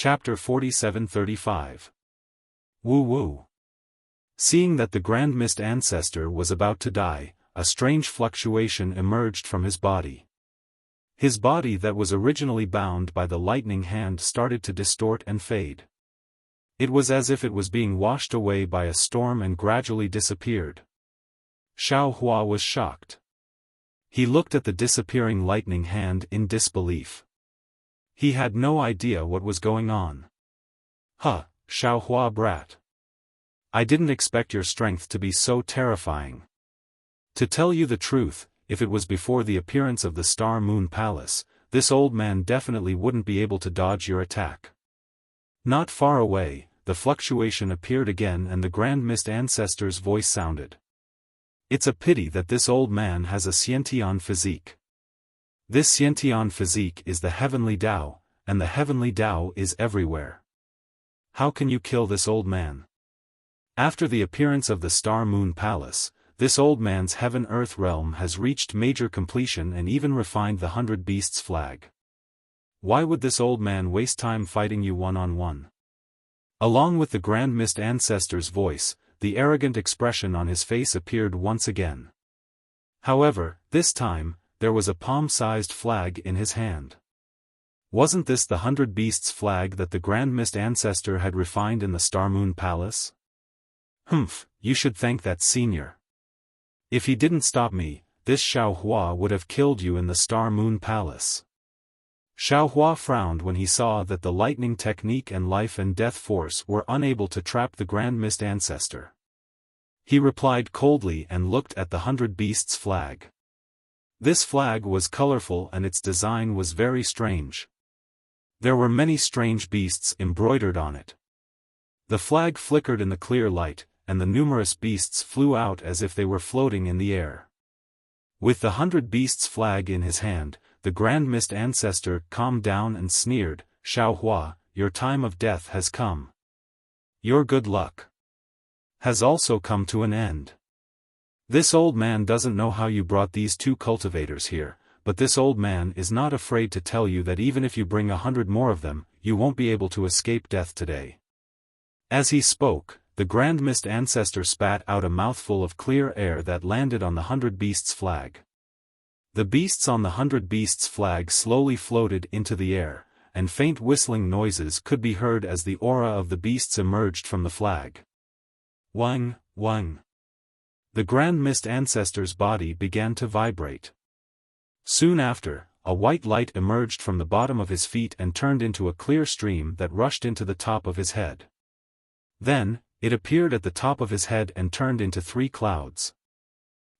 Chapter 47-35. Woo-woo. Seeing that the Grand Mist Ancestor was about to die, a strange fluctuation emerged from his body. His body that was originally bound by the lightning hand started to distort and fade. It was as if it was being washed away by a storm and gradually disappeared. Xiaofan was shocked. He looked at the disappearing lightning hand in disbelief. He had no idea what was going on. Huh, Xiaofan brat. I didn't expect your strength to be so terrifying. To tell you the truth, if it was before the appearance of the Star Moon Palace, this old man definitely wouldn't be able to dodge your attack. Not far away, the fluctuation appeared again and the Grand Mist Ancestor's voice sounded. It's a pity that this old man has a Xiantian physique. This Xiantian physique is the heavenly Tao, and the heavenly Tao is everywhere. How can you kill this old man? After the appearance of the Star Moon Palace, this old man's heaven-earth realm has reached major completion and even refined the 100 Beasts flag. Why would this old man waste time fighting you one-on-one? Along with the Grand Mist Ancestor's voice, the arrogant expression on his face appeared once again. However, this time, there was a palm-sized flag in his hand. Wasn't this the 100 Beasts flag that the Grand Mist Ancestor had refined in the Star Moon Palace? Humph, you should thank that senior. If he didn't stop me, this Xiaofan would have killed you in the Star Moon Palace. Xiaofan frowned when he saw that the lightning technique and life and death force were unable to trap the Grand Mist Ancestor. He replied coldly and looked at the 100 Beasts flag. This flag was colorful and its design was very strange. There were many strange beasts embroidered on it. The flag flickered in the clear light, and the numerous beasts flew out as if they were floating in the air. With the 100 Beasts flag in his hand, the Grand Mist Ancestor calmed down and sneered, "Xiaofan, your time of death has come. Your good luck has also come to an end. This old man doesn't know how you brought these two cultivators here, but this old man is not afraid to tell you that even if you bring 100 more of them, you won't be able to escape death today." As he spoke, the Grand Mist Ancestor spat out a mouthful of clear air that landed on the 100 Beasts flag. The beasts on the 100 Beasts flag slowly floated into the air, and faint whistling noises could be heard as the aura of the beasts emerged from the flag. Wang, wang. The Grand Mist Ancestor's body began to vibrate. Soon after, a white light emerged from the bottom of his feet and turned into a clear stream that rushed into the top of his head. Then, it appeared at the top of his head and turned into 3 clouds.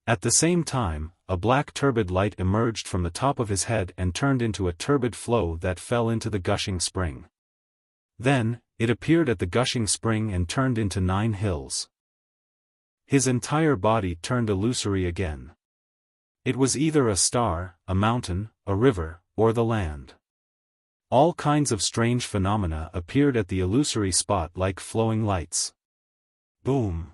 At the same time, a black turbid light emerged from the top of his head and turned into a turbid flow that fell into the gushing spring. Then, it appeared at the gushing spring and turned into 9 hills. His entire body turned illusory again. It was either a star, a mountain, a river, or the land. All kinds of strange phenomena appeared at the illusory spot like flowing lights. Boom!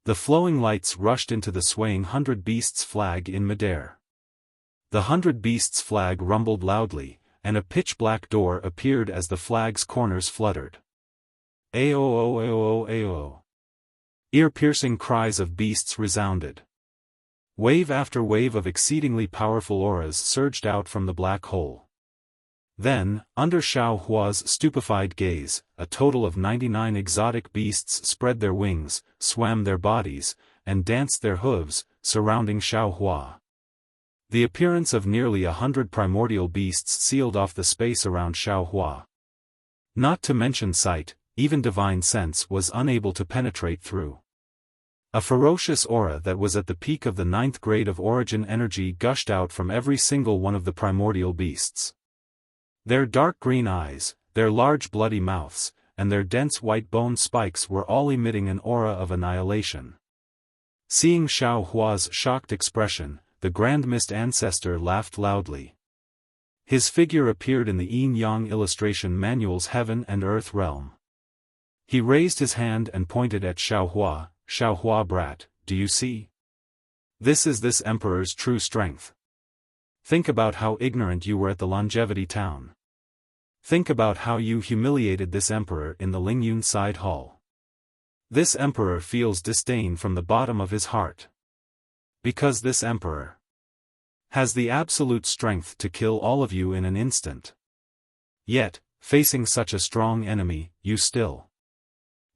The flowing lights rushed into the swaying 100 Beasts flag in midair. The 100 Beasts flag rumbled loudly, and a pitch-black door appeared as the flag's corners fluttered. Aoo aoo aoo. Ear-piercing cries of beasts resounded. Wave after wave of exceedingly powerful auras surged out from the black hole. Then, under Xiaohua's stupefied gaze, a total of 99 exotic beasts spread their wings, swam their bodies, and danced their hooves, surrounding Xiaohua. The appearance of nearly 100 primordial beasts sealed off the space around Xiaohua. Not to mention sight, even divine sense was unable to penetrate through. A ferocious aura that was at the peak of the 9th grade of origin energy gushed out from every single one of the primordial beasts. Their dark green eyes, their large bloody mouths, and their dense white bone spikes were all emitting an aura of annihilation. Seeing Xiaohua's shocked expression, the Grand Mist Ancestor laughed loudly. His figure appeared in the Yin-Yang illustration manual's heaven and earth realm. He raised his hand and pointed at Xiaohua, "Xiaohua brat, do you see? This is this emperor's true strength. Think about how ignorant you were at the Longevity Town. Think about how you humiliated this emperor in the Lingyun side hall. This emperor feels disdain from the bottom of his heart. Because this emperor has the absolute strength to kill all of you in an instant. Yet, facing such a strong enemy, you still.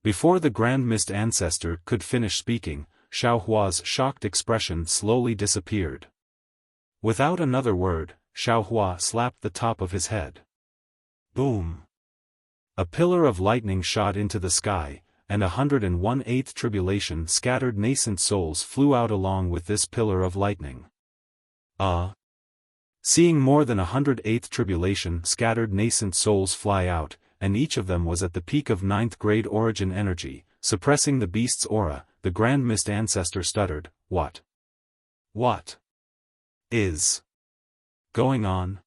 Before the Grand Mist Ancestor could finish speaking, Xiaohua's shocked expression slowly disappeared. Without another word, Xiaohua slapped the top of his head. Boom! A pillar of lightning shot into the sky, and 101/8 tribulation scattered nascent souls flew out along with this pillar of lightning. Seeing more than 108th tribulation scattered nascent souls fly out, and each of them was at the peak of 9th grade origin energy, suppressing the beast's aura, the Grand Mist Ancestor stuttered, What is going on?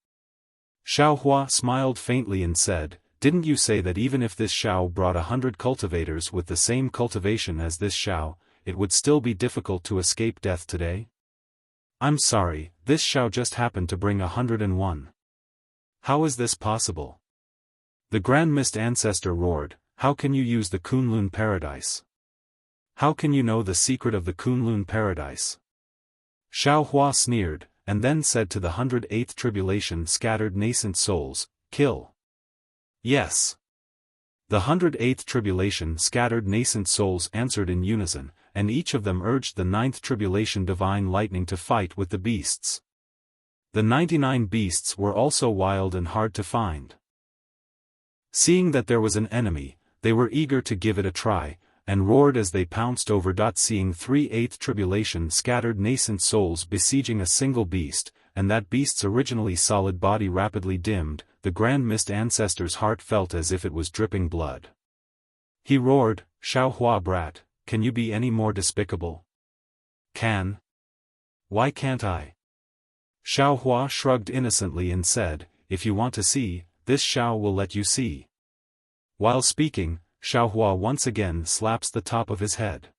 Xiaohua smiled faintly and said, Didn't you say that even if this Xiao brought 100 cultivators with the same cultivation as this Xiao, it would still be difficult to escape death today? I'm sorry, this Xiao just happened to bring 101. How is this possible? The Grand Mist Ancestor roared, How can you use the Kunlun Paradise? How can you know the secret of the Kunlun Paradise? Xiaohua sneered, and then said to the 108th tribulation scattered nascent souls, Kill. Yes. The 108th tribulation scattered nascent souls answered in unison, and each of them urged the 9th tribulation divine lightning to fight with the beasts. The 99 beasts were also wild and hard to find. Seeing that there was an enemy, they were eager to give it a try, and roared as they pounced over. Seeing 3/8 tribulation scattered nascent souls besieging a single beast, and that beast's originally solid body rapidly dimmed, the Grand Mist Ancestor's heart felt as if it was dripping blood. He roared, Xiaohua brat, can you be any more despicable? Why can't I? Xiaohua shrugged innocently and said, If you want to see, this Xiao will let you see. While speaking, Xiaohua once again slaps the top of his head.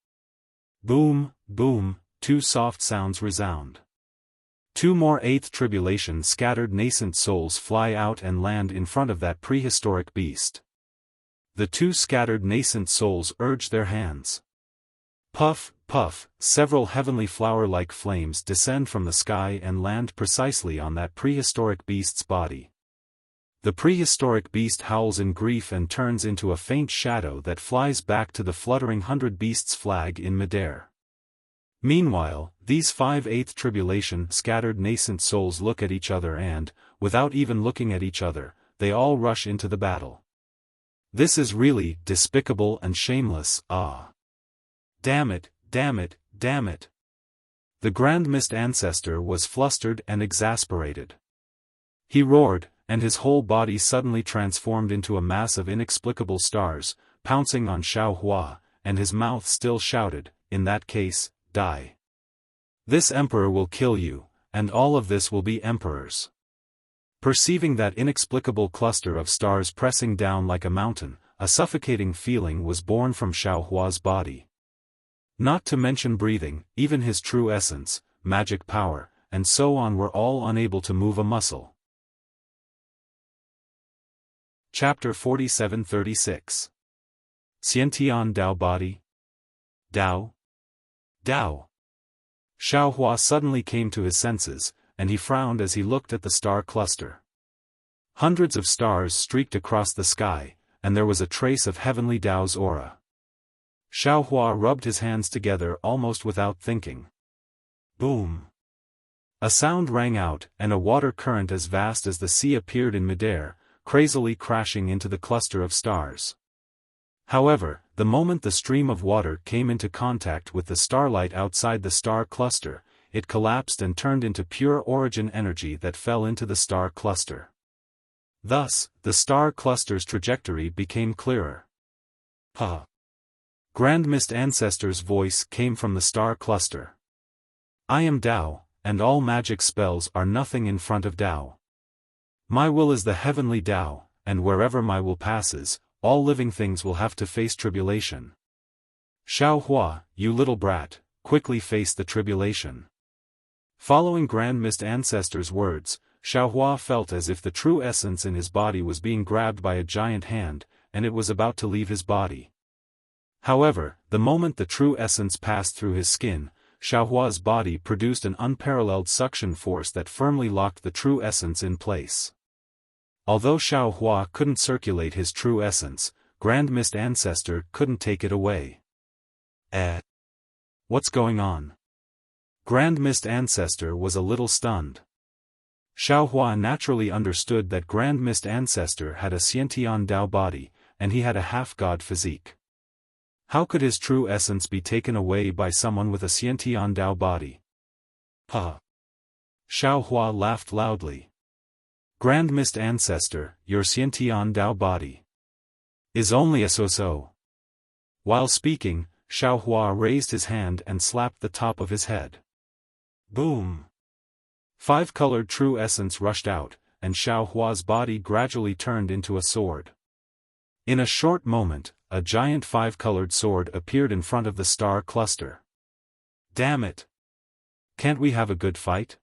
Boom, boom, two soft sounds resound. Two more 8th tribulation scattered nascent souls fly out and land in front of that prehistoric beast. The two scattered nascent souls urge their hands. Puff, puff, several heavenly flower-like flames descend from the sky and land precisely on that prehistoric beast's body. The prehistoric beast howls in grief and turns into a faint shadow that flies back to the fluttering 100 beasts flag in midair. Meanwhile, these 5/8 tribulation scattered nascent souls look at each other and, without even looking at each other, they all rush into the battle. This is really despicable and shameless, Damn it, damn it, damn it. The Grand Mist Ancestor was flustered and exasperated. He roared, and his whole body suddenly transformed into a mass of inexplicable stars, pouncing on Xiaohua, and his mouth still shouted, In that case, die. This emperor will kill you, and all of this will be emperors. Perceiving that inexplicable cluster of stars pressing down like a mountain, a suffocating feeling was born from Xiaohua's body. Not to mention breathing, even his true essence, magic power, and so on were all unable to move a muscle. Chapter 47-36 Xiantian Dao Body Dao? Dao. Xiaohua suddenly came to his senses, and he frowned as he looked at the star cluster. Hundreds of stars streaked across the sky, and there was a trace of heavenly Dao's aura. Xiaohua rubbed his hands together almost without thinking. Boom! A sound rang out, and a water current as vast as the sea appeared in midair, crazily crashing into the cluster of stars. However, the moment the stream of water came into contact with the starlight outside the star cluster, it collapsed and turned into pure origin energy that fell into the star cluster. Thus, the star cluster's trajectory became clearer. Grand Mist Ancestor's voice came from the star cluster. I am Dao, and all magic spells are nothing in front of Dao. My will is the heavenly Dao, and wherever my will passes, all living things will have to face tribulation. Xiaohua, you little brat, quickly face the tribulation. Following Grand Mist Ancestor's words, Xiaohua felt as if the true essence in his body was being grabbed by a giant hand, and it was about to leave his body. However, the moment the true essence passed through his skin, Xiaohua's body produced an unparalleled suction force that firmly locked the true essence in place. Although Xiaohua couldn't circulate his true essence, Grand Mist Ancestor couldn't take it away. What's going on? Grand Mist Ancestor was a little stunned. Xiaohua naturally understood that Grand Mist Ancestor had a Xiantian Dao body, and he had a half-god physique. How could his true essence be taken away by someone with a Xiantian Dao body? Xiaohua laughed loudly. Grand Mist Ancestor, your Xiantian Dao body is only a so-so. While speaking, Xiaohua raised his hand and slapped the top of his head. Boom! 5-colored true essence rushed out, and Xiaohua's body gradually turned into a sword. In a short moment, a giant 5-colored sword appeared in front of the star cluster. Damn it! Can't we have a good fight?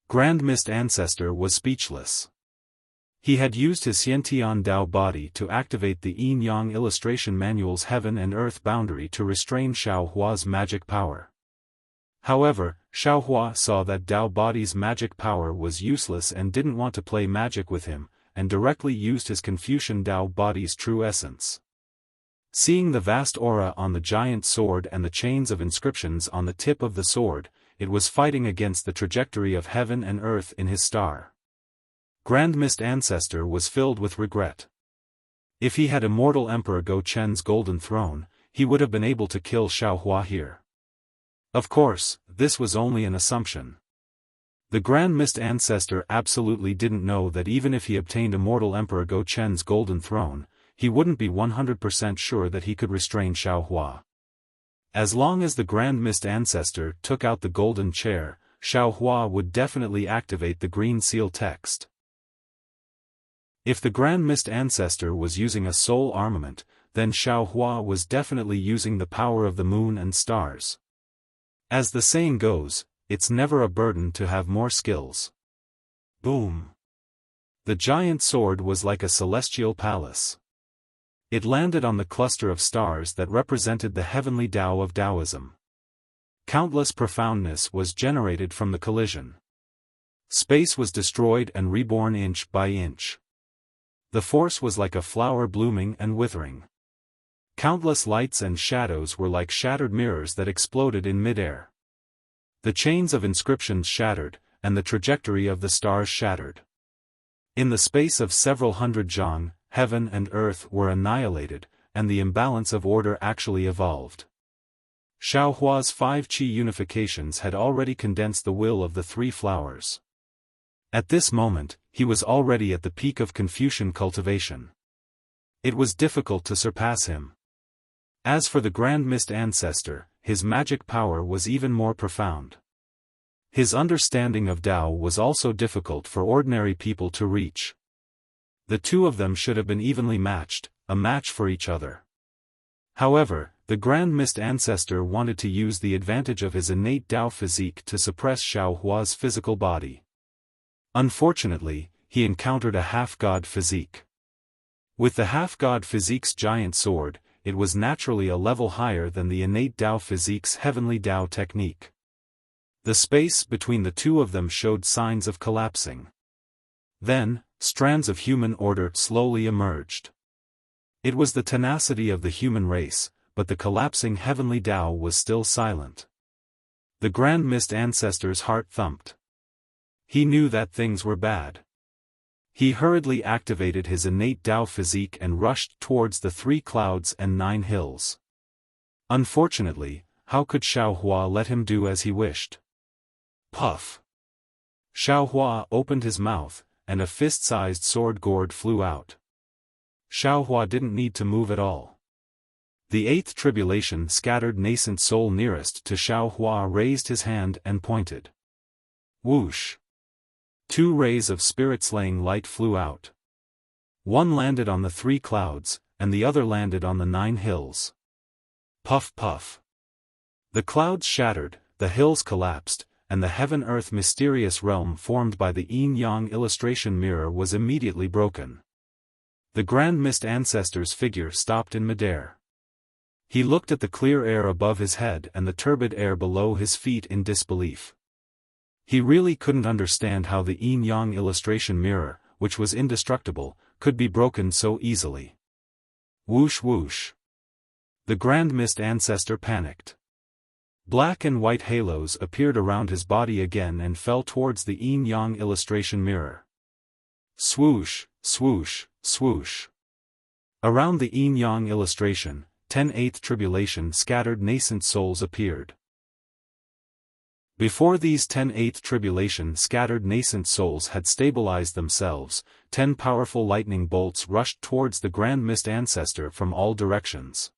Grand Mist Ancestor was speechless. He had used his Xiantian Dao body to activate the Yin-Yang illustration manual's heaven and earth boundary to restrain Xiaohua's magic power. However, Xiaohua saw that Dao body's magic power was useless and didn't want to play magic with him, and directly used his Confucian Dao body's true essence. Seeing the vast aura on the giant sword and the chains of inscriptions on the tip of the sword, it was fighting against the trajectory of heaven and earth in his star. Grand Mist Ancestor was filled with regret. If he had immortal Emperor Go Chen's golden throne, he would have been able to kill Xiaohua here. Of course, this was only an assumption. The Grand Mist Ancestor absolutely didn't know that even if he obtained immortal Emperor Go Chen's golden throne, he wouldn't be 100% sure that he could restrain Xiaohua. As long as the Grand Mist Ancestor took out the golden chair, Xiaohua would definitely activate the green seal text. If the Grand Mist Ancestor was using a soul armament, then Xiaohua was definitely using the power of the moon and stars. As the saying goes, it's never a burden to have more skills. Boom! The giant sword was like a celestial palace. It landed on the cluster of stars that represented the heavenly Tao of Taoism. Countless profoundness was generated from the collision. Space was destroyed and reborn inch by inch. The force was like a flower blooming and withering. Countless lights and shadows were like shattered mirrors that exploded in midair. The chains of inscriptions shattered, and the trajectory of the stars shattered. In the space of several hundred zhang, heaven and earth were annihilated, and the imbalance of order actually evolved. Xiaohua's 5 qi unifications had already condensed the will of the 3 flowers. At this moment, he was already at the peak of Confucian cultivation. It was difficult to surpass him. As for the Grand Mist Ancestor, his magic power was even more profound. His understanding of Tao was also difficult for ordinary people to reach. The two of them should have been evenly matched, a match for each other. However, the Grand Mist Ancestor wanted to use the advantage of his innate Tao physique to suppress Xiaohua's physical body. Unfortunately, he encountered a half-god physique. With the half-god physique's giant sword, it was naturally a level higher than the innate Tao physique's heavenly Tao technique. The space between the two of them showed signs of collapsing. Then, strands of human order slowly emerged. It was the tenacity of the human race, but the collapsing heavenly Tao was still silent. The Grand Mist Ancestor's heart thumped. He knew that things were bad. He hurriedly activated his innate Tao physique and rushed towards the 3 clouds and 9 hills. Unfortunately, how could Xiaohua let him do as he wished? Puff! Xiaohua opened his mouth, and a fist-sized sword gourd flew out. Xiaohua didn't need to move at all. The 8th tribulation scattered nascent soul nearest to Xiaohua raised his hand and pointed. Whoosh! 2 rays of spirit-slaying light flew out. One landed on the 3 clouds, and the other landed on the 9 hills. Puff puff! The clouds shattered, the hills collapsed, and the heaven-earth mysterious realm formed by the yin-yang illustration mirror was immediately broken. The Grand Mist Ancestor's figure stopped in midair. He looked at the clear air above his head and the turbid air below his feet in disbelief. He really couldn't understand how the yin-yang illustration mirror, which was indestructible, could be broken so easily. Whoosh whoosh. The Grand Mist Ancestor panicked. Black and white halos appeared around his body again and fell towards the yin-yang illustration mirror. Swoosh, swoosh, swoosh. Around the yin-yang illustration, 10th tribulation scattered nascent souls appeared. Before these 10th tribulation scattered nascent souls had stabilized themselves, 10 powerful lightning bolts rushed towards the Grand Mist Ancestor from all directions.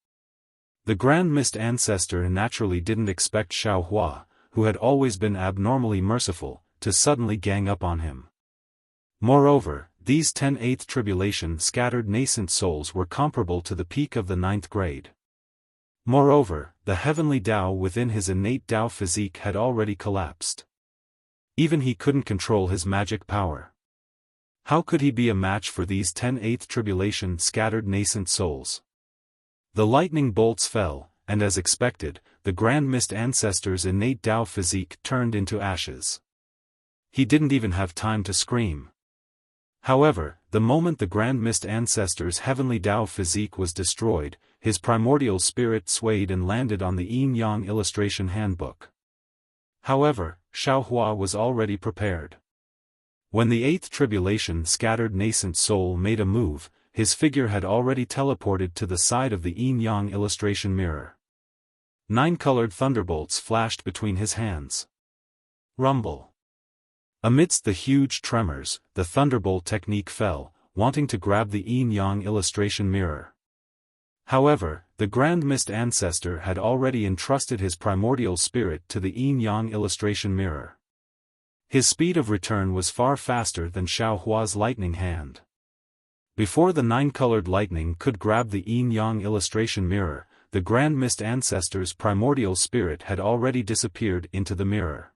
The Grand Mist Ancestor naturally didn't expect Xiaofan, who had always been abnormally merciful, to suddenly gang up on him. Moreover, these 10th tribulation scattered nascent souls were comparable to the peak of the 9th grade. Moreover, the heavenly Tao within his innate Tao physique had already collapsed. Even he couldn't control his magic power. How could he be a match for these 10th tribulation scattered nascent souls? The lightning bolts fell, and as expected, the Grand Mist Ancestor's innate Tao physique turned into ashes. He didn't even have time to scream. However, the moment the Grand Mist Ancestor's heavenly Tao physique was destroyed, his primordial spirit swayed and landed on the yin-yang illustration handbook. However, Xiaofan was already prepared. When the 8th tribulation scattered nascent soul made a move, his figure had already teleported to the side of the yin-yang illustration mirror. 9 colored thunderbolts flashed between his hands. Rumble. Amidst the huge tremors, the thunderbolt technique fell, wanting to grab the yin-yang illustration mirror. However, the Grand Mist Ancestor had already entrusted his primordial spirit to the yin-yang illustration mirror. His speed of return was far faster than Xiaohua's lightning hand. Before the 9-colored lightning could grab the yin-yang illustration mirror, the Grand Mist Ancestor's primordial spirit had already disappeared into the mirror.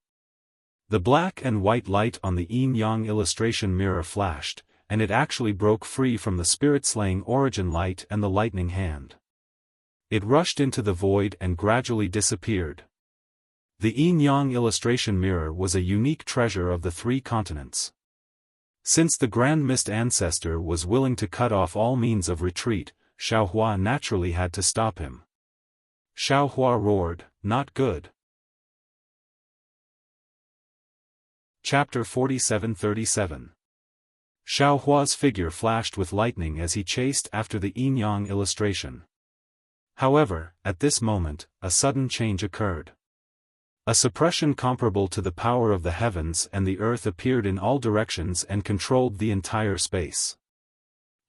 The black and white light on the yin-yang illustration mirror flashed, and it actually broke free from the spirit-slaying origin light and the lightning hand. It rushed into the void and gradually disappeared. The yin-yang illustration mirror was a unique treasure of the 3 continents. Since the Grand Mist Ancestor was willing to cut off all means of retreat, Xiaofan naturally had to stop him. Xiaofan roared, "Not good." Chapter 47-37. Xiaohua's figure flashed with lightning as he chased after the yin-yang illustration. However, at this moment, a sudden change occurred. A suppression comparable to the power of the heavens and the earth appeared in all directions and controlled the entire space.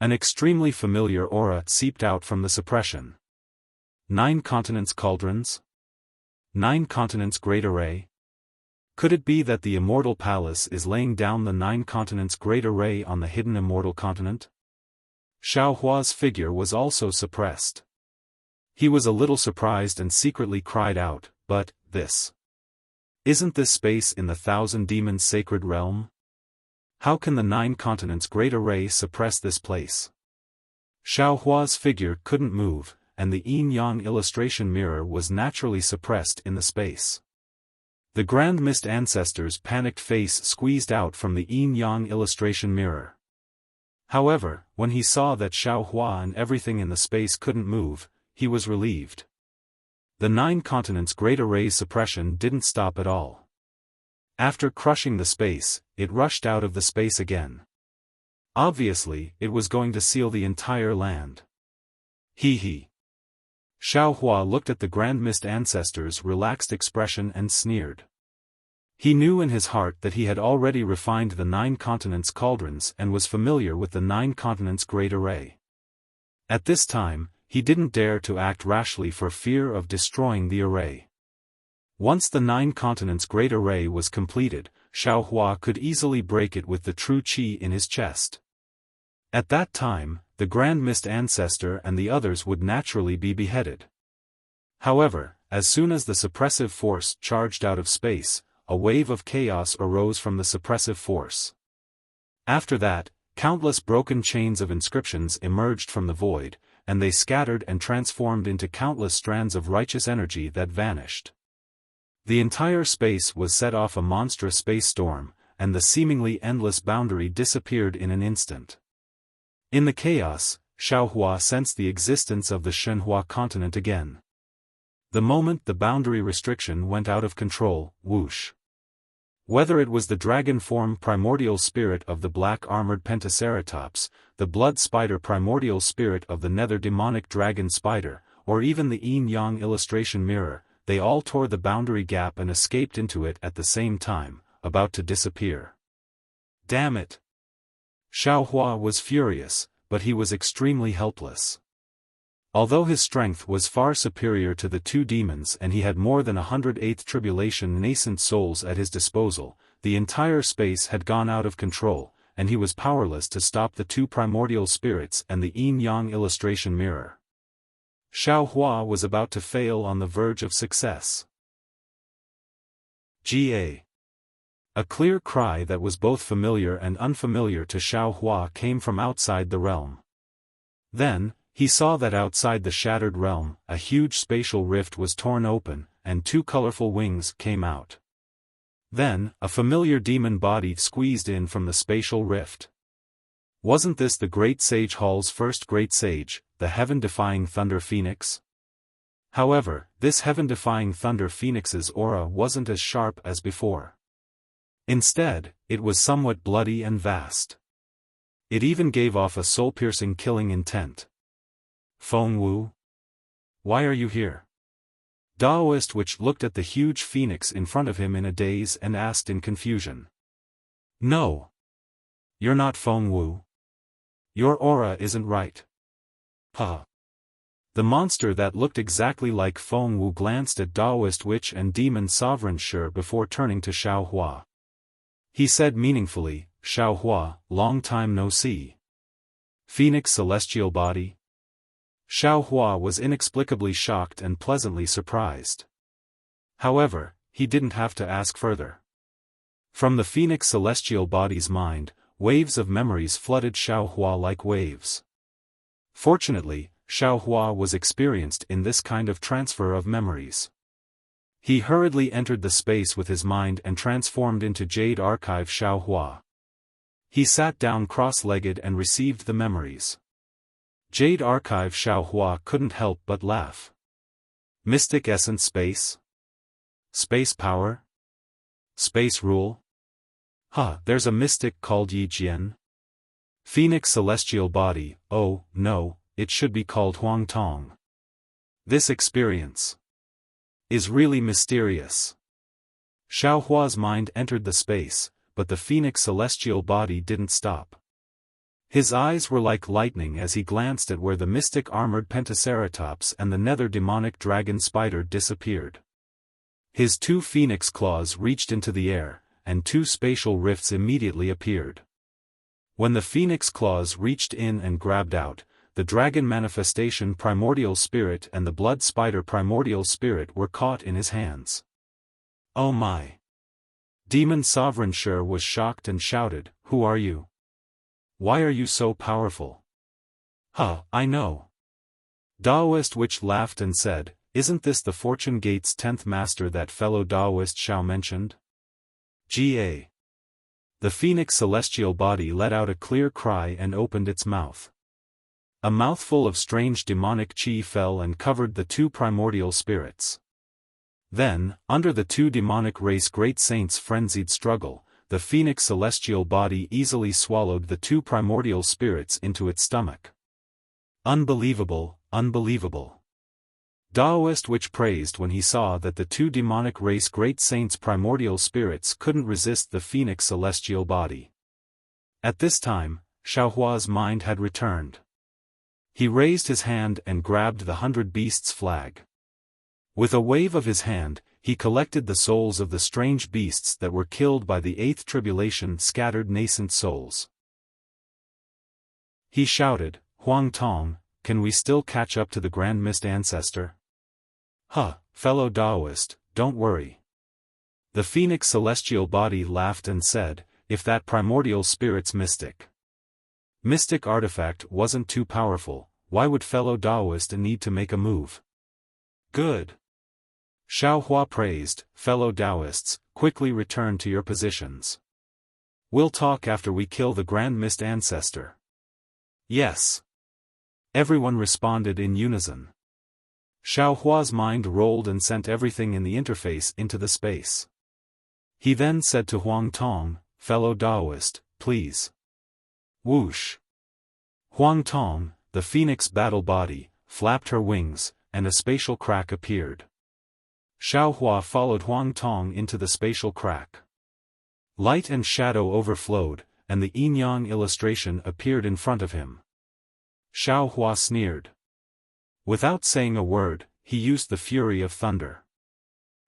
An extremely familiar aura seeped out from the suppression. 9 continents cauldrons? 9 continents great array? Could it be that the Immortal Palace is laying down the 9 continents great array on the hidden Immortal Continent? Xiaohua's figure was also suppressed. He was a little surprised and secretly cried out, "But, this. Isn't this space in the 1,000 Demons' sacred realm? How can the 9 continents great array suppress this place?" Xiaohua's figure couldn't move, and the yin-yang illustration mirror was naturally suppressed in the space. The Grand Mist Ancestor's panicked face squeezed out from the yin-yang illustration mirror. However, when he saw that Xiaofan and everything in the space couldn't move, he was relieved. The 9 continents great array's suppression didn't stop at all. After crushing the space, it rushed out of the space again. Obviously, it was going to seal the entire land. Hee. Xiaofan looked at the Grand Mist Ancestor's relaxed expression and sneered. He knew in his heart that he had already refined the 9 continents cauldrons and was familiar with the 9 continents great array. At this time, he didn't dare to act rashly for fear of destroying the array. Once the 9 continents great array was completed, Xiaofan could easily break it with the true qi in his chest. At that time, the Grand Mist Ancestor and the others would naturally be beheaded. However, as soon as the suppressive force charged out of space, a wave of chaos arose from the suppressive force. After that, countless broken chains of inscriptions emerged from the void, and they scattered and transformed into countless strands of righteous energy that vanished. The entire space was set off a monstrous space storm, and the seemingly endless boundary disappeared in an instant. In the chaos, Xiaohua sensed the existence of the Shenhua continent again. The moment the boundary restriction went out of control, whoosh. Whether it was the dragon form primordial spirit of the black-armored pentaceratops, the blood spider primordial spirit of the nether demonic dragon spider, or even the yin-yang illustration mirror, they all tore the boundary gap and escaped into it at the same time, about to disappear. Damn it! Xiaohua was furious, but he was extremely helpless. Although his strength was far superior to the two demons and he had more than 108th tribulation nascent souls at his disposal, the entire space had gone out of control, and he was powerless to stop the two primordial spirits and the yin-yang illustration mirror. Xiaohua was about to fail on the verge of success. Ga. A clear cry that was both familiar and unfamiliar to Xiaohua came from outside the realm. Then, he saw that outside the shattered realm, a huge spatial rift was torn open, and two colorful wings came out. Then, a familiar demon body squeezed in from the spatial rift. Wasn't this the Great Sage Hall's first Great Sage, the heaven-defying Thunder Phoenix? However, this heaven-defying Thunder Phoenix's aura wasn't as sharp as before. Instead, it was somewhat bloody and vast. It even gave off a soul-piercing killing intent. Feng Wu? Why are you here? Daoist Witch looked at the huge phoenix in front of him in a daze and asked in confusion. No. You're not Feng Wu. Your aura isn't right. Huh. The monster that looked exactly like Feng Wu glanced at Daoist Witch and Demon Sovereign Shi before turning to Xiaohua. He said meaningfully, Xiaohua, long time no see. Phoenix celestial body? Xiaohua was inexplicably shocked and pleasantly surprised. However, he didn't have to ask further. From the Phoenix celestial body's mind, waves of memories flooded Xiaohua like waves. Fortunately, Xiaohua was experienced in this kind of transfer of memories. He hurriedly entered the space with his mind and transformed into Jade Archive Xiaohua. He sat down cross-legged and received the memories. Jade Archive Xiaohua couldn't help but laugh. Mystic Essence Space? Space Power? Space Rule? Huh, there's a mystic called Yi Jian. Phoenix Celestial Body, oh, no, it should be called Huang Tong. This experience is really mysterious. Xiaohua's mind entered the space, but the Phoenix Celestial Body didn't stop. His eyes were like lightning as he glanced at where the mystic armored pentaceratops and the nether demonic dragon spider disappeared. His two phoenix claws reached into the air, and two spatial rifts immediately appeared. When the phoenix claws reached in and grabbed out, the dragon manifestation primordial spirit and the blood spider primordial spirit were caught in his hands. Oh my! Demon Sovereign Shi was shocked and shouted, "Who are you? Why are you so powerful?" Huh, I know. Daoist Witch laughed and said, "Isn't this the Fortune Gate's 10th master that fellow Daoist Xiao mentioned?" Ga. The Phoenix Celestial Body let out a clear cry and opened its mouth. A mouthful of strange demonic chi fell and covered the two primordial spirits. Then, under the two demonic race great saints' frenzied struggle, the Phoenix Celestial Body easily swallowed the two primordial spirits into its stomach. Unbelievable, unbelievable. Daoist Witch praised when he saw that the two demonic race great saints' primordial spirits couldn't resist the Phoenix Celestial Body. At this time, Xiaohua's mind had returned. He raised his hand and grabbed the 100 Beasts flag. With a wave of his hand, he collected the souls of the strange beasts that were killed by the 8th tribulation scattered nascent souls. He shouted, "Huang Tong, can we still catch up to the Grand Mist Ancestor?" Huh, fellow Daoist, don't worry. The phoenix celestial body laughed and said, if that primordial spirit's mystic artifact wasn't too powerful, why would fellow Taoist need to make a move? Good. Xiaofan praised, fellow Taoists, quickly return to your positions. We'll talk after we kill the Grand Mist Ancestor. Yes. Everyone responded in unison. Xiaohua's mind rolled and sent everything in the interface into the space. He then said to Huang Tong, fellow Taoist, please. Whoosh. Huang Tong, the phoenix battle body, flapped her wings, and a spatial crack appeared. Xiaohua followed Huang Tong into the spatial crack. Light and shadow overflowed, and the yin-yang illustration appeared in front of him. Xiaohua sneered. Without saying a word, he used the fury of thunder.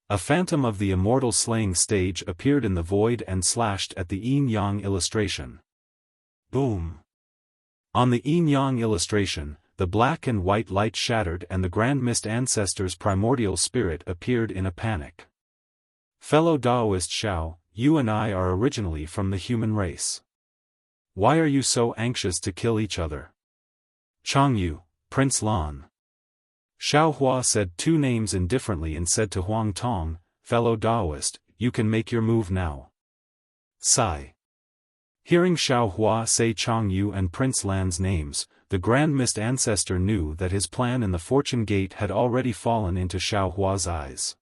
A phantom of the immortal slaying stage appeared in the void and slashed at the yin-yang illustration. Boom! On the yin-yang illustration, the black and white light shattered and the Grand Mist Ancestor's primordial spirit appeared in a panic. Fellow Taoist Xiao, you and I are originally from the human race. Why are you so anxious to kill each other? Changyu, Prince Lan. Xiaohua said two names indifferently and said to Huang Tong, fellow Taoist, you can make your move now. Sigh. Hearing Xiaohua say Changyu and Prince Lan's names, the Grand Mist Ancestor knew that his plan in the Fortune Gate had already fallen into Xiaohua's eyes.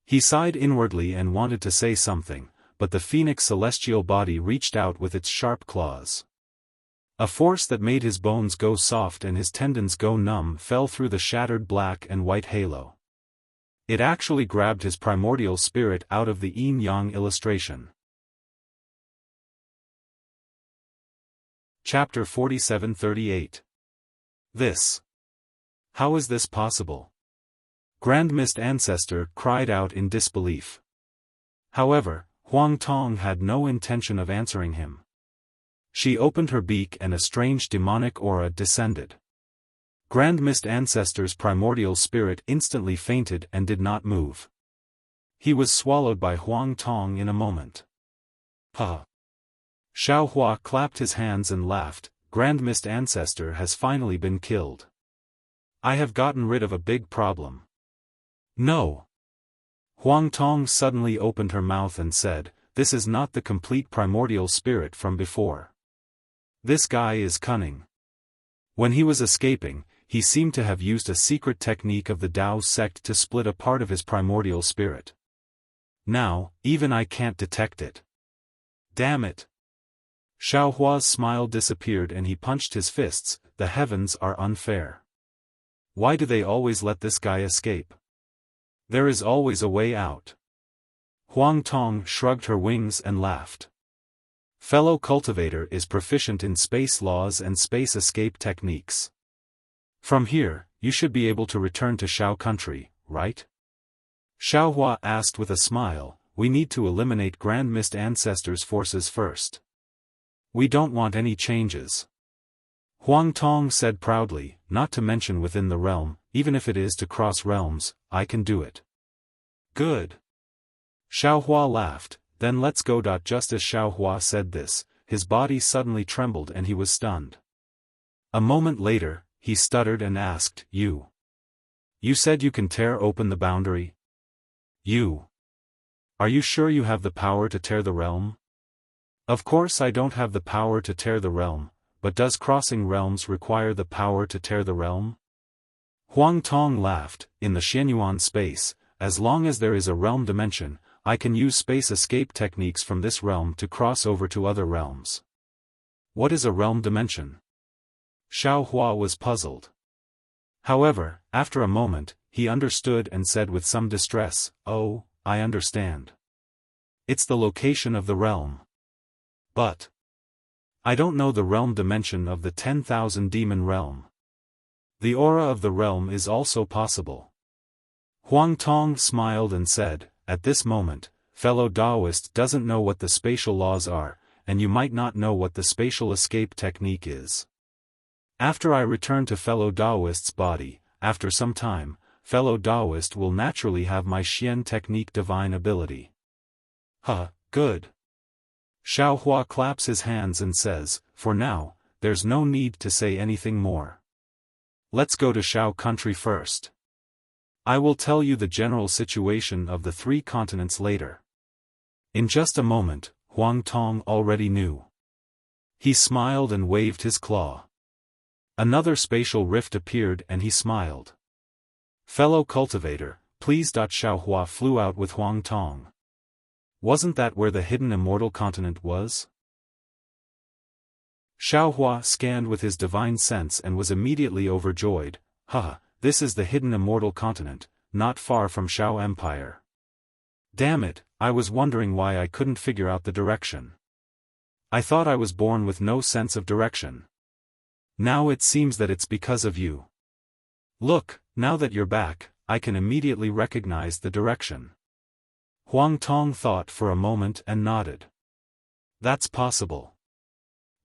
He sighed inwardly and wanted to say something, but the phoenix celestial body reached out with its sharp claws. A force that made his bones go soft and his tendons go numb fell through the shattered black and white halo. It actually grabbed his primordial spirit out of the yin-yang illustration. Chapter 47-38. This. How is this possible? Grand Mist Ancestor cried out in disbelief. However, Huang Tong had no intention of answering him. She opened her beak and a strange demonic aura descended. Grand Mist Ancestor's primordial spirit instantly fainted and did not move. He was swallowed by Huang Tong in a moment. Ha! Xiaohua clapped his hands and laughed, Grand Mist Ancestor has finally been killed. I have gotten rid of a big problem. No. Huang Tong suddenly opened her mouth and said, this is not the complete primordial spirit from before. This guy is cunning. When he was escaping, he seemed to have used a secret technique of the Tao sect to split a part of his primordial spirit. Now, even I can't detect it. Damn it. Xiaohua's smile disappeared and he punched his fists, the heavens are unfair. Why do they always let this guy escape? There is always a way out. Huang Tong shrugged her wings and laughed. Fellow Cultivator is proficient in space laws and space escape techniques. From here, you should be able to return to Xiao country, right? Xiaohua asked with a smile, we need to eliminate Grand Mist Ancestor's forces first. We don't want any changes. Huang Tong said proudly, not to mention within the realm, even if it is to cross realms, I can do it. Good. Xiaohua laughed, then let's go. Just as Xiaohua said this, his body suddenly trembled and he was stunned. A moment later, he stuttered and asked, You said you can tear open the boundary? Are you sure you have the power to tear the realm? Of course I don't have the power to tear the realm, but does crossing realms require the power to tear the realm? Huang Tong laughed, in the Xianyuan space, as long as there is a realm dimension, I can use space escape techniques from this realm to cross over to other realms. What is a realm dimension? Xiaohua was puzzled. However, after a moment, he understood and said with some distress, Oh, I understand. It's the location of the realm. But I don't know the realm dimension of the 10,000 demon realm. The aura of the realm is also possible. Huang Tong smiled and said, At this moment, fellow Taoist doesn't know what the spatial laws are, and you might not know what the spatial escape technique is. After I return to fellow Taoist's body, after some time, fellow Taoist will naturally have my Xian technique divine ability. Huh, good. Xiaohua claps his hands and says, for now, there's no need to say anything more. Let's go to Xiao country first. I will tell you the general situation of the 3 continents later. In just a moment, Huang Tong already knew. He smiled and waved his claw. Another spatial rift appeared and he smiled. Fellow cultivator, please. Xiaohua flew out with Huang Tong. Wasn't that where the hidden immortal continent was? Xiaohua scanned with his divine sense and was immediately overjoyed. Haha, this is the hidden immortal continent, not far from Xiao Empire. Damn it, I was wondering why I couldn't figure out the direction. I thought I was born with no sense of direction. Now it seems that it's because of you. Look, now that you're back, I can immediately recognize the direction. Huang Tong thought for a moment and nodded. That's possible.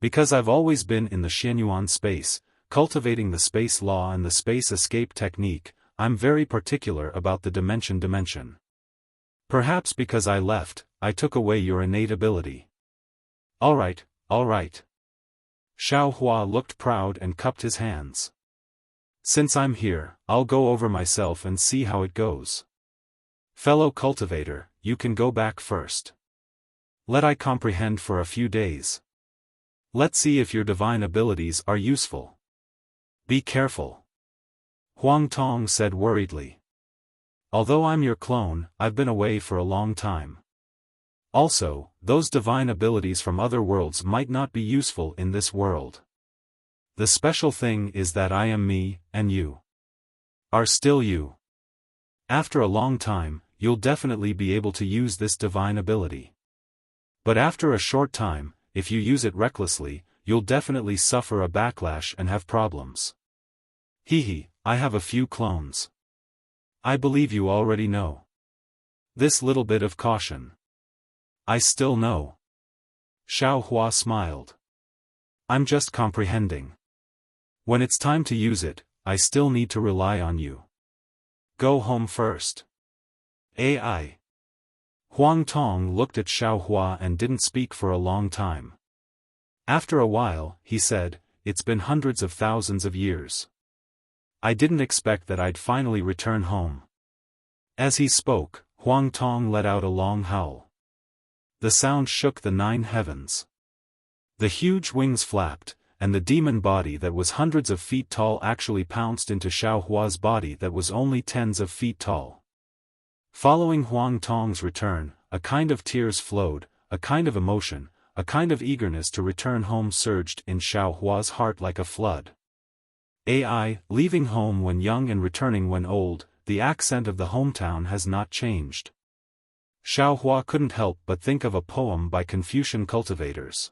Because I've always been in the Xianyuan space, cultivating the space law and the space escape technique, I'm very particular about the dimension. Perhaps because I left, I took away your innate ability. Alright. Xiaohua looked proud and cupped his hands. Since I'm here, I'll go over myself and see how it goes. Fellow cultivator, you can go back first. Let I comprehend for a few days. Let's see if your divine abilities are useful. Be careful. Huang Tong said worriedly. Although I'm your clone, I've been away for a long time. Also, those divine abilities from other worlds might not be useful in this world. The special thing is that I am me, and you are still you. After a long time, you'll definitely be able to use this divine ability. But after a short time, if you use it recklessly, you'll definitely suffer a backlash and have problems. I have a few clones. I believe you already know. This little bit of caution. I still know. Xiaohua smiled. I'm just comprehending. When it's time to use it, I still need to rely on you. Go home first. AI. Huang Tong looked at Xiaohua and didn't speak for a long time. After a while, he said, it's been hundreds of thousands of years. I didn't expect that I'd finally return home. As he spoke, Huang Tong let out a long howl. The sound shook the 9 heavens. The huge wings flapped, and the demon body that was hundreds of feet tall actually pounced into Xiaohua's body that was only tens of feet tall. Following Huang Tong's return, a kind of tears flowed, a kind of emotion, a kind of eagerness to return home surged in Xiaohua's heart like a flood. AI, leaving home when young and returning when old, the accent of the hometown has not changed. Xiaohua couldn't help but think of a poem by Confucian cultivators.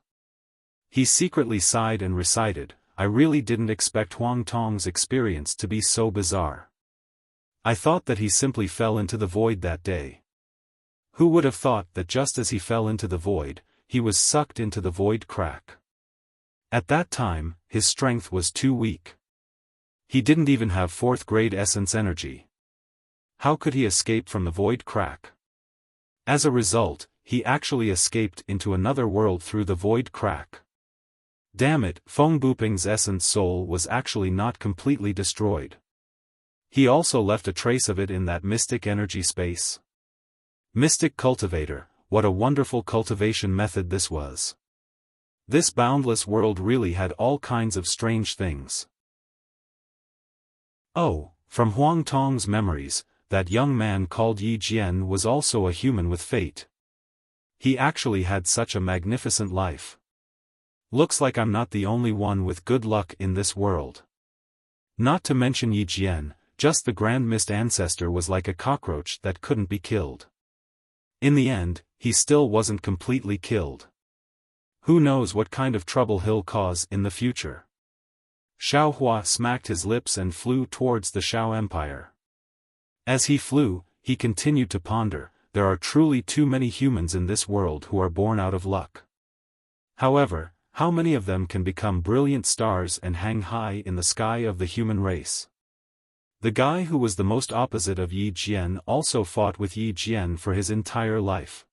He secretly sighed and recited, I really didn't expect Huang Tong's experience to be so bizarre. I thought that he simply fell into the void that day. Who would have thought that just as he fell into the void, he was sucked into the void crack? At that time, his strength was too weak. He didn't even have 4th grade essence energy. How could he escape from the void crack? As a result, he actually escaped into another world through the void crack. Damn it, Feng Buping's essence soul was actually not completely destroyed. He also left a trace of it in that mystic energy space. Mystic cultivator, what a wonderful cultivation method this was. This boundless world really had all kinds of strange things. Oh, from Huang Tong's memories, that young man called Yi Jian was also a human with fate. He actually had such a magnificent life. Looks like I'm not the only one with good luck in this world. Not to mention Yi Jian, just the Grand Mist ancestor was like a cockroach that couldn't be killed. In the end, he still wasn't completely killed. Who knows what kind of trouble he'll cause in the future. Xiaohua smacked his lips and flew towards the Xiao Empire. As he flew, he continued to ponder, there are truly too many humans in this world who are born out of luck. However, how many of them can become brilliant stars and hang high in the sky of the human race? The guy who was the most opposite of Yi Jian also fought with Yi Jian for his entire life.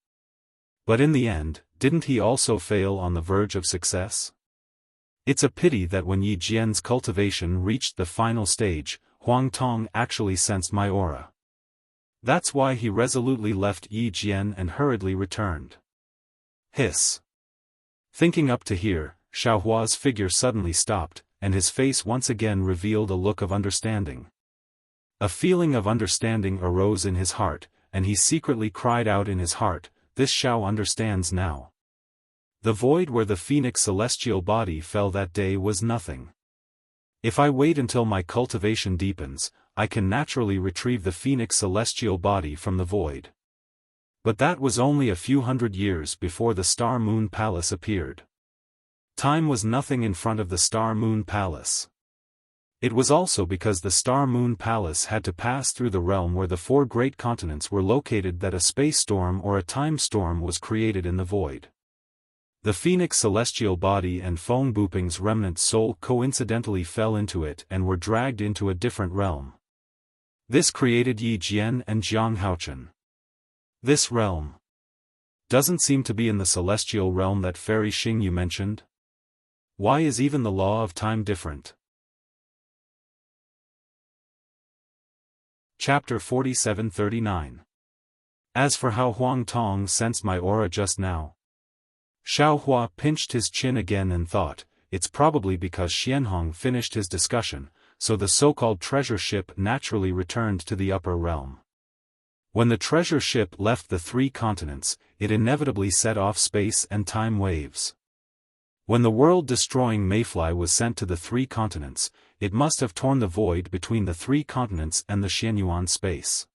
But in the end, didn't he also fail on the verge of success? It's a pity that when Yi Jian's cultivation reached the final stage, Huang Tong actually sensed my aura. That's why he resolutely left Yi Jian and hurriedly returned. Hiss. Thinking up to here, Xiaohua's figure suddenly stopped, and his face once again revealed a look of understanding. A feeling of understanding arose in his heart, and he secretly cried out in his heart, "This Xiao understands now." The void where the phoenix celestial body fell that day was nothing. If I wait until my cultivation deepens, I can naturally retrieve the phoenix celestial body from the void. But that was only a few hundred years before the Star Moon Palace appeared. Time was nothing in front of the Star Moon Palace. It was also because the Star Moon Palace had to pass through the realm where the 4 great continents were located that a space storm or a time storm was created in the void. The phoenix celestial body and Feng Buping's remnant soul coincidentally fell into it and were dragged into a different realm. This created Yi Jian and Jiang Haochen. This realm doesn't seem to be in the celestial realm that Fairy Xing you mentioned. Why is even the law of time different? Chapter 47-39. As for how Huang Tong sensed my aura just now. Xiaohua pinched his chin again and thought, it's probably because Xianhong finished his discussion, so the so-called treasure ship naturally returned to the upper realm. When the treasure ship left the 3 continents, it inevitably set off space and time waves. When the world-destroying mayfly was sent to the 3 continents, it must have torn the void between the 3 continents and the Xianyuan space.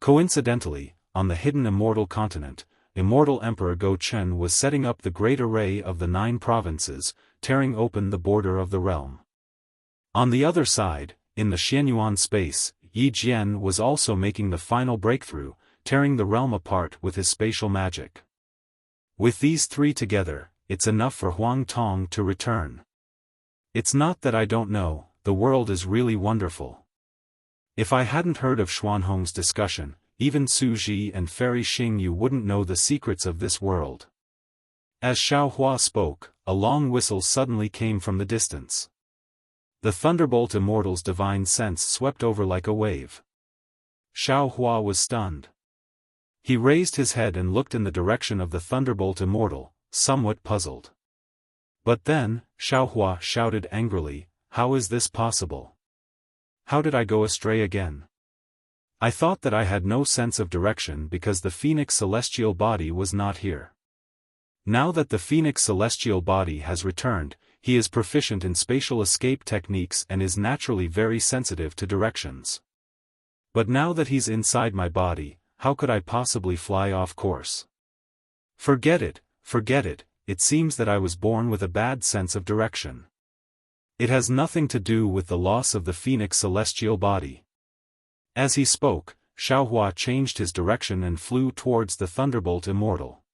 Coincidentally, on the hidden immortal continent, Immortal Emperor Go Chen was setting up the great array of the 9 provinces, tearing open the border of the realm. On the other side, in the Xianyuan space, Yi Jian was also making the final breakthrough, tearing the realm apart with his spatial magic. With these 3 together, it's enough for Huang Tong to return. It's not that I don't know, the world is really wonderful. If I hadn't heard of Xuanhong's discussion, even Su Ji and Fairy Xing you wouldn't know the secrets of this world. As Xiaohua spoke, a long whistle suddenly came from the distance. The Thunderbolt Immortal's divine sense swept over like a wave. Xiaohua was stunned. He raised his head and looked in the direction of the Thunderbolt Immortal, somewhat puzzled. But then, Xiaohua shouted angrily, "How is this possible? How did I go astray again? I thought that I had no sense of direction because the Phoenix celestial body was not here. Now that the Phoenix celestial body has returned, he is proficient in spatial escape techniques and is naturally very sensitive to directions. But now that he's inside my body, how could I possibly fly off course? Forget it, it seems that I was born with a bad sense of direction. It has nothing to do with the loss of the Phoenix celestial body." As he spoke, Xiaohua changed his direction and flew towards the Thunderbolt Immortal.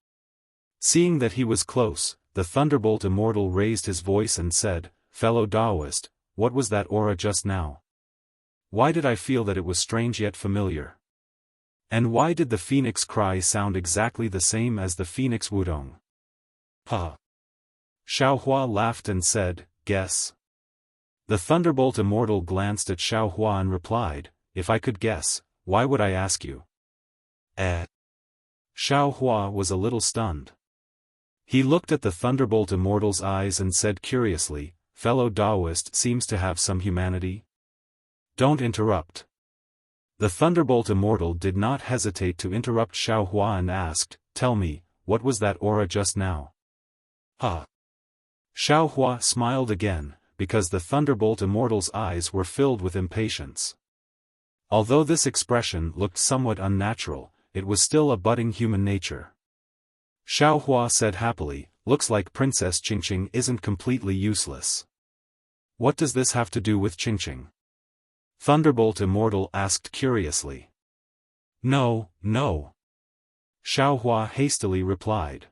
Seeing that he was close, the Thunderbolt Immortal raised his voice and said, "Fellow Taoist, what was that aura just now? Why did I feel that it was strange yet familiar? And why did the phoenix cry sound exactly the same as the phoenix wudong?" "Huh." Xiaohua laughed and said, "Guess." The Thunderbolt Immortal glanced at Xiaohua and replied, "If I could guess, why would I ask you?" Xiaohua was a little stunned. He looked at the Thunderbolt Immortal's eyes and said curiously, "Fellow Taoist seems to have some humanity." "Don't interrupt." The Thunderbolt Immortal did not hesitate to interrupt Xiaohua and asked, "Tell me, what was that aura just now?" "Huh." Xiaohua smiled again, because the Thunderbolt Immortal's eyes were filled with impatience. Although this expression looked somewhat unnatural, it was still a budding human nature. Xiaohua said happily, "Looks like Princess Qingqing isn't completely useless." "What does this have to do with Qingqing?" Thunderbolt Immortal asked curiously. No. Xiaohua hastily replied.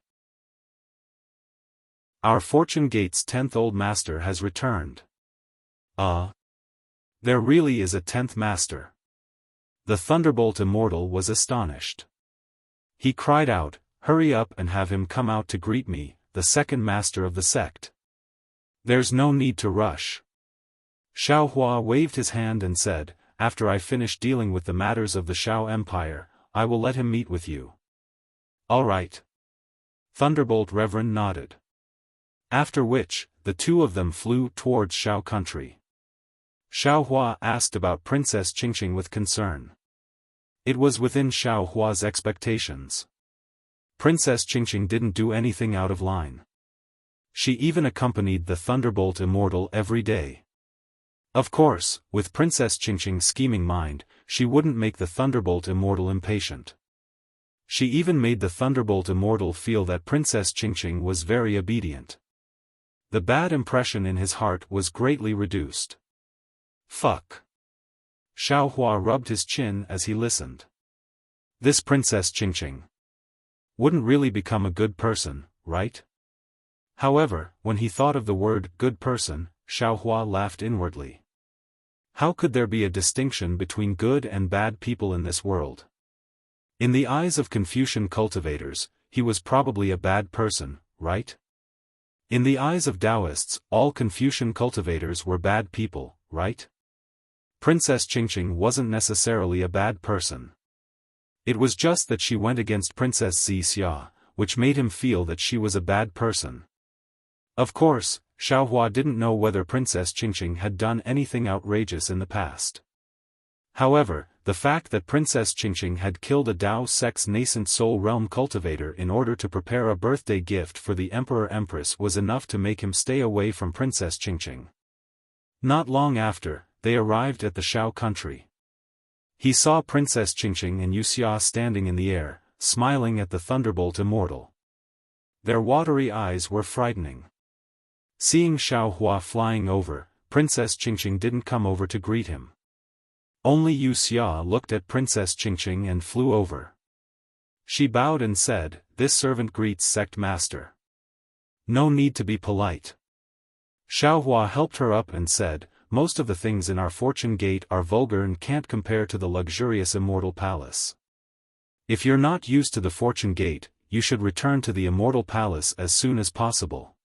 "Our Fortune Gate's 10th Old Master has returned." There really is a 10th Master. The Thunderbolt Immortal was astonished. He cried out, hurry up and have him come out to greet me, the second master of the sect. There's no need to rush. Xiaohua waved his hand and said, after I finish dealing with the matters of the Shao Empire, I will let him meet with you. All right. Thunderbolt Reverend nodded. After which, the two of them flew towards Shao country. Xiaohua asked about Princess Qingqing with concern. It was within Xiaohua's expectations. Princess Qingqing didn't do anything out of line. She even accompanied the Thunderbolt Immortal every day. Of course, with Princess Qingqing's scheming mind, she wouldn't make the Thunderbolt Immortal impatient. She even made the Thunderbolt Immortal feel that Princess Qingqing was very obedient. The bad impression in his heart was greatly reduced. Fuck. Xiaohua rubbed his chin as he listened. This Princess Qingqing wouldn't really become a good person, right? However, when he thought of the word good person, Xiaohua laughed inwardly. How could there be a distinction between good and bad people in this world? In the eyes of Confucian cultivators, he was probably a bad person, right? In the eyes of Taoists, all Confucian cultivators were bad people, right? Princess Qingqing wasn't necessarily a bad person. It was just that she went against Princess Xixia, which made him feel that she was a bad person. Of course, Xiaohua didn't know whether Princess Qingqing had done anything outrageous in the past. However, the fact that Princess Qingqing had killed a Dao sect's nascent soul realm cultivator in order to prepare a birthday gift for the Emperor-Empress was enough to make him stay away from Princess Qingqing. Not long after, they arrived at the Shao country. He saw Princess Qingqing and Wuxia standing in the air, smiling at the Thunderbolt Immortal. Their watery eyes were frightening. Seeing Xiaohua flying over, Princess Qingqing didn't come over to greet him. Only Wuxia looked at Princess Qingqing and flew over. She bowed and said, "This servant greets sect master. No need to be polite." Xiaohua helped her up and said, "Most of the things in our fortune gate are vulgar and can't compare to the luxurious immortal palace. If you're not used to the fortune gate, you should return to the immortal palace as soon as possible.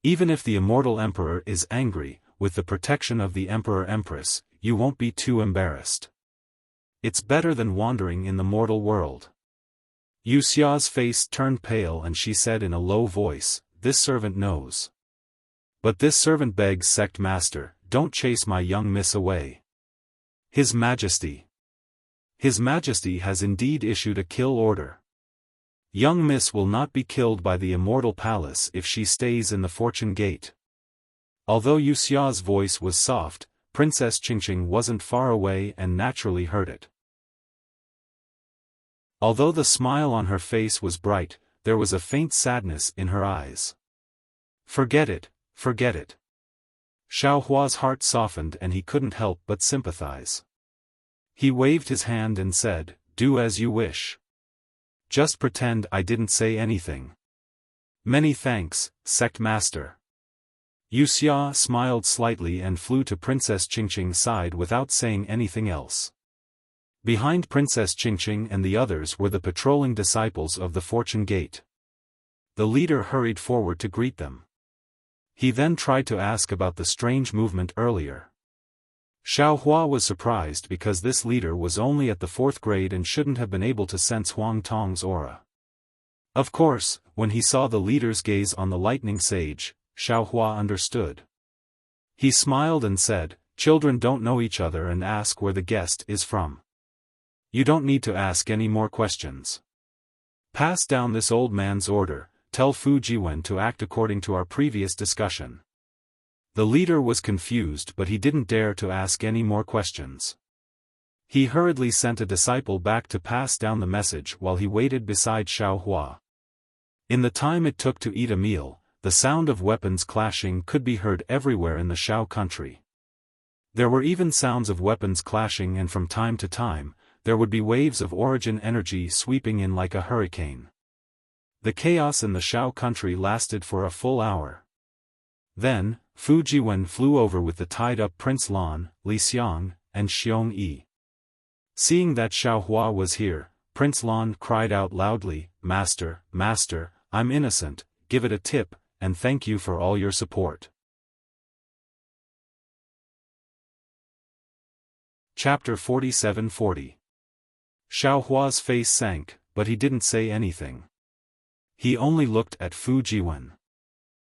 Even if the immortal emperor is angry, with the protection of the emperor-empress, you won't be too embarrassed. It's better than wandering in the mortal world." Wuxia's face turned pale and she said in a low voice, "This servant knows. But this servant begs sect master, don't chase my young miss away. His Majesty has indeed issued a kill order. Young miss will not be killed by the immortal palace if she stays in the fortune gate." Although Wuxia's voice was soft, Princess Qingqing wasn't far away and naturally heard it. Although the smile on her face was bright, there was a faint sadness in her eyes. Forget it, forget it. Xiaohua's heart softened and he couldn't help but sympathize. He waved his hand and said, "Do as you wish. Just pretend I didn't say anything." "Many thanks, sect master." Wuxia smiled slightly and flew to Princess Qingqing's side without saying anything else. Behind Princess Qingqing and the others were the patrolling disciples of the Fortune Gate. The leader hurried forward to greet them. He then tried to ask about the strange movement earlier. Xiaohua was surprised because this leader was only at the 4th grade and shouldn't have been able to sense Huang Tong's aura. Of course, when he saw the leader's gaze on the lightning sage, Xiaohua understood. He smiled and said, "Children don't know each other and ask where the guest is from. You don't need to ask any more questions. Pass down this old man's order, tell Fu Jiwen to act according to our previous discussion." The leader was confused but he didn't dare to ask any more questions. He hurriedly sent a disciple back to pass down the message while he waited beside Xiaohua. In the time it took to eat a meal, the sound of weapons clashing could be heard everywhere in the Shao country. There were even sounds of weapons clashing and from time to time, there would be waves of origin energy sweeping in like a hurricane. The chaos in the Shao country lasted for a full hour. Then, Fu Jiwen flew over with the tied-up Prince Lan, Li Xiang, and Xiong Yi. Seeing that Xiaohua was here, Prince Lan cried out loudly, "Master, Master, I'm innocent, give it a tip, and thank you for all your support." Chapter 47-40. Xiaohua's face sank, but he didn't say anything. He only looked at Fu Jiwen.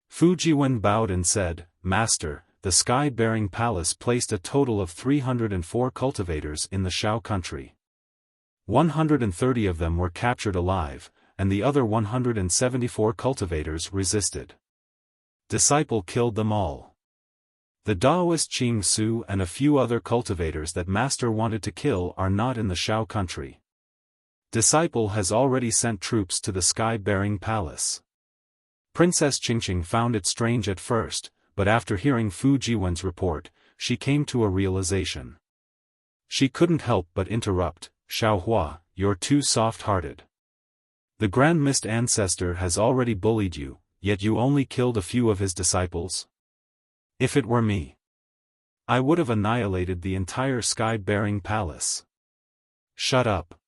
Fu Jiwen bowed and said, "Master, the sky-bearing palace placed a total of 304 cultivators in the Xiao country. 130 of them were captured alive, and the other 174 cultivators resisted. Disciple killed them all. The Taoist Qing Su and a few other cultivators that Master wanted to kill are not in the Xiao country. Disciple has already sent troops to the sky-bearing palace." Princess Qingqing found it strange at first, but after hearing Fu Jiwen's report, she came to a realization. She couldn't help but interrupt, "Xiaohua, you're too soft-hearted. The Grand Mist Ancestor has already bullied you, yet you only killed a few of his disciples? If it were me, I would have annihilated the entire sky-bearing palace." "Shut up."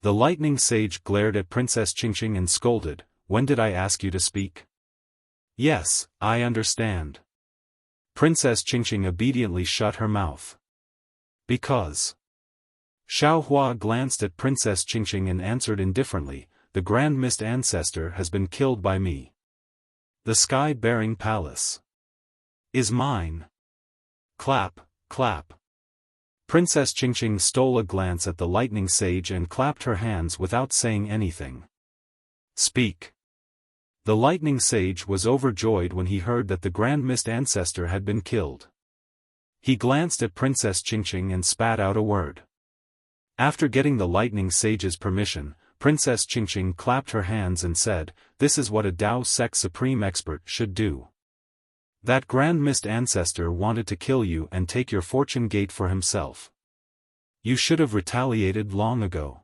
The lightning sage glared at Princess Qingqing and scolded, "When did I ask you to speak?" "Yes, I understand." Princess Qingqing obediently shut her mouth. "Because." Xiaohua glanced at Princess Qingqing and answered indifferently, "The Grand Mist Ancestor has been killed by me. The sky-bearing palace is mine." Clap, clap. Princess Qingqing stole a glance at the lightning sage and clapped her hands without saying anything. "Speak." The lightning sage was overjoyed when he heard that the Grand Mist Ancestor had been killed. He glanced at Princess Qingqing and spat out a word. After getting the lightning sage's permission, Princess Qingqing clapped her hands and said, "This is what a Tao Sect Supreme Expert should do. That Grand Mist Ancestor wanted to kill you and take your fortune gate for himself. You should have retaliated long ago.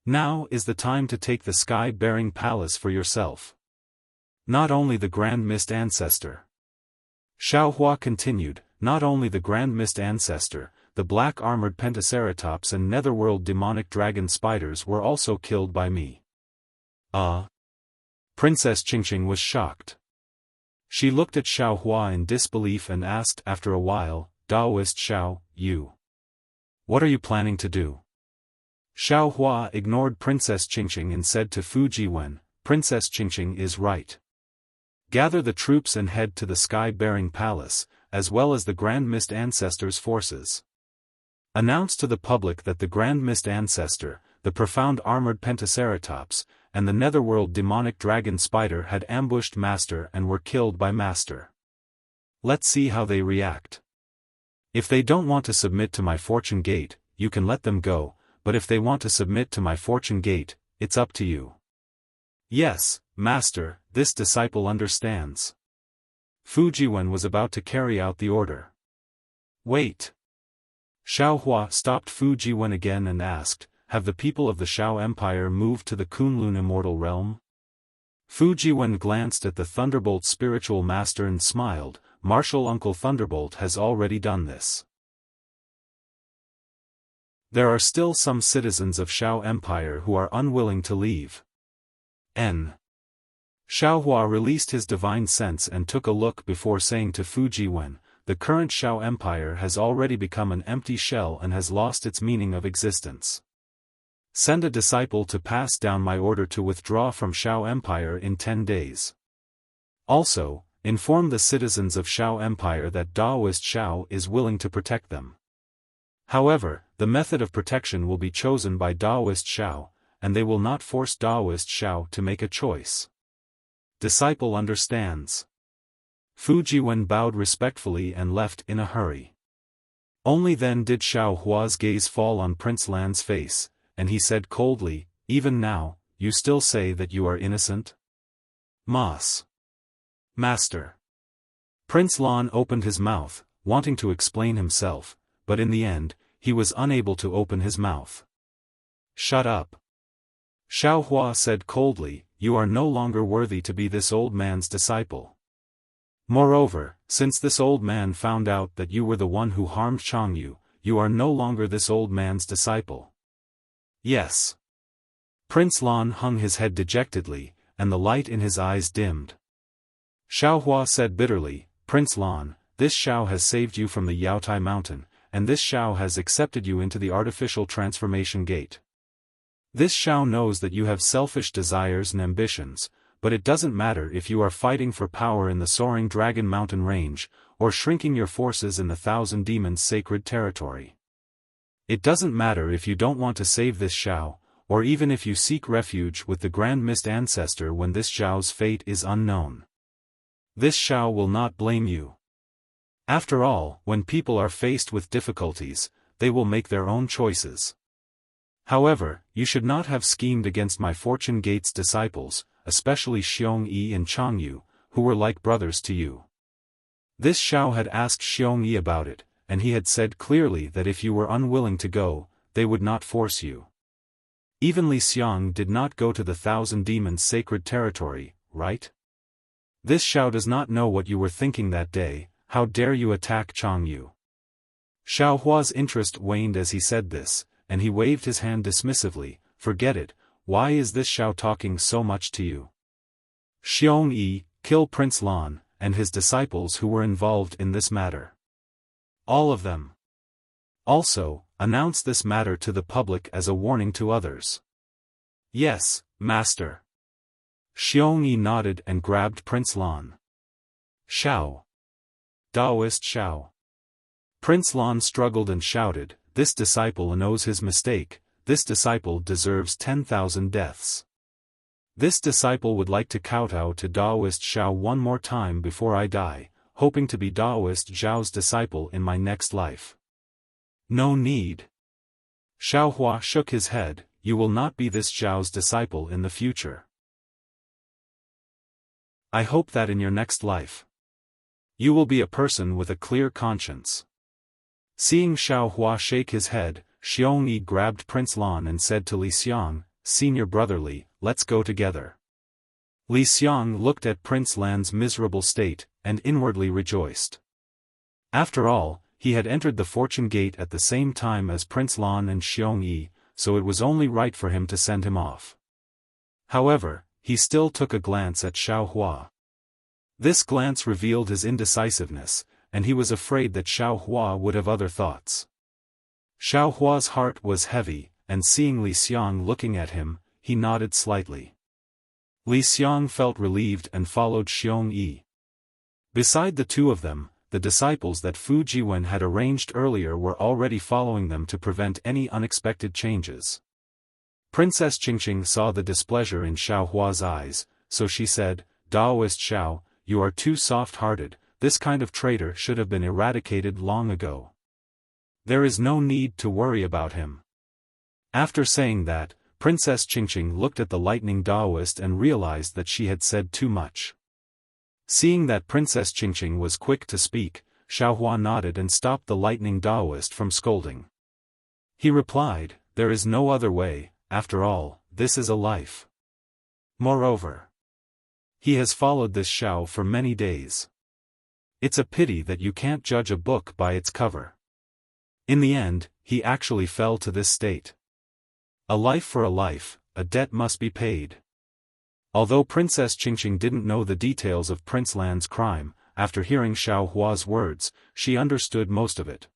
Now is the time to take the sky-bearing palace for yourself. Not only the Grand Mist Ancestor." Xiaohua continued, "Not only the Grand Mist Ancestor, the black-armored pentaceratops and netherworld demonic dragon spiders were also killed by me." Princess Qingqing was shocked. She looked at Xiaohua in disbelief and asked after a while, "Taoist Xiao, what are you planning to do?" Xiaohua ignored Princess Qingqing and said to Fu Jiwen, "Princess Qingqing is right. Gather the troops and head to the sky-bearing palace, as well as the Grand Mist Ancestor's forces. Announce to the public that the Grand Mist Ancestor, the profound armored pentaceratops, and the netherworld demonic dragon spider had ambushed Master and were killed by Master. Let's see how they react. If they don't want to submit to my fortune gate, you can let them go, but if they want to submit to my fortune gate, it's up to you." "Yes, Master, this disciple understands." Fu Jiwen was about to carry out the order. "Wait." Xiaohua stopped Fu Jiwen again and asked, "Have the people of the Xiao Empire moved to the Kunlun Immortal Realm?" Fu Jiwen glanced at the Thunderbolt spiritual master and smiled, "Martial Uncle Thunderbolt has already done this. There are still some citizens of Xiao Empire who are unwilling to leave." Xiaohua released his divine sense and took a look before saying to Fu Jiwen, "The current Xiao Empire has already become an empty shell and has lost its meaning of existence. Send a disciple to pass down my order to withdraw from Xiao Empire in 10 days. Also, inform the citizens of Xiao Empire that Taoist Xiao is willing to protect them. However, the method of protection will be chosen by Taoist Xiao, and they will not force Taoist Xiao to make a choice. Disciple understands." Fu Jiwen bowed respectfully and left in a hurry. Only then did Xiaohua's gaze fall on Prince Lan's face, and he said coldly, "Even now, you still say that you are innocent?" Master. Prince Lan opened his mouth, wanting to explain himself, but in the end, he was unable to open his mouth. "Shut up." Xiaohua said coldly, "You are no longer worthy to be this old man's disciple. Moreover, since this old man found out that you were the one who harmed Changyu, you are no longer this old man's disciple. Yes. Prince Lan hung his head dejectedly, and the light in his eyes dimmed. Xiaohua said bitterly, Prince Lan, this Xiao has saved you from the Yaotai mountain, and this Xiao has accepted you into the artificial transformation gate. This Xiao knows that you have selfish desires and ambitions, but it doesn't matter if you are fighting for power in the soaring Dragon Mountain range, or shrinking your forces in the Thousand Demons' sacred territory. It doesn't matter if you don't want to save this Xiao, or even if you seek refuge with the Grand Mist Ancestor when this Xiao's fate is unknown. This Xiao will not blame you. After all, when people are faced with difficulties, they will make their own choices. However, you should not have schemed against my Fortune Gate's disciples, especially Xiong Yi and Chang Yu, who were like brothers to you. This Xiao had asked Xiong Yi about it, and he had said clearly that if you were unwilling to go, they would not force you. Even Li Xiang did not go to the Thousand Demons' sacred territory, right? This Xiao does not know what you were thinking that day. How dare you attack Chang Yu? Xiao Hua's interest waned as he said this, and he waved his hand dismissively, forget it, why is this Xiao talking so much to you? Xiong Yi, kill Prince Lan, and his disciples who were involved in this matter. All of them. Also, announce this matter to the public as a warning to others. Yes, Master. Xiong Yi nodded and grabbed Prince Lan. Xiao. Daoist Xiao. Prince Lan struggled and shouted, this disciple knows his mistake, this disciple deserves 10,000 deaths. This disciple would like to kowtow to Daoist Xiao one more time before I die, hoping to be Daoist Zhao's disciple in my next life. No need. Xiaohua shook his head, you will not be this Zhao's disciple in the future. I hope that in your next life, you will be a person with a clear conscience. Seeing Xiaohua shake his head, Xiong Yi grabbed Prince Lan and said to Li Xiang, Senior brother Li, let's go together. Li Xiang looked at Prince Lan's miserable state, and inwardly rejoiced. After all, he had entered the Fortune Gate at the same time as Prince Lan and Xiong Yi, so it was only right for him to send him off. However, he still took a glance at Xiaohua. This glance revealed his indecisiveness, and he was afraid that Xiaohua would have other thoughts. Xiaohua's heart was heavy, and seeing Li Xiang looking at him, he nodded slightly. Li Xiang felt relieved and followed Xiong Yi. Beside the two of them, the disciples that Fu Jiwen had arranged earlier were already following them to prevent any unexpected changes. Princess Qingqing saw the displeasure in Xiaohua's eyes, so she said, Daoist Xiao, you are too soft-hearted, this kind of traitor should have been eradicated long ago. There is no need to worry about him. After saying that, Princess Qingqing looked at the lightning Daoist and realized that she had said too much. Seeing that Princess Qingqing was quick to speak, Xiaohua nodded and stopped the lightning Daoist from scolding. He replied, there is no other way, after all, this is a life. Moreover, he has followed this Xiao for many days. It's a pity that you can't judge a book by its cover. In the end, he actually fell to this state. A life for a life, a debt must be paid. Although Princess Qingqing didn't know the details of Prince Lan's crime, after hearing Xiaohua's words, she understood most of it.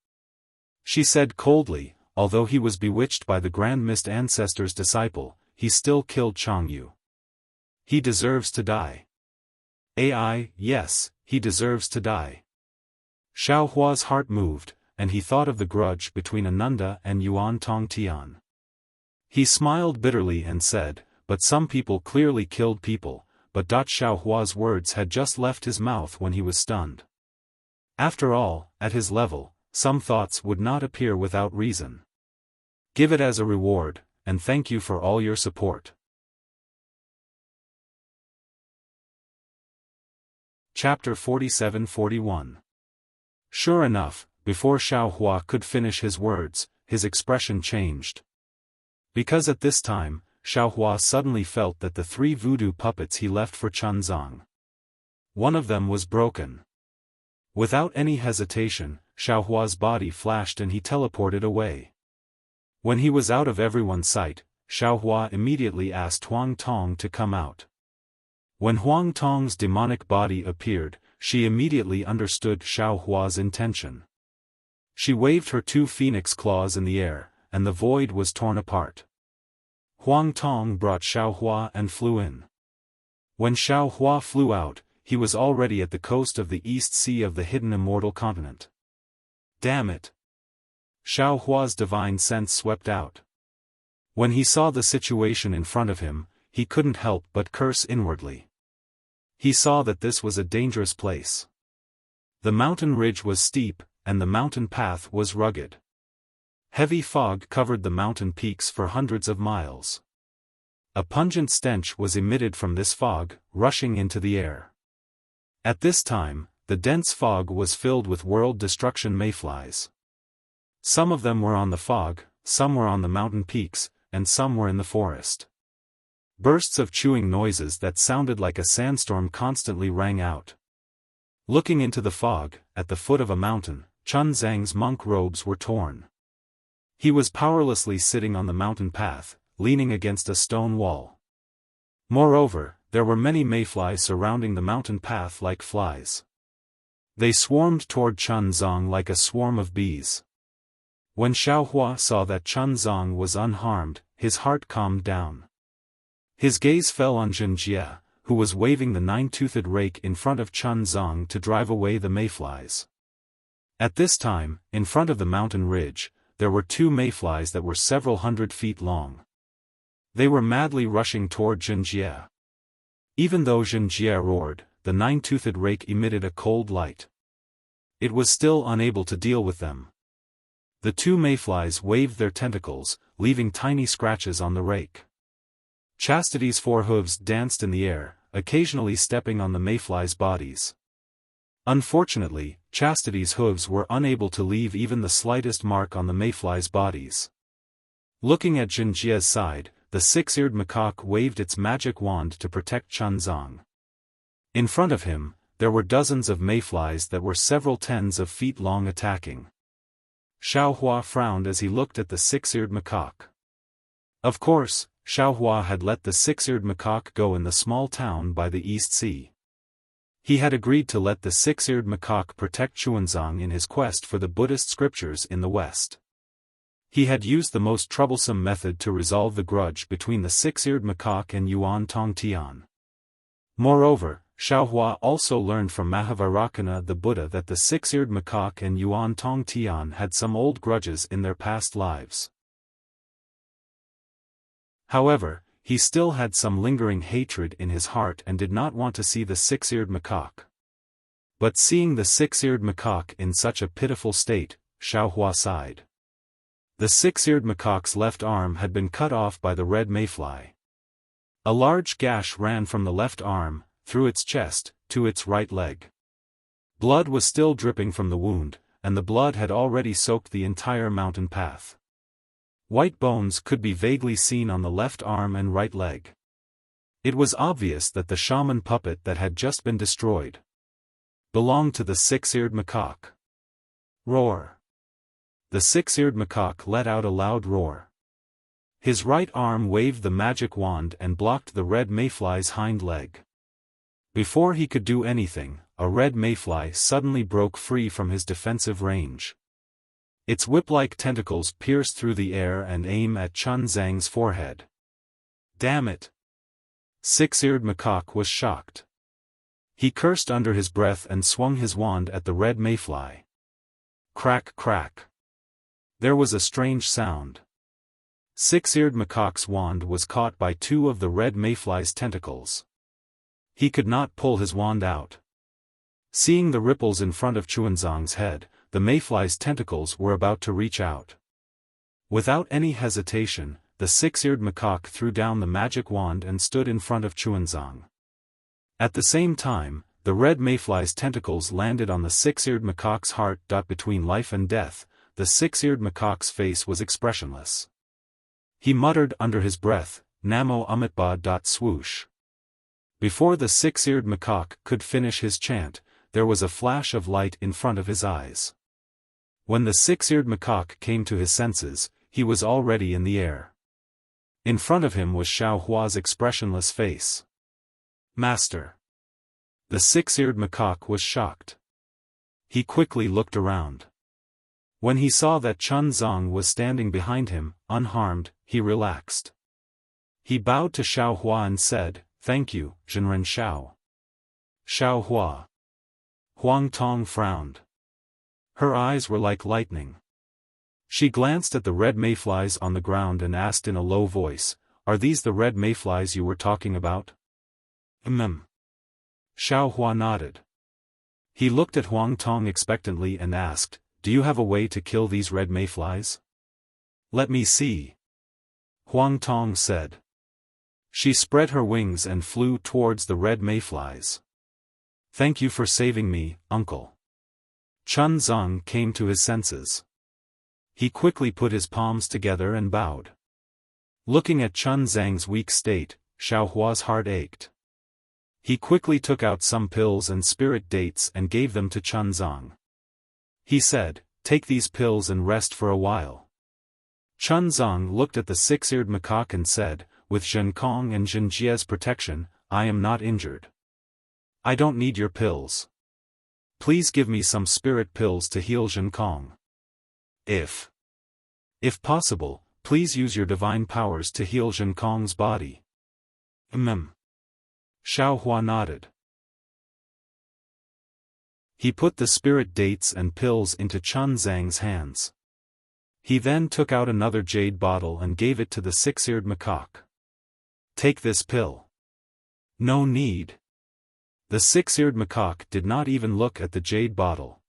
She said coldly, although he was bewitched by the Grand Mist Ancestor's disciple, he still killed Chang Yu. He deserves to die. Yes, he deserves to die. Xiaohua's heart moved, and he thought of the grudge between Ananda and Yuan Tongtian. He smiled bitterly and said, but some people clearly killed people, but Xiaohua's words had just left his mouth when he was stunned. After all, at his level, some thoughts would not appear without reason. Give it as a reward, and thank you for all your support. Chapter 47-41. Sure enough, before Xiaohua could finish his words, his expression changed. Because at this time, Xiaohua suddenly felt that the 3 voodoo puppets he left for Chunzang, one of them was broken. Without any hesitation, Xiaohua's body flashed and he teleported away. When he was out of everyone's sight, Xiaohua immediately asked Huang Tong to come out. When Huang Tong's demonic body appeared, she immediately understood Xiaohua's intention. She waved her 2 phoenix claws in the air, and the void was torn apart. Huang Tong brought Xiaohua and flew in. When Xiaohua flew out, he was already at the coast of the East Sea of the hidden immortal continent. Damn it! Xiaohua's divine sense swept out. When he saw the situation in front of him, he couldn't help but curse inwardly. He saw that this was a dangerous place. The mountain ridge was steep, and the mountain path was rugged. Heavy fog covered the mountain peaks for hundreds of miles. A pungent stench was emitted from this fog, rushing into the air. At this time, the dense fog was filled with world-destruction mayflies. Some of them were on the fog, some were on the mountain peaks, and some were in the forest. Bursts of chewing noises that sounded like a sandstorm constantly rang out. Looking into the fog, at the foot of a mountain, Chun Zhang's monk robes were torn. He was powerlessly sitting on the mountain path, leaning against a stone wall. Moreover, there were many mayflies surrounding the mountain path like flies. They swarmed toward Chun Zhang like a swarm of bees. When Xiaohua saw that Chun Zhang was unharmed, his heart calmed down. His gaze fell on Zhenjie, who was waving the 9-toothed rake in front of Chun Zhang to drive away the mayflies. At this time, in front of the mountain ridge, there were 2 mayflies that were several hundred feet long. They were madly rushing toward Zhenjie. Even though Zhenjie roared, the 9-toothed rake emitted a cold light. It was still unable to deal with them. The 2 mayflies waved their tentacles, leaving tiny scratches on the rake. Chastity's 4 hooves danced in the air, occasionally stepping on the mayflies' bodies. Unfortunately, Chastity's hooves were unable to leave even the slightest mark on the mayflies' bodies. Looking at Zhenjie's side, the 6-eared macaque waved its magic wand to protect Chun Zhang. In front of him, there were dozens of mayflies that were several tens of feet long attacking. Xiaohua frowned as he looked at the 6-eared macaque. Of course, Xiaohua had let the 6-eared macaque go in the small town by the East Sea. He had agreed to let the 6-eared macaque protect Xuanzang in his quest for the Buddhist scriptures in the West. He had used the most troublesome method to resolve the grudge between the 6-eared macaque and Yuan Tongtian. Moreover, Xiaohua also learned from Mahavairakana the Buddha that the 6-eared macaque and Yuan Tongtian had some old grudges in their past lives. However, he still had some lingering hatred in his heart and did not want to see the 6-eared macaque. But seeing the 6-eared macaque in such a pitiful state, Xiaohua sighed. The 6-eared macaque's left arm had been cut off by the red mayfly. A large gash ran from the left arm, through its chest, to its right leg. Blood was still dripping from the wound, and the blood had already soaked the entire mountain path. White bones could be vaguely seen on the left arm and right leg. It was obvious that the shaman puppet that had just been destroyed belonged to the 6-eared macaque. Roar! The 6-eared macaque let out a loud roar. His right arm waved the magic wand and blocked the red mayfly's hind leg. Before he could do anything, a red mayfly suddenly broke free from his defensive range. Its whip-like tentacles pierced through the air and aimed at Chun Zhang's forehead. Damn it! 6-eared macaque was shocked. He cursed under his breath and swung his wand at the red mayfly. Crack crack. There was a strange sound. 6-eared macaque's wand was caught by 2 of the red mayfly's tentacles. He could not pull his wand out. Seeing the ripples in front of Xuanzang's head, the mayfly's tentacles were about to reach out. Without any hesitation, the 6-eared macaque threw down the magic wand and stood in front of Xuanzang. At the same time, the red mayfly's tentacles landed on the 6-eared macaque's heart. Between life and death, the 6-eared macaque's face was expressionless. He muttered under his breath, Namo Amitabha. Swoosh. Before the 6-eared macaque could finish his chant, there was a flash of light in front of his eyes. When the 6-eared macaque came to his senses, he was already in the air. In front of him was Xiaohua's expressionless face. "Master." The six-eared macaque was shocked. He quickly looked around. When he saw that Chun Zong was standing behind him, unharmed, he relaxed. He bowed to Xiaohua and said, "Thank you, Zhenren Xiao." Xiaohua. Huang Tong frowned. Her eyes were like lightning. She glanced at the red mayflies on the ground and asked in a low voice, "Are these the red mayflies you were talking about?" Xiaohua nodded. He looked at Huang Tong expectantly and asked, "Do you have a way to kill these red mayflies?" "Let me see," Huang Tong said. She spread her wings and flew towards the red mayflies. "Thank you for saving me, uncle." Chun Zong came to his senses. He quickly put his palms together and bowed. Looking at Chun Zhang's weak state, Xiaohua's heart ached. He quickly took out some pills and spirit dates and gave them to Chun Zong. He said, "Take these pills and rest for a while." Chun Zong looked at the six-eared macaque and said, "With Zhen Kong and Zhen Jie's protection, I am not injured. I don't need your pills. Please give me some spirit pills to heal Zhen Kong. If possible, please use your divine powers to heal Zhen Kong's body." Xiaohua nodded. He put the spirit dates and pills into Chun Zhang's hands. He then took out another jade bottle and gave it to the six-eared macaque. "Take this pill." "No need." The six-eared macaque did not even look at the jade bottle.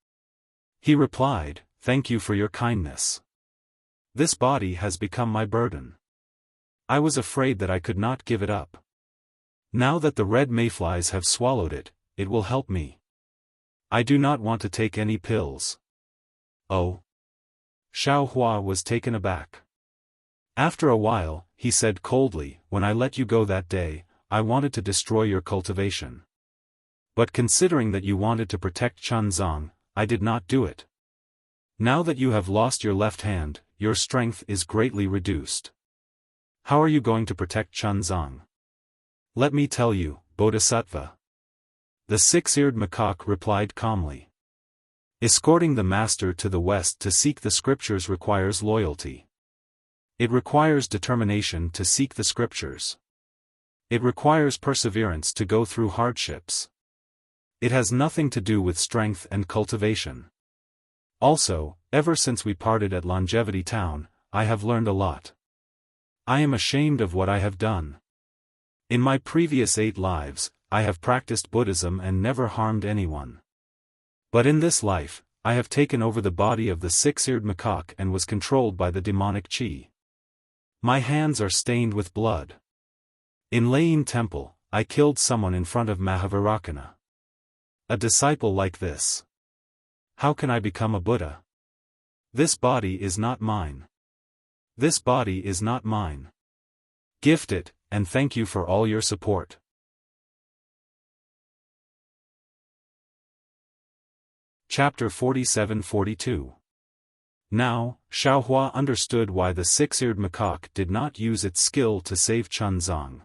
He replied, "Thank you for your kindness. This body has become my burden. I was afraid that I could not give it up. Now that the red mayflies have swallowed it, it will help me. I do not want to take any pills." "Oh." Xiaohua was taken aback. After a while, he said coldly, "When I let you go that day, I wanted to destroy your cultivation. But considering that you wanted to protect Chun Zong, I did not do it. Now that you have lost your left hand, your strength is greatly reduced. How are you going to protect Chun Zong? Let me tell you, Bodhisattva." The six-eared macaque replied calmly. Escorting the master to the west to seek the scriptures requires loyalty. It requires determination to seek the scriptures. It requires perseverance to go through hardships. It has nothing to do with strength and cultivation. Also, ever since we parted at Longevity Town, I have learned a lot. I am ashamed of what I have done. In my previous 8 lives, I have practiced Buddhism and never harmed anyone. But in this life, I have taken over the body of the six-eared macaque and was controlled by the demonic qi. My hands are stained with blood. In Lane Temple, I killed someone in front of Mahavairakana. A disciple like this. How can I become a Buddha? This body is not mine. This body is not mine. Gift it, and thank you for all your support. Chapter 47-42. Now, Xiaohua understood why the six-eared macaque did not use its skill to save Chun Zong.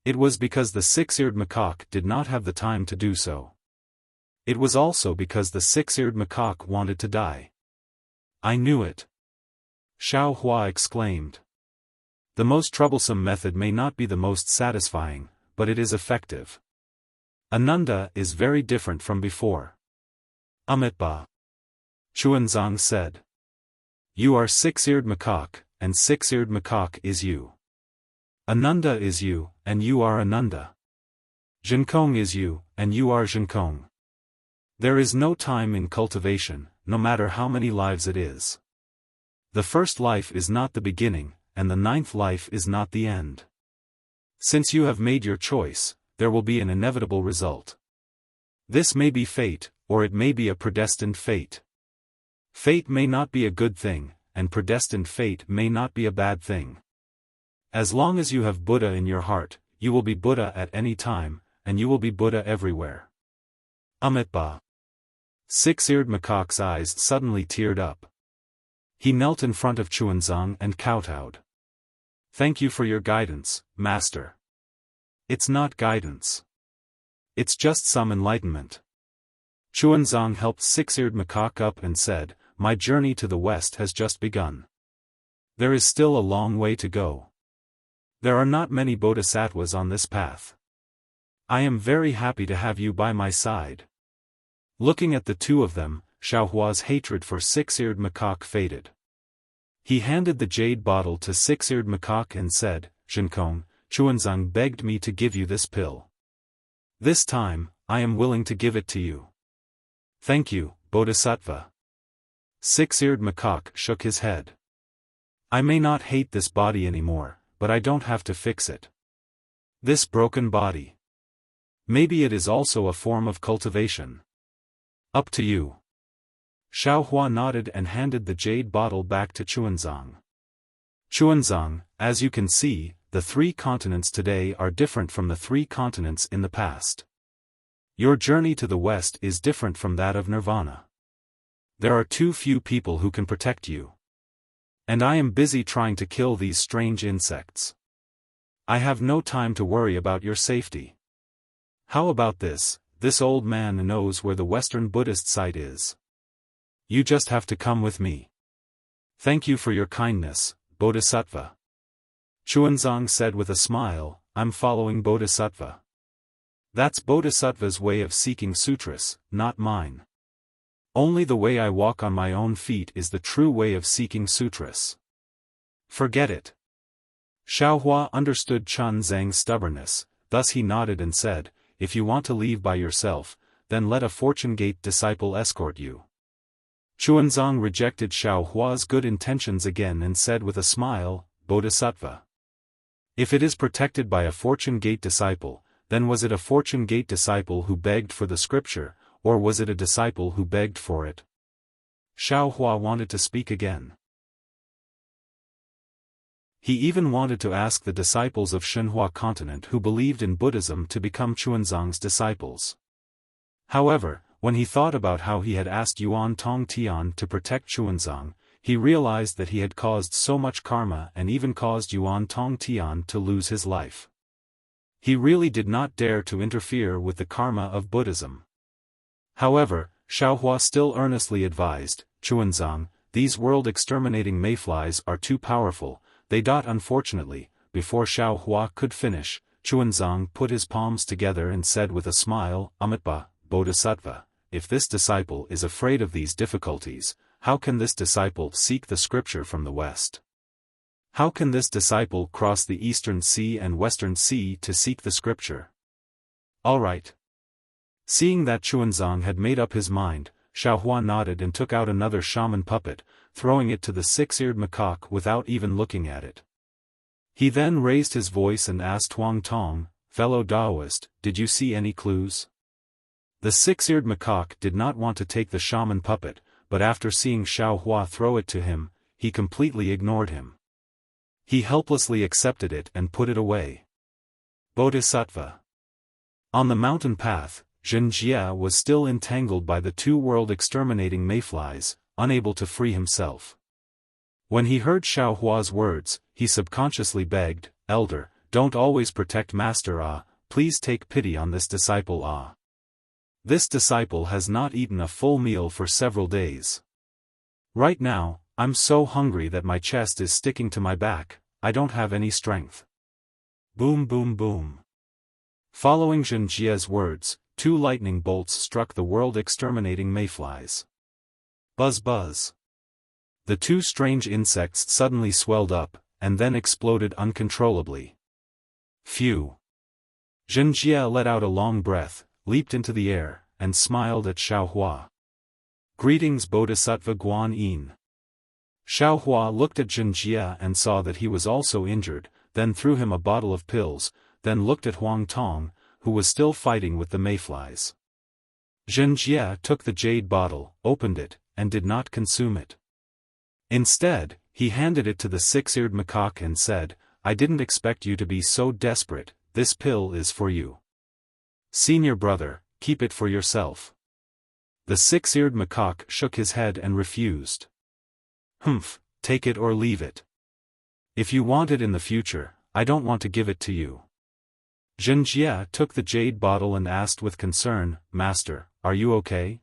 It was because the six-eared macaque did not have the time to do so. It was also because the six-eared macaque wanted to die. "I knew it," Xiaohua exclaimed. The most troublesome method may not be the most satisfying, but it is effective. Ananda is very different from before. "Amitba," Chuanzang said. "You are six-eared macaque, and six-eared macaque is you. Ananda is you, and you are Ananda. Zhenkong is you, and you are Zhenkong. There is no time in cultivation, no matter how many lives it is. The first life is not the beginning, and the 9th life is not the end. Since you have made your choice, there will be an inevitable result. This may be fate, or it may be a predestined fate. Fate may not be a good thing, and predestined fate may not be a bad thing. As long as you have Buddha in your heart, you will be Buddha at any time, and you will be Buddha everywhere." Amitba. Six-eared macaque's eyes suddenly teared up. He knelt in front of Chuanzang and kowtowed. "Thank you for your guidance, master." "It's not guidance. It's just some enlightenment." Chuanzang helped Six-Eared Macaque up and said, "My journey to the west has just begun. There is still a long way to go. There are not many bodhisattvas on this path. I am very happy to have you by my side." Looking at the two of them, Xiaohua's hatred for Six-Eared Macaque faded. He handed the jade bottle to Six-Eared Macaque and said, "Zhenkong, Chuanzang begged me to give you this pill. This time, I am willing to give it to you." "Thank you, Bodhisattva." Six-Eared Macaque shook his head. "I may not hate this body anymore, but I don't have to fix it. This broken body. Maybe it is also a form of cultivation. Up to you." Xiaohua nodded and handed the jade bottle back to Chuanzang. "Chuanzang, as you can see, the 3 continents today are different from the 3 continents in the past. Your journey to the west is different from that of nirvana. There are too few people who can protect you. And I am busy trying to kill these strange insects. I have no time to worry about your safety. How about this? This old man knows where the Western Buddhist site is. You just have to come with me. Thank you for your kindness, Bodhisattva." Chuanzang said with a smile, "I'm following Bodhisattva. That's Bodhisattva's way of seeking sutras, not mine. Only the way I walk on my own feet is the true way of seeking sutras. Forget it." Xiaohua understood Chuanzang's stubbornness, thus he nodded and said, "If you want to leave by yourself, then let a Fortune Gate disciple escort you." Chuanzang rejected Xiaohua's good intentions again and said with a smile, "Bodhisattva. If it is protected by a Fortune Gate disciple, then was it a Fortune Gate disciple who begged for the scripture, or was it a disciple who begged for it?" Xiaohua wanted to speak again. He even wanted to ask the disciples of Shenhua continent who believed in Buddhism to become Chuanzang's disciples. However, when he thought about how he had asked Yuan Tong Tian to protect Chuanzang, he realized that he had caused so much karma and even caused Yuan Tong Tian to lose his life. He really did not dare to interfere with the karma of Buddhism. However, Xiaohua still earnestly advised, "Chuanzang, these world-exterminating mayflies are too powerful, they dot." Unfortunately, before Xiaohua could finish, Chuanzang put his palms together and said with a smile, "Amitabha, Bodhisattva, if this disciple is afraid of these difficulties, how can this disciple seek the scripture from the west? How can this disciple cross the Eastern Sea and Western Sea to seek the scripture?" "All right." Seeing that Chuanzang had made up his mind, Xiaohua nodded and took out another shaman puppet, throwing it to the Six-Eared Macaque without even looking at it. He then raised his voice and asked Huang Tong, "Fellow Taoist, did you see any clues?" The Six-Eared Macaque did not want to take the shaman puppet, but after seeing Xiaohua throw it to him, he completely ignored him. He helplessly accepted it and put it away. Bodhisattva. On the mountain path, Zhenjia was still entangled by the 2 world-exterminating mayflies, unable to free himself. When he heard Xiaohua's words, he subconsciously begged, "Elder, don't always protect Master Ah, please take pity on this disciple Ah. This disciple has not eaten a full meal for several days. Right now, I'm so hungry that my chest is sticking to my back, I don't have any strength." Boom boom boom. Following Zhenjia's words, 2 lightning bolts struck the world-exterminating mayflies. Buzz buzz. The 2 strange insects suddenly swelled up, and then exploded uncontrollably. Phew. Zhenjia let out a long breath, leaped into the air, and smiled at Xiaohua. "Greetings Bodhisattva Guan Yin." Xiaohua looked at Zhenjia and saw that he was also injured, then threw him a bottle of pills, then looked at Huang Tong, who was still fighting with the mayflies. Zhenjia took the jade bottle, opened it, and did not consume it. Instead, he handed it to the Six-Eared Macaque and said, "I didn't expect you to be so desperate, this pill is for you. Senior brother, keep it for yourself." The Six-Eared Macaque shook his head and refused. Humph, take it or leave it. If you want it in the future, I don't want to give it to you. Zhenjie took the jade bottle and asked with concern, Master, are you okay?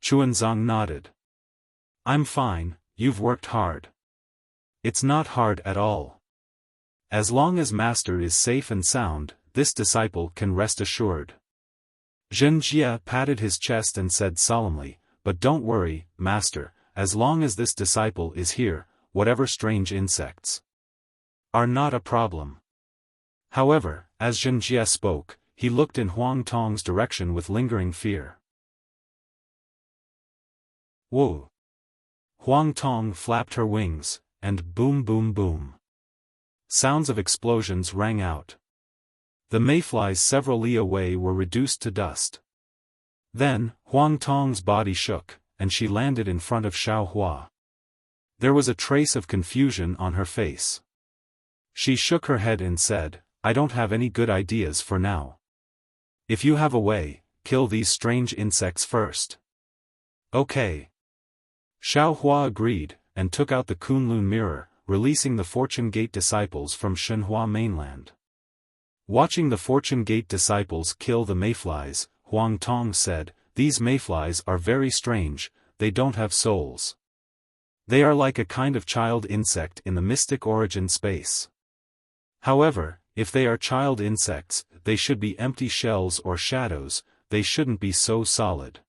Xuanzang nodded. I'm fine, you've worked hard. It's not hard at all. As long as Master is safe and sound, this disciple can rest assured. Zhenjie patted his chest and said solemnly, but don't worry, Master, as long as this disciple is here, whatever strange insects are not a problem. However, as Zhenjie spoke, he looked in Huang Tong's direction with lingering fear. Whoa! Huang Tong flapped her wings, and boom boom boom. Sounds of explosions rang out. The mayflies several li away were reduced to dust. Then, Huang Tong's body shook, and she landed in front of Xiaohua. There was a trace of confusion on her face. She shook her head and said, I don't have any good ideas for now. If you have a way, kill these strange insects first. Okay. Xiaohua agreed, and took out the Kunlun mirror, releasing the Fortune Gate disciples from Shenhua mainland. Watching the Fortune Gate disciples kill the mayflies, Huang Tong said, these mayflies are very strange, they don't have souls. They are like a kind of child insect in the mystic origin space. However, if they are child insects, they should be empty shells or shadows, they shouldn't be so solid.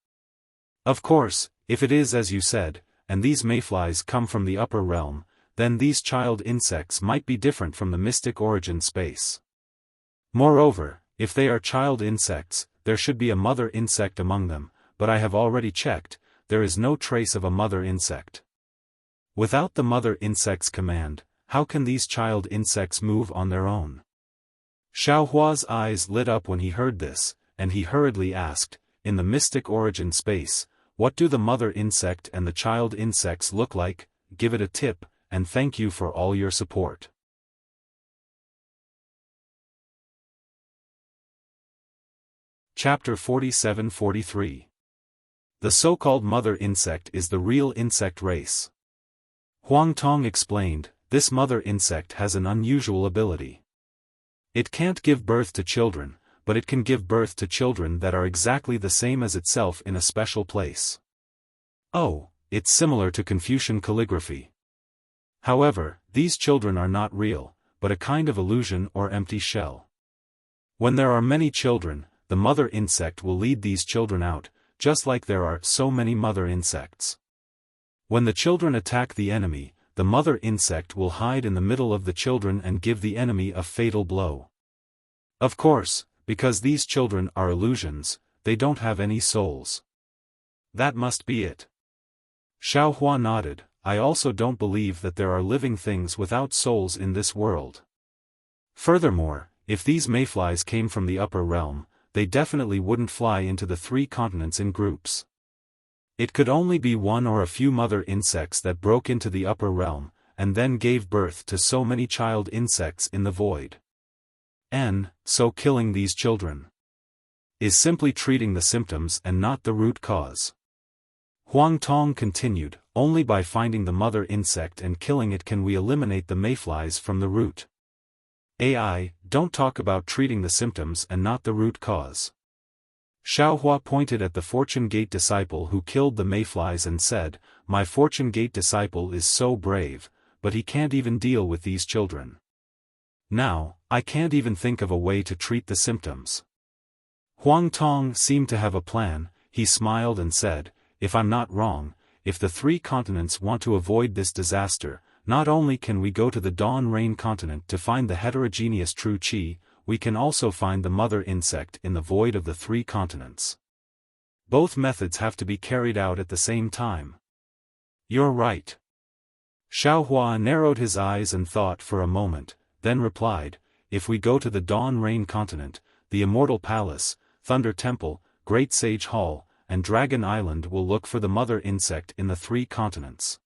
Of course, if it is as you said, and these mayflies come from the upper realm, then these child insects might be different from the mystic origin space. Moreover, if they are child insects, there should be a mother insect among them, but I have already checked, there is no trace of a mother insect. Without the mother insect's command, how can these child insects move on their own? Xiaohua's eyes lit up when he heard this, and he hurriedly asked, in the mystic origin space, what do the mother insect and the child insects look like? Give it a tip, and thank you for all your support. Chapter 47-43. The so-called mother insect is the real insect race. Huang Tong explained, this mother insect has an unusual ability. It can't give birth to children, but it can give birth to children that are exactly the same as itself in a special place. Oh, it's similar to Confucian calligraphy. However, these children are not real, but a kind of illusion or empty shell. When there are many children, the mother insect will lead these children out, just like there are so many mother insects. When the children attack the enemy, the mother insect will hide in the middle of the children and give the enemy a fatal blow. Of course, because these children are illusions, they don't have any souls. That must be it. Xiaohua nodded, I also don't believe that there are living things without souls in this world. Furthermore, if these mayflies came from the upper realm, they definitely wouldn't fly into the 3 continents in groups. It could only be one or a few mother insects that broke into the upper realm, and then gave birth to so many child insects in the void. So killing these children is simply treating the symptoms and not the root cause. Huang Tong continued, only by finding the mother insect and killing it can we eliminate the mayflies from the root. AI, don't talk about treating the symptoms and not the root cause. Xiaohua pointed at the Fortune Gate disciple who killed the mayflies and said, my Fortune Gate disciple is so brave, but he can't even deal with these children. Now, I can't even think of a way to treat the symptoms. Huang Tong seemed to have a plan, he smiled and said, if I'm not wrong, if the 3 continents want to avoid this disaster, not only can we go to the Dawn Rain continent to find the heterogeneous true qi, we can also find the mother insect in the void of the 3 continents. Both methods have to be carried out at the same time. You're right. Xiaohua narrowed his eyes and thought for a moment, then replied, if we go to the Dawn Rain continent, the Immortal Palace, Thunder Temple, Great Sage Hall, and Dragon Island will look for the mother insect in the 3 continents.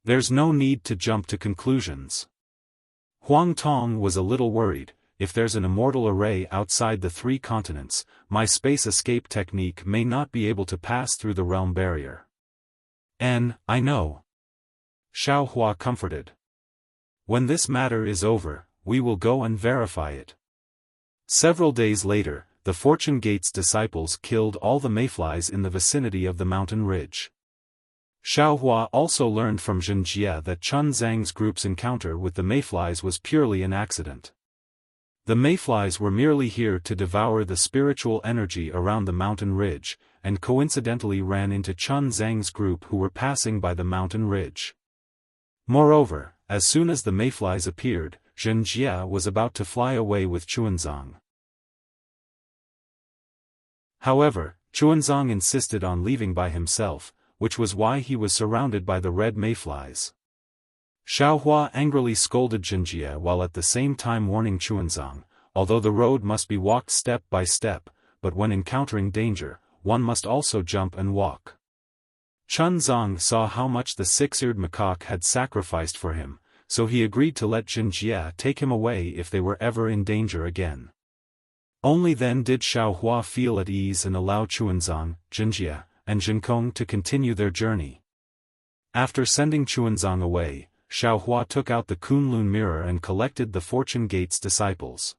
There's no need to jump to conclusions. Huang Tong was a little worried, if there's an immortal array outside the 3 continents, my space escape technique may not be able to pass through the realm barrier. I know. Xiaofan comforted. When this matter is over, we will go and verify it. Several days later, the Fortune Gate's disciples killed all the mayflies in the vicinity of the mountain ridge. Xiaofan also learned from Wuxia that Chun Zhang's group's encounter with the mayflies was purely an accident. The mayflies were merely here to devour the spiritual energy around the mountain ridge, and coincidentally ran into Chun Zhang's group who were passing by the mountain ridge. Moreover, as soon as the mayflies appeared, Wuxia was about to fly away with Chuanzang. However, Chuanzang insisted on leaving by himself, which was why he was surrounded by the red mayflies. Xiaofan angrily scolded Wuxia while at the same time warning Chuanzang, although the road must be walked step by step, but when encountering danger, one must also jump and walk. Chuanzang saw how much the six-eared macaque had sacrificed for him, so he agreed to let Wuxia take him away if they were ever in danger again. Only then did Xiaofan feel at ease and allow Chuanzang, Wuxia, and Jinkong to continue their journey. After sending Chuanzang away, Xiaofan took out the Kunlun mirror and collected the Fortune Gate's disciples.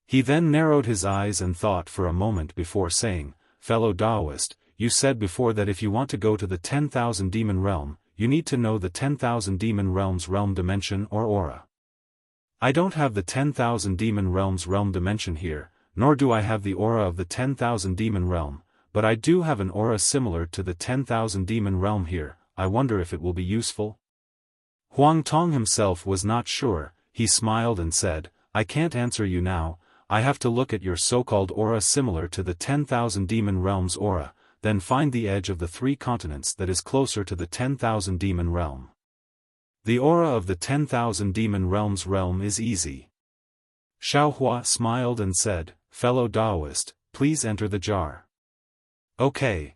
He then narrowed his eyes and thought for a moment before saying, "Fellow Taoist, you said before that if you want to go to the 10,000 demon realm, you need to know the 10,000 demon realms realm dimension or aura. I don't have the 10,000 demon realms realm dimension here, nor do I have the aura of the 10,000 demon realm, but I do have an aura similar to the 10,000 demon realm here. I wonder if it will be useful?" Huang Tong himself was not sure. He smiled and said, "I can't answer you now. I have to look at your so-called aura similar to the 10,000 demon realm's aura, then find the edge of the 3 continents that is closer to the 10,000 demon realm. The aura of the 10,000 demon realm's realm is easy." Xiaofan smiled and said, "Fellow Taoist, please enter the jar." "Okay."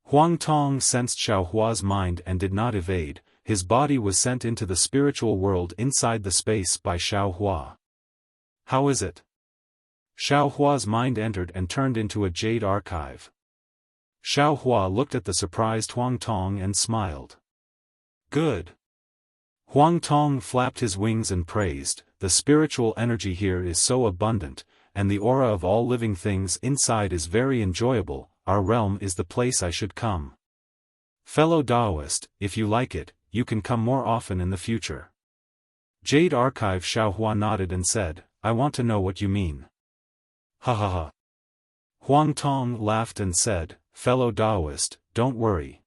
Huang Tong sensed Xiaohua's mind and did not evade. His body was sent into the spiritual world inside the space by Xiaohua. "How is it?" Xiaohua's mind entered and turned into a jade archive. Xiaohua looked at the surprised Huang Tong and smiled. "Good." Huang Tong flapped his wings and praised, "The spiritual energy here is so abundant, and the aura of all living things inside is very enjoyable. Our realm is the place I should come. Fellow Taoist, if you like it, you can come more often in the future." Jade Archive Xiaohua nodded and said, "I want to know what you mean." "Ha ha ha." Huang Tong laughed and said, "Fellow Taoist, don't worry.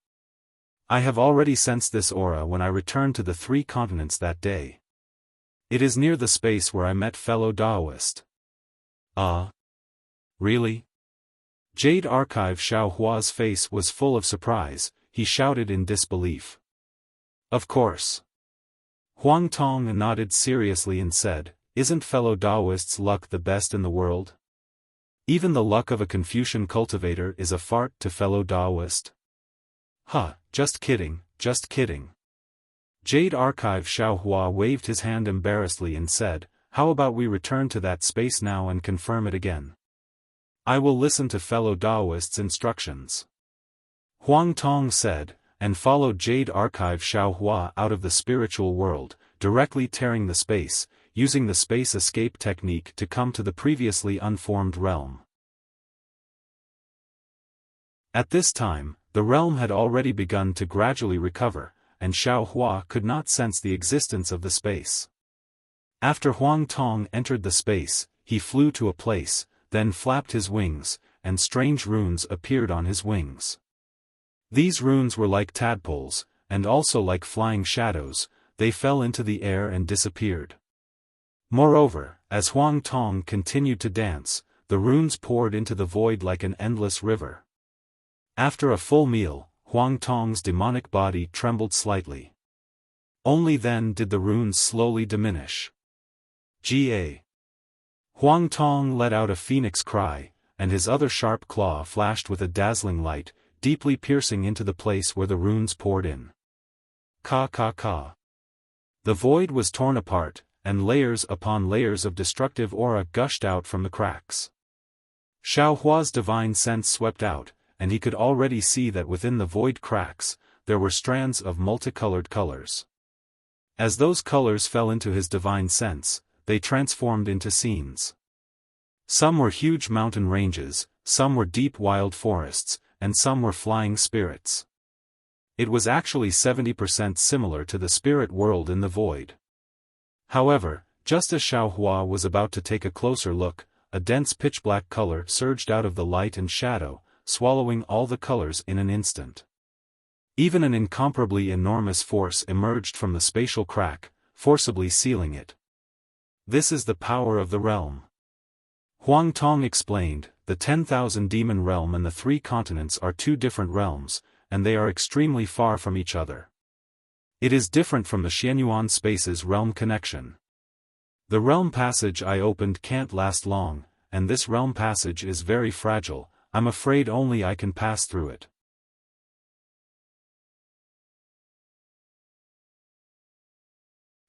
I have already sensed this aura when I returned to the 3 continents that day. It is near the space where I met fellow Taoist." Really?" Jade Archive Xiaohua's face was full of surprise. He shouted in disbelief. "Of course." Huang Tong nodded seriously and said, "Isn't fellow Taoist's luck the best in the world? Even the luck of a Confucian cultivator is a fart to fellow Taoist." Just kidding, just kidding." Jade Archive Xiaohua waved his hand embarrassedly and said, "How about we return to that space now and confirm it again? I will listen to fellow Taoist's instructions." Huang Tong said, and followed Jade Archive Xiaohua out of the spiritual world, directly tearing the space, using the space escape technique to come to the previously unformed realm. At this time, the realm had already begun to gradually recover, and Xiaohua could not sense the existence of the space. After Huang Tong entered the space, he flew to a place, then flapped his wings, and strange runes appeared on his wings. These runes were like tadpoles, and also like flying shadows. They fell into the air and disappeared. Moreover, as Huang Tong continued to dance, the runes poured into the void like an endless river. After a full meal, Huang Tong's demonic body trembled slightly. Only then did the runes slowly diminish. Ga. Huang Tong let out a phoenix cry, and his other sharp claw flashed with a dazzling light, deeply piercing into the place where the runes poured in. Ka ka ka. The void was torn apart, and layers upon layers of destructive aura gushed out from the cracks. Xiaohua's divine sense swept out, and he could already see that within the void cracks, there were strands of multicolored colors. As those colors fell into his divine sense, they transformed into scenes. Some were huge mountain ranges, some were deep wild forests, and some were flying spirits. It was actually 70% similar to the spirit world in the void. However, just as Xiao Hua was about to take a closer look, a dense pitch-black color surged out of the light and shadow, swallowing all the colors in an instant. Even an incomparably enormous force emerged from the spatial crack, forcibly sealing it. This is the power of the realm. Huang Tong explained, the 10,000 demon realm and the 3 continents are 2 different realms, and they are extremely far from each other. It is different from the Xianyuan space's realm connection. The realm passage I opened can't last long, and this realm passage is very fragile. I'm afraid only I can pass through it.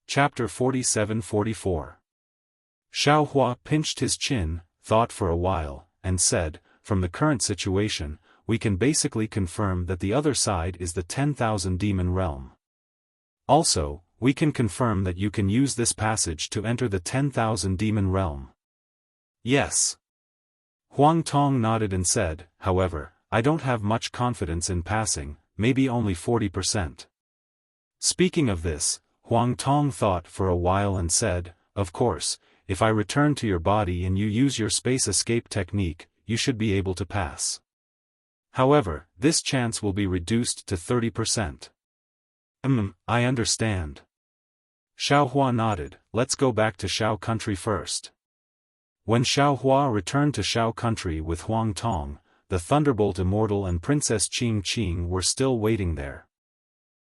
Chapter 47-44. Xiao Hua pinched his chin, thought for a while, and said, from the current situation, we can basically confirm that the other side is the 10,000 demon realm. Also, we can confirm that you can use this passage to enter the 10,000 demon realm. Yes. Huang Tong nodded and said, however, I don't have much confidence in passing, maybe only 40%. Speaking of this, Huang Tong thought for a while and said, of course, if I return to your body and you use your space escape technique, you should be able to pass. However, this chance will be reduced to 30%. I understand. Xiao Hua nodded, let's go back to Xiao country first. When Xiao Hua returned to Xiao country with Huang Tong, the Thunderbolt Immortal and Princess Qing Qing were still waiting there.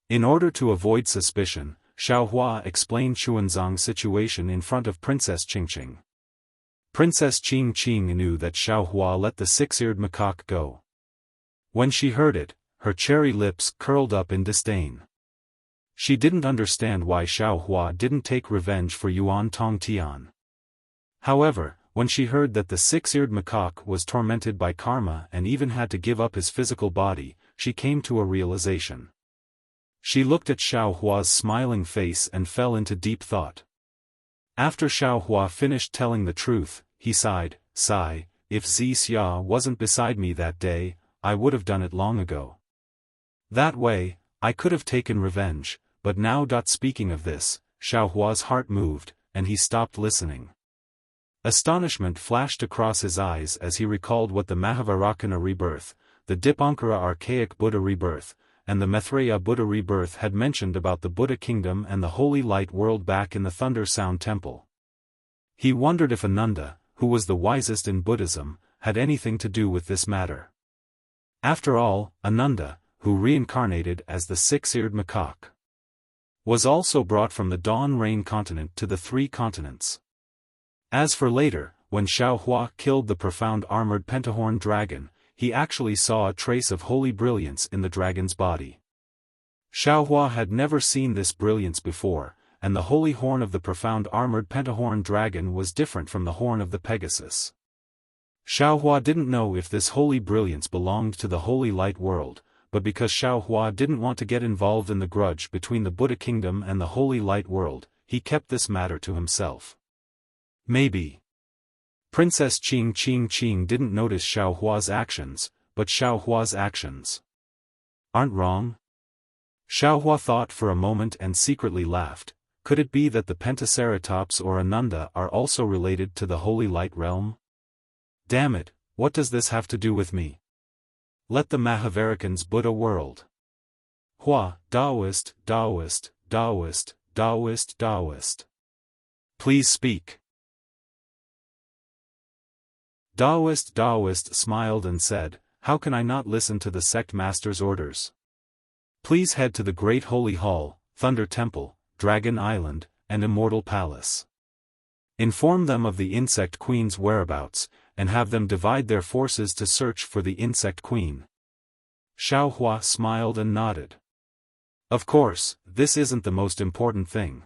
In order to avoid suspicion, Xiao Hua explained Xuanzang's situation in front of Princess Qing Qing. Princess Qing Qing knew that Xiao Hua let the 6-eared macaque go. When she heard it, her cherry lips curled up in disdain. She didn't understand why Xiao Hua didn't take revenge for Yuan Tongtian. However, when she heard that the 6-eared macaque was tormented by karma and even had to give up his physical body, she came to a realization. She looked at Xiao Hua's smiling face and fell into deep thought. After Xiao Hua finished telling the truth, he sighed, if Xia wasn't beside me that day, I would have done it long ago. That way, I could have taken revenge, but now. Speaking of this, Xiao Hua's heart moved, and he stopped listening. Astonishment flashed across his eyes as he recalled what the Mahavarakana rebirth, the Dipankara archaic Buddha rebirth, and the Maitreya Buddha rebirth had mentioned about the Buddha kingdom and the holy light world back in the Thunder Sound Temple. He wondered if Ananda, who was the wisest in Buddhism, had anything to do with this matter. After all, Ananda, who reincarnated as the 6-eared macaque, was also brought from the Dawn Rain continent to the 3 continents. As for later, when Xiao Hua killed the profound armored pentahorn dragon, he actually saw a trace of holy brilliance in the dragon's body. Xiao Hua had never seen this brilliance before, and the holy horn of the profound armored pentahorn dragon was different from the horn of the Pegasus. Xiao Hua didn't know if this holy brilliance belonged to the holy light world, but because Xiao Hua didn't want to get involved in the grudge between the Buddha kingdom and the holy light world, he kept this matter to himself. Maybe Princess Qing Qing didn't notice Xiao Hua's actions, but Xiao Hua's actions aren't wrong? Xiao Hua thought for a moment and secretly laughed. Could it be that the Pentaceratops or Ananda are also related to the holy light realm? Damn it, what does this have to do with me? Let the Mahavarikans Buddha world. Hua, Taoist, Taoist, Taoist, Taoist, Taoist. Please speak. Taoist smiled and said, how can I not listen to the sect master's orders? Please head to the Great Holy Hall, Thunder Temple, Dragon Island, and Immortal Palace. Inform them of the Insect Queen's whereabouts, and have them divide their forces to search for the Insect Queen. Xiao Hua smiled and nodded. Of course, this isn't the most important thing.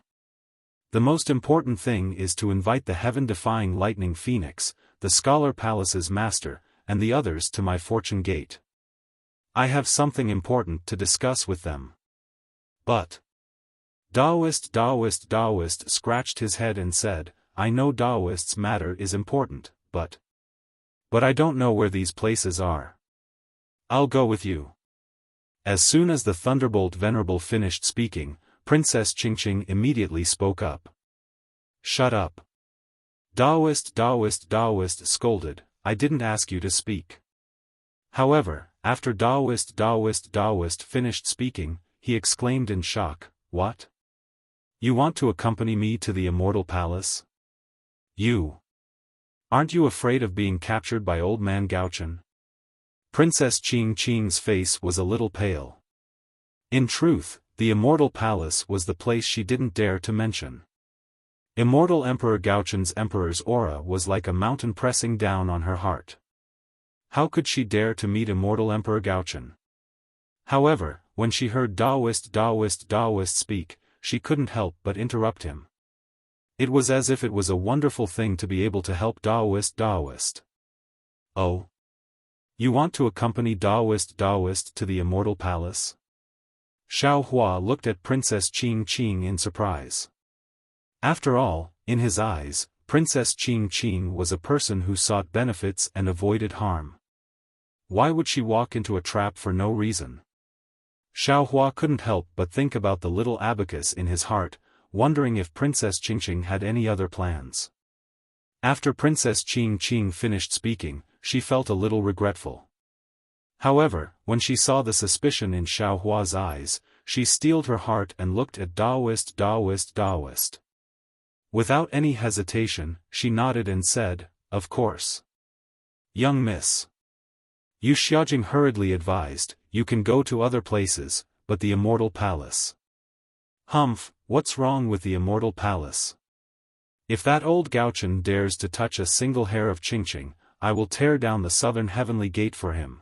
The most important thing is to invite the heaven-defying Lightning Phoenix, the Scholar Palace's master, and the others to my Fortune Gate. I have something important to discuss with them. But Daoist scratched his head and said, I know Daoist's matter is important, but I don't know where these places are. I'll go with you. As soon as the Thunderbolt Venerable finished speaking, Princess Qingqing immediately spoke up. Shut up. Daoist scolded, I didn't ask you to speak. However, after Daoist finished speaking, he exclaimed in shock, What? You want to accompany me to the Immortal Palace? Aren't you afraid of being captured by Old Man Gauchen? Princess Qingqing's face was a little pale. In truth, the Immortal Palace was the place she didn't dare to mention. Immortal Emperor Gauchen's emperor's aura was like a mountain pressing down on her heart. How could she dare to meet Immortal Emperor Gauchen? However, when she heard Daoist speak, she couldn't help but interrupt him. It was as if it was a wonderful thing to be able to help Daoist. Oh? You want to accompany Daoist to the Immortal Palace? Xiao Hua looked at Princess Qingqing in surprise. After all, in his eyes, Princess Qingqing was a person who sought benefits and avoided harm. Why would she walk into a trap for no reason? Xiao Hua couldn't help but think about the little abacus in his heart, wondering if Princess Qingqing had any other plans. After Princess Qingqing finished speaking, she felt a little regretful. However, when she saw the suspicion in Xiao Hua's eyes, she steeled her heart and looked at Daoist. Without any hesitation, she nodded and said, Of course. Young miss. Yu Xiaojing hurriedly advised, You can go to other places, but the Immortal Palace. Humph, what's wrong with the Immortal Palace? If that old Gauchen dares to touch a single hair of Qingqing, I will tear down the southern heavenly gate for him.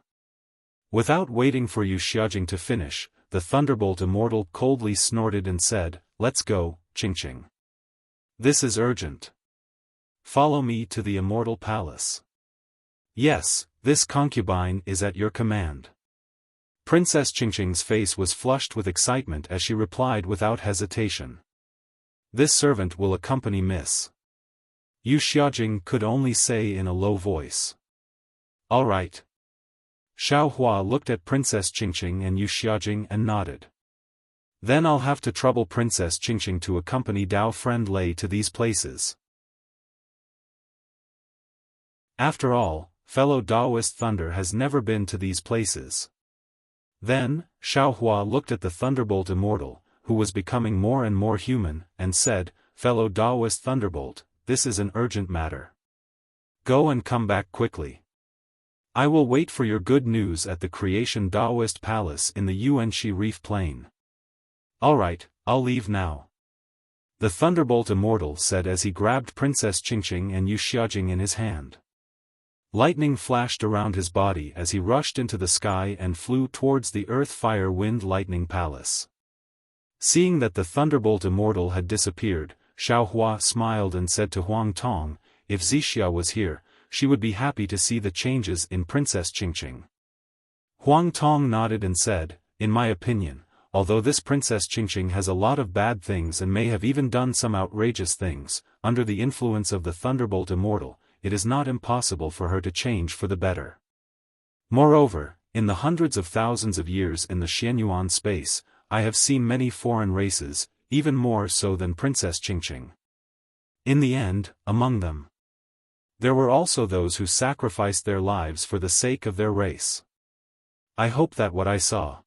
Without waiting for Yu Xiaojing to finish, the Thunderbolt Immortal coldly snorted and said, Let's go, Qingqing. This is urgent. Follow me to the Immortal Palace. Yes, this concubine is at your command. Princess Qingqing's face was flushed with excitement as she replied without hesitation. This servant will accompany Miss. Yu Xiaojing could only say in a low voice. All right. Xiao Hua looked at Princess Qingqing and Yu Xiaojing and nodded. Then I'll have to trouble Princess Qingqing to accompany Dao Friend Lei to these places. After all, fellow Daoist Thunder has never been to these places. Then, Xiao Hua looked at the Thunderbolt Immortal, who was becoming more and more human, and said, Fellow Daoist Thunderbolt, this is an urgent matter. Go and come back quickly. I will wait for your good news at the Creation Daoist Palace in the Yuanxi Reef Plain. Alright, I'll leave now. The Thunderbolt Immortal said as he grabbed Princess Qingqing and Yu Xiaojing in his hand. Lightning flashed around his body as he rushed into the sky and flew towards the Earth Fire Wind Lightning Palace. Seeing that the Thunderbolt Immortal had disappeared, Xiao Hua smiled and said to Huang Tong, if Zixia was here, she would be happy to see the changes in Princess Qingqing. Huang Tong nodded and said, in my opinion, although this Princess Qingqing has a lot of bad things and may have even done some outrageous things, under the influence of the Thunderbolt Immortal, it is not impossible for her to change for the better. Moreover, in the hundreds of thousands of years in the Xianyuan space, I have seen many foreign races, even more so than Princess Qingqing. In the end, among them, there were also those who sacrificed their lives for the sake of their race. I hope that what I saw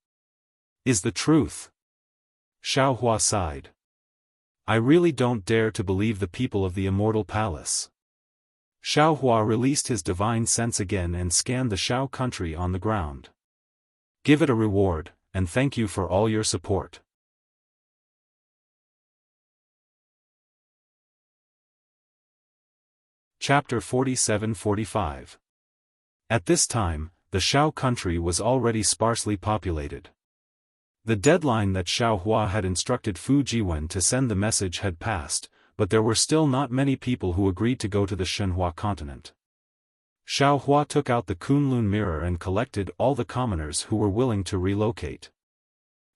is the truth. Xiao Hua sighed. I really don't dare to believe the people of the Immortal Palace. Xiao Hua released his divine sense again and scanned the Xiao country on the ground. Give it a reward, and thank you for all your support. Chapter 47-45. At this time, the Xiao country was already sparsely populated. The deadline that Xiao Hua had instructed Fu Jiwen to send the message had passed, but there were still not many people who agreed to go to the Shenhua continent. Xiaofan took out the Kunlun mirror and collected all the commoners who were willing to relocate.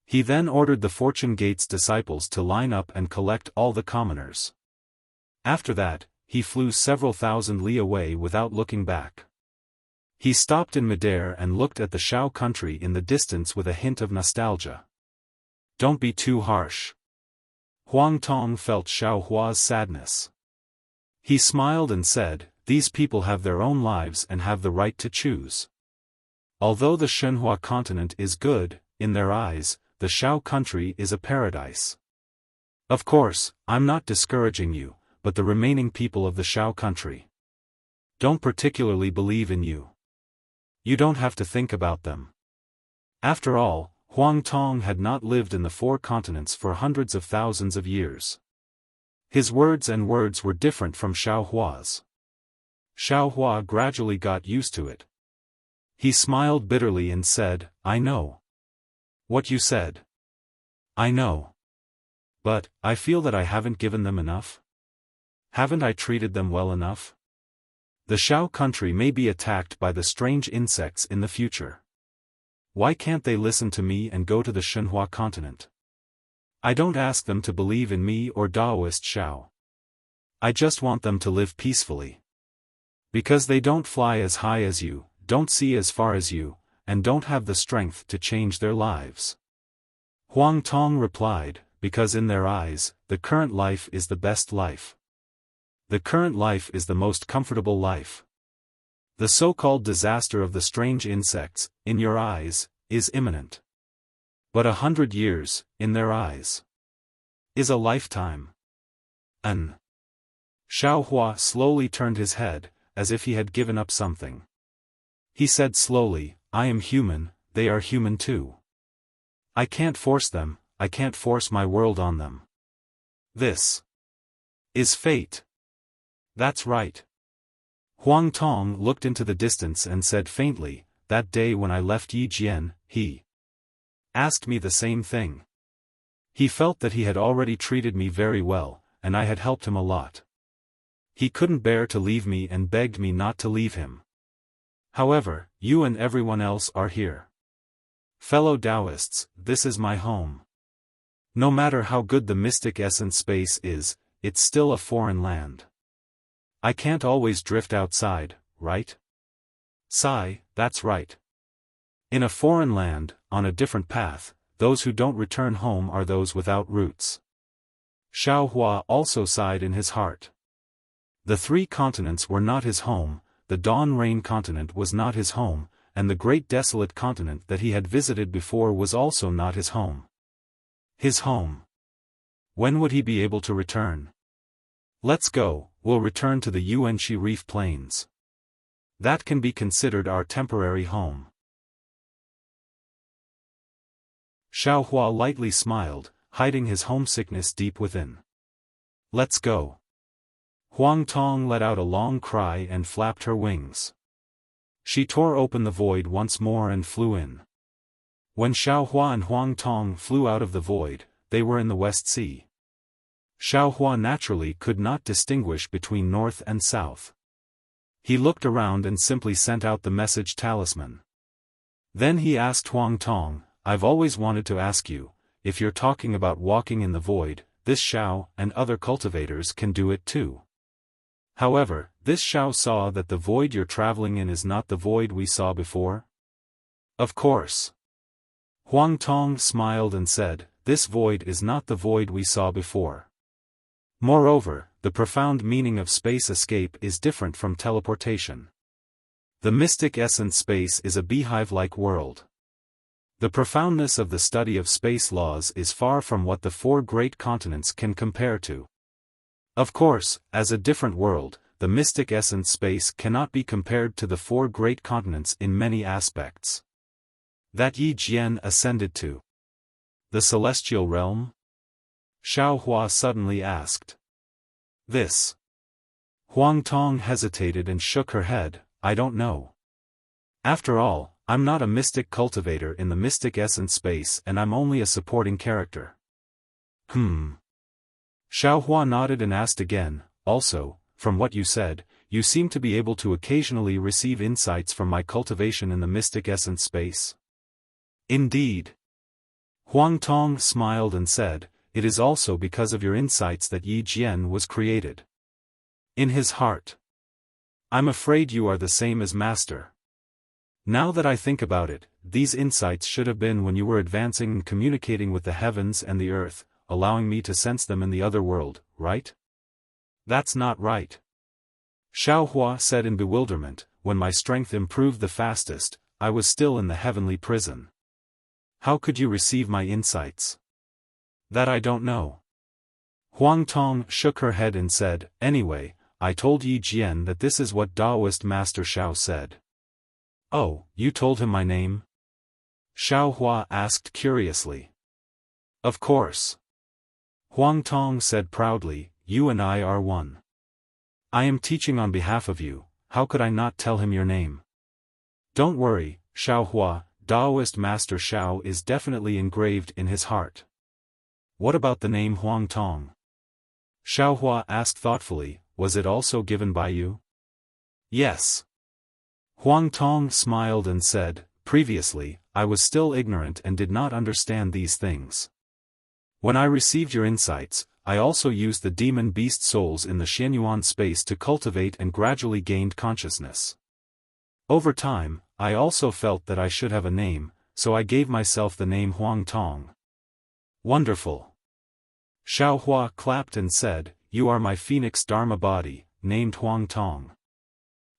He then ordered the Fortune Gate's disciples to line up and collect all the commoners. After that, he flew several thousand li away without looking back. He stopped in midair and looked at the Shao country in the distance with a hint of nostalgia. Don't be too harsh. Huang Tong felt Xiaohua's sadness. He smiled and said, these people have their own lives and have the right to choose. Although the Shenhua continent is good, in their eyes, the Shao country is a paradise. Of course, I'm not discouraging you, but the remaining people of the Shao country don't particularly believe in you. You don't have to think about them. After all, Huang Tong had not lived in the 4 continents for hundreds of thousands of years. His words were different from Xiaohua's. Xiaohua gradually got used to it. He smiled bitterly and said, I know what you said. I know. But, I feel that I haven't given them enough. Haven't I treated them well enough? The Shao country may be attacked by the strange insects in the future. Why can't they listen to me and go to the Shenhua continent? I don't ask them to believe in me or Daoist Shao. I just want them to live peacefully. Because they don't fly as high as you, don't see as far as you, and don't have the strength to change their lives. Huang Tong replied, because in their eyes, the current life is the best life. The current life is the most comfortable life. The so-called disaster of the strange insects, in your eyes, is imminent. But 100 years, in their eyes, is a lifetime. Xiaohua slowly turned his head, as if he had given up something. He said slowly, I am human, they are human too. I can't force them, I can't force my world on them. This is fate. That's right. Huang Tong looked into the distance and said faintly, that day when I left Yijian, he asked me the same thing. He felt that he had already treated me very well, and I had helped him a lot. He couldn't bear to leave me and begged me not to leave him. However, you and everyone else are here. Fellow Taoists, this is my home. No matter how good the mystic essence space is, it's still a foreign land. I can't always drift outside, right? Sigh, that's right. In a foreign land, on a different path, those who don't return home are those without roots. Xiaohua also sighed in his heart. The 3 continents were not his home, the Dawn Rain continent was not his home, and the great desolate continent that he had visited before was also not his home. His home. When would he be able to return? Let's go, we'll return to the Yuanxi Reef Plains. That can be considered our temporary home. Xiaohua lightly smiled, hiding his homesickness deep within. Let's go. Huang Tong let out a long cry and flapped her wings. She tore open the void once more and flew in. When Xiaohua and Huang Tong flew out of the void, they were in the West Sea. Xiaohua naturally could not distinguish between north and south. He looked around and simply sent out the message talisman. Then he asked Huang Tong, I've always wanted to ask you, if you're talking about walking in the void, this Xiao and other cultivators can do it too. However, this Xiao saw that the void you're traveling in is not the void we saw before? Of course. Huang Tong smiled and said, this void is not the void we saw before. Moreover, the profound meaning of space escape is different from teleportation. The mystic essence space is a beehive-like world. The profoundness of the study of space laws is far from what the 4 great continents can compare to. Of course, as a different world, the mystic essence space cannot be compared to the 4 great continents in many aspects. That Yi Jian ascended to the celestial realm? Xiaohua suddenly asked. This. Huang Tong hesitated and shook her head, I don't know. After all, I'm not a mystic cultivator in the mystic essence space and I'm only a supporting character. Xiaohua nodded and asked again, also, from what you said, you seem to be able to occasionally receive insights from my cultivation in the mystic essence space. Indeed. Huang Tong smiled and said, it is also because of your insights that Yi Jian was created. In his heart. I'm afraid you are the same as Master. Now that I think about it, these insights should have been when you were advancing and communicating with the heavens and the earth, allowing me to sense them in the other world, right? That's not right. Xiaohua said in bewilderment, when my strength improved the fastest, I was still in the heavenly prison. How could you receive my insights? That I don't know. Huang Tong shook her head and said, anyway, I told Yi Jian that this is what Taoist Master Xiao said. Oh, you told him my name? Xiaohua asked curiously. Of course. Huang Tong said proudly, you and I are one. I am teaching on behalf of you, how could I not tell him your name? Don't worry, Xiaohua, Taoist Master Xiao is definitely engraved in his heart. What about the name Huang Tong? Xiaohua asked thoughtfully, was it also given by you? Yes. Huang Tong smiled and said, previously, I was still ignorant and did not understand these things. When I received your insights, I also used the demon beast souls in the Xianyuan space to cultivate and gradually gained consciousness. Over time, I also felt that I should have a name, so I gave myself the name Huang Tong. Wonderful. Xiaohua clapped and said, you are my phoenix dharma body, named Huang Tong.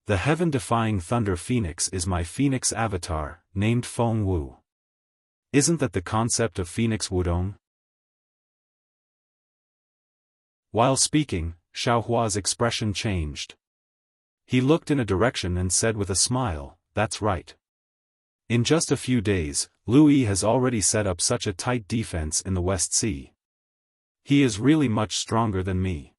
The heaven-defying thunder phoenix is my phoenix avatar, named Feng Wu. Isn't that the concept of phoenix wudong? While speaking, Xiaohua's expression changed. He looked in a direction and said with a smile, that's right. In just a few days, Lui has already set up such a tight defense in the West Sea. He is really much stronger than me.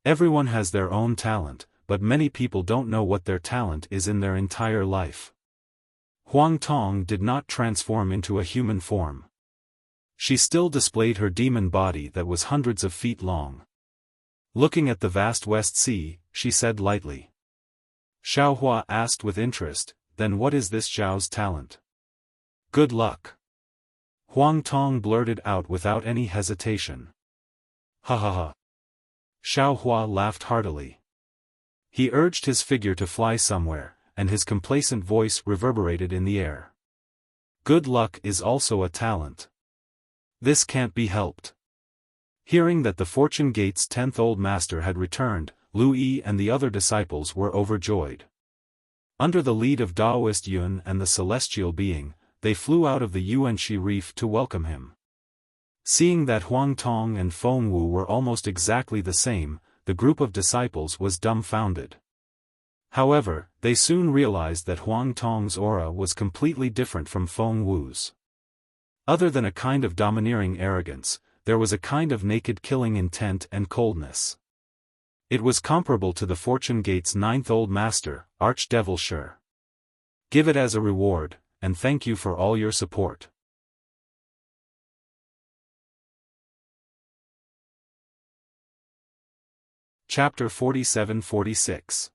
Everyone has their own talent, but many people don't know what their talent is in their entire life. Huang Tong did not transform into a human form. She still displayed her demon body that was hundreds of feet long. Looking at the vast West Sea, she said lightly. Xiaohua asked with interest, then what is this Zhao's talent? Good luck. Huang Tong blurted out without any hesitation. Ha ha ha. Xiaohua laughed heartily. He urged his figure to fly somewhere, and his complacent voice reverberated in the air. Good luck is also a talent. This can't be helped. Hearing that the Fortune Gate's 10th old master had returned, Lu Yi and the other disciples were overjoyed. Under the lead of Taoist Yun and the celestial being, they flew out of the Yuanxi Reef to welcome him. Seeing that Huang Tong and Feng Wu were almost exactly the same, the group of disciples was dumbfounded. However, they soon realized that Huang Tong's aura was completely different from Feng Wu's. Other than a kind of domineering arrogance, there was a kind of naked killing intent and coldness. It was comparable to the Fortune Gate's 9th old master, Archdevil Shi. Give it as a reward, and thank you for all your support. Chapter 47-46.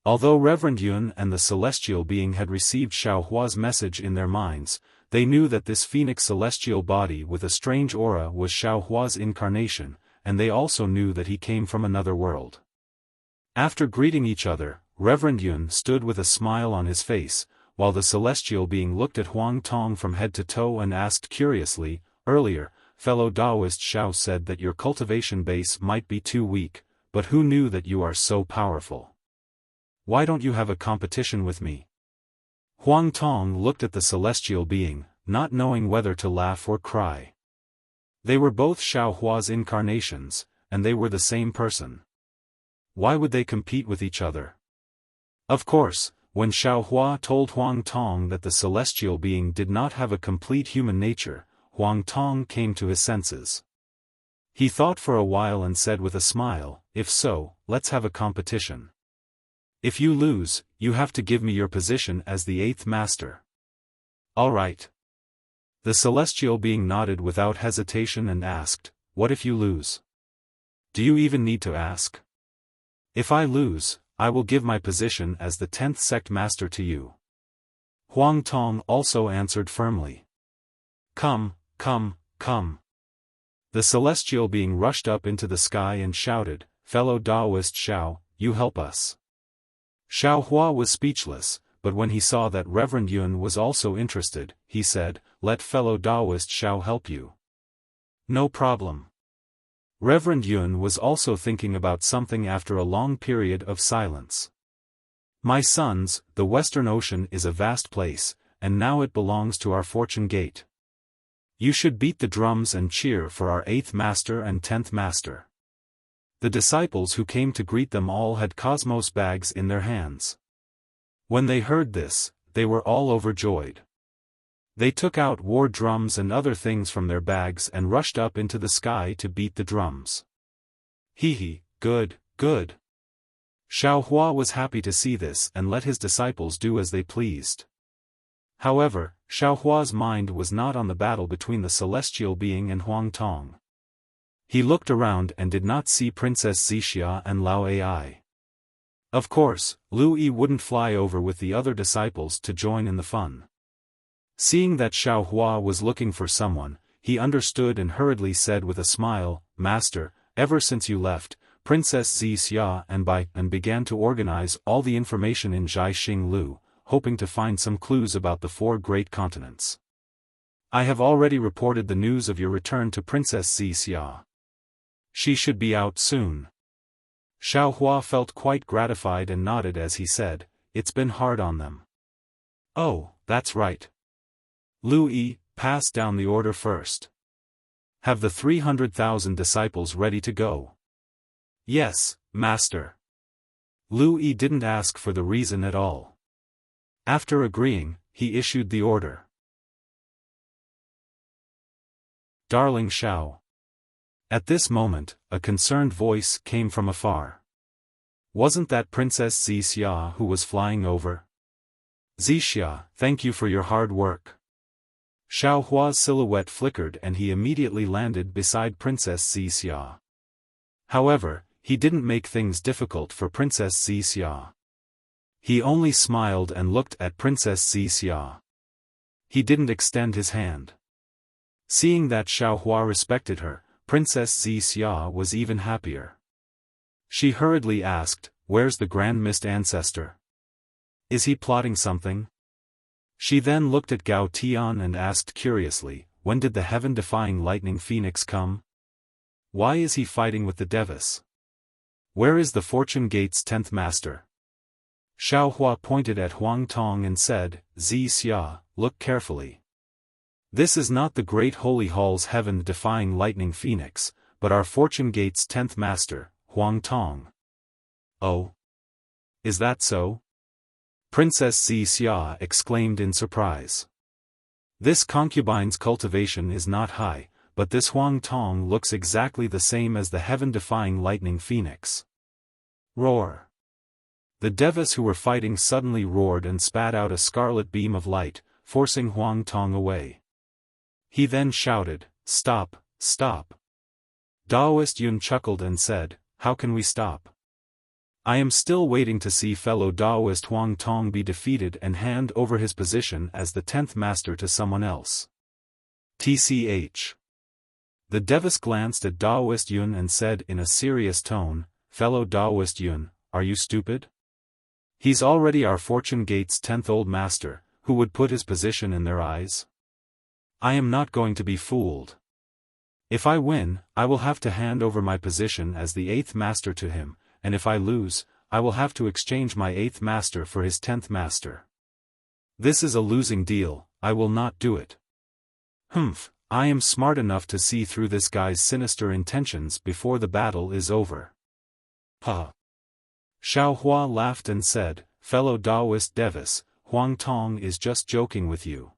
Although Reverend Yun and the celestial being had received Xiaohua's message in their minds, they knew that this phoenix celestial body with a strange aura was Xiaohua's incarnation, and they also knew that he came from another world. After greeting each other, Reverend Yun stood with a smile on his face, while the celestial being looked at Huang Tong from head to toe and asked curiously, earlier, fellow Taoist Xiao said that your cultivation base might be too weak, but who knew that you are so powerful? Why don't you have a competition with me? Huang Tong looked at the celestial being, not knowing whether to laugh or cry. They were both Xiaohua's incarnations, and they were the same person. Why would they compete with each other? Of course, when Xiaohua told Huang Tong that the celestial being did not have a complete human nature, Huang Tong came to his senses. He thought for a while and said with a smile, if so, let's have a competition. If you lose, you have to give me your position as the 8th master. All right. The celestial being nodded without hesitation and asked, what if you lose? Do you even need to ask? If I lose, I will give my position as the 10th sect master to you. Huang Tong also answered firmly. Come, come, come. The celestial being rushed up into the sky and shouted, Fellow Taoist Xiao, you help us. Xiao Hua was speechless, but when he saw that Reverend Yun was also interested, he said, Let fellow Taoist Xiao help you. No problem. Reverend Yun was also thinking about something after a long period of silence. My sons, the Western Ocean is a vast place, and now it belongs to our fortune gate. You should beat the drums and cheer for our 8th master and 10th master. The disciples who came to greet them all had cosmos bags in their hands. When they heard this, they were all overjoyed. They took out war drums and other things from their bags and rushed up into the sky to beat the drums. Hee, good, good. Xiao Hua was happy to see this and let his disciples do as they pleased. However, Xiao Hua's mind was not on the battle between the celestial being and Huang Tong. He looked around and did not see Princess Wuxia and Lao Ai. Of course, Lu Yi wouldn't fly over with the other disciples to join in the fun. Seeing that Xiao Hua was looking for someone, he understood and hurriedly said with a smile, Master, ever since you left, Princess Wuxia and began to organize all the information in Zhaixing Lu, hoping to find some clues about the 4 great continents. I have already reported the news of your return to Princess Wuxia. She should be out soon. Xiao Hua felt quite gratified and nodded as he said, It's been hard on them. Oh, that's right. Lu Yi, pass down the order first. Have the 300,000 disciples ready to go. Yes, Master. Lu Yi didn't ask for the reason at all. After agreeing, he issued the order. Darling Xiao. At this moment, a concerned voice came from afar. Wasn't that Princess Wuxia who was flying over? Wuxia, thank you for your hard work. Xiao Hua's silhouette flickered and he immediately landed beside Princess Wuxia. However, he didn't make things difficult for Princess Wuxia. He only smiled and looked at Princess Wuxia. He didn't extend his hand. Seeing that Xiao Hua respected her, Princess Wuxia was even happier. She hurriedly asked, Where's the Grand Mist Ancestor? Is he plotting something? She then looked at Gao Tian and asked curiously, When did the heaven-defying lightning phoenix come? Why is he fighting with the Devis? Where is the Fortune Gate's 10th master? Xiao Hua pointed at Huang Tong and said, Wuxia, look carefully. This is not the Great Holy Hall's heaven-defying lightning phoenix, but our Fortune Gate's 10th master, Huang Tong. Oh? Is that so? Princess Wuxia exclaimed in surprise. This concubine's cultivation is not high, but this Huang Tong looks exactly the same as the heaven-defying lightning phoenix. Roar! The Devis who were fighting suddenly roared and spat out a scarlet beam of light, forcing Huang Tong away. He then shouted, Stop, stop. Taoist Yun chuckled and said, How can we stop? I am still waiting to see fellow Taoist Huang Tong be defeated and hand over his position as the 10th master to someone else. TCH. The Devis glanced at Taoist Yun and said in a serious tone, Fellow Taoist Yun, are you stupid? He's already our Fortune Gate's 10th old master, who would put his position in their eyes? I am not going to be fooled. If I win, I will have to hand over my position as the 8th master to him, and if I lose, I will have to exchange my 8th master for his 10th master. This is a losing deal, I will not do it. Humph, I am smart enough to see through this guy's sinister intentions before the battle is over. Ha! Xiao Hua laughed and said, Fellow Taoist Devis, Huang Tong is just joking with you.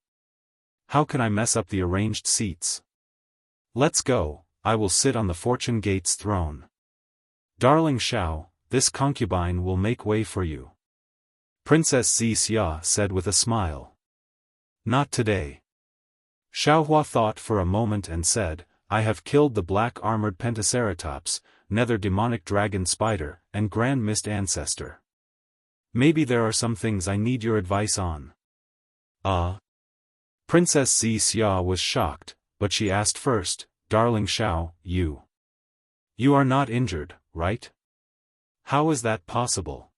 How can I mess up the arranged seats? Let's go, I will sit on the Fortune Gate's throne. Darling Xiao, this concubine will make way for you. Princess Wuxia said with a smile. Not today. Xiao Hua thought for a moment and said, I have killed the black-armored Pentaceratops, nether demonic dragon spider, and Grand Mist Ancestor. Maybe there are some things I need your advice on. Princess Xia was shocked, but she asked first, Darling Xiao, you are not injured, right? How is that possible?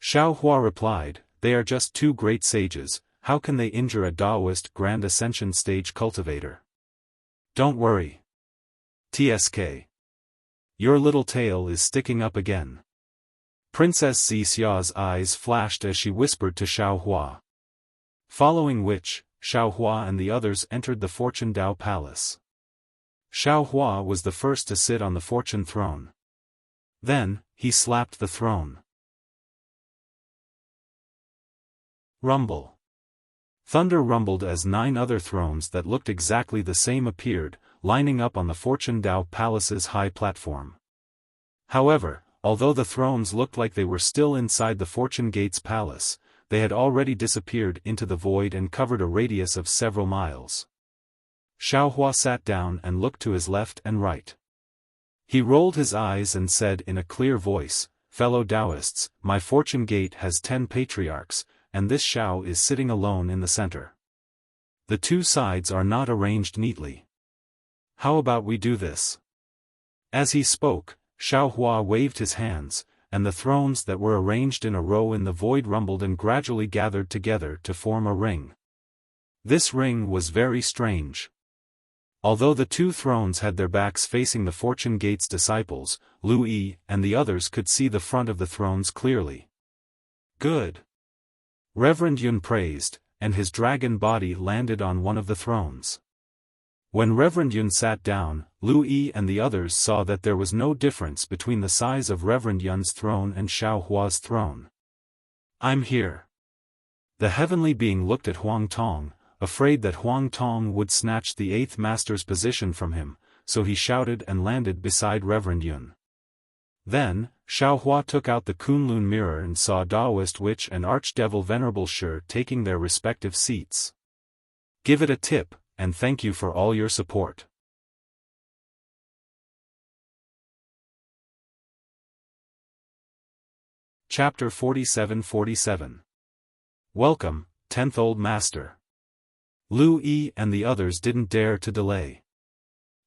Xiao Hua replied, they are just two great sages, how can they injure a Taoist Grand Ascension Stage cultivator? Don't worry. TSK. Your little tail is sticking up again. Princess Xia's eyes flashed as she whispered to Xiao Hua. Following which, Xiao Hua and the others entered the Fortune Dao Palace. Xiao Hua was the first to sit on the fortune throne. Then, he slapped the throne. Rumble. Thunder rumbled as 9 other thrones that looked exactly the same appeared, lining up on the Fortune Dao Palace's high platform. However, although the thrones looked like they were still inside the Fortune Gates Palace, they had already disappeared into the void and covered a radius of several miles. Xiao Hua sat down and looked to his left and right. He rolled his eyes and said in a clear voice, Fellow Taoists, my Fortune Gate has 10 patriarchs, and this Xiao is sitting alone in the center. The two sides are not arranged neatly. How about we do this? As he spoke, Xiao Hua waved his hands, and the thrones that were arranged in a row in the void rumbled and gradually gathered together to form a ring. This ring was very strange. Although the 2 thrones had their backs facing the Fortune Gate's disciples, Lu Yi and the others could see the front of the thrones clearly. Good. Reverend Yun praised, and his dragon body landed on one of the thrones. When Reverend Yun sat down, Lu Yi and the others saw that there was no difference between the size of Reverend Yun's throne and Xiao Hua's throne. I'm here. The heavenly being looked at Huang Tong, afraid that Huang Tong would snatch the 8th master's position from him, so he shouted and landed beside Reverend Yun. Then, Xiao Hua took out the Kunlun mirror and saw Taoist Witch and Archdevil Venerable Shi taking their respective seats. Give it a tip, and thank you for all your support. Chapter 47-47. Welcome, 10th Old Master. Lu Yi and the others didn't dare to delay.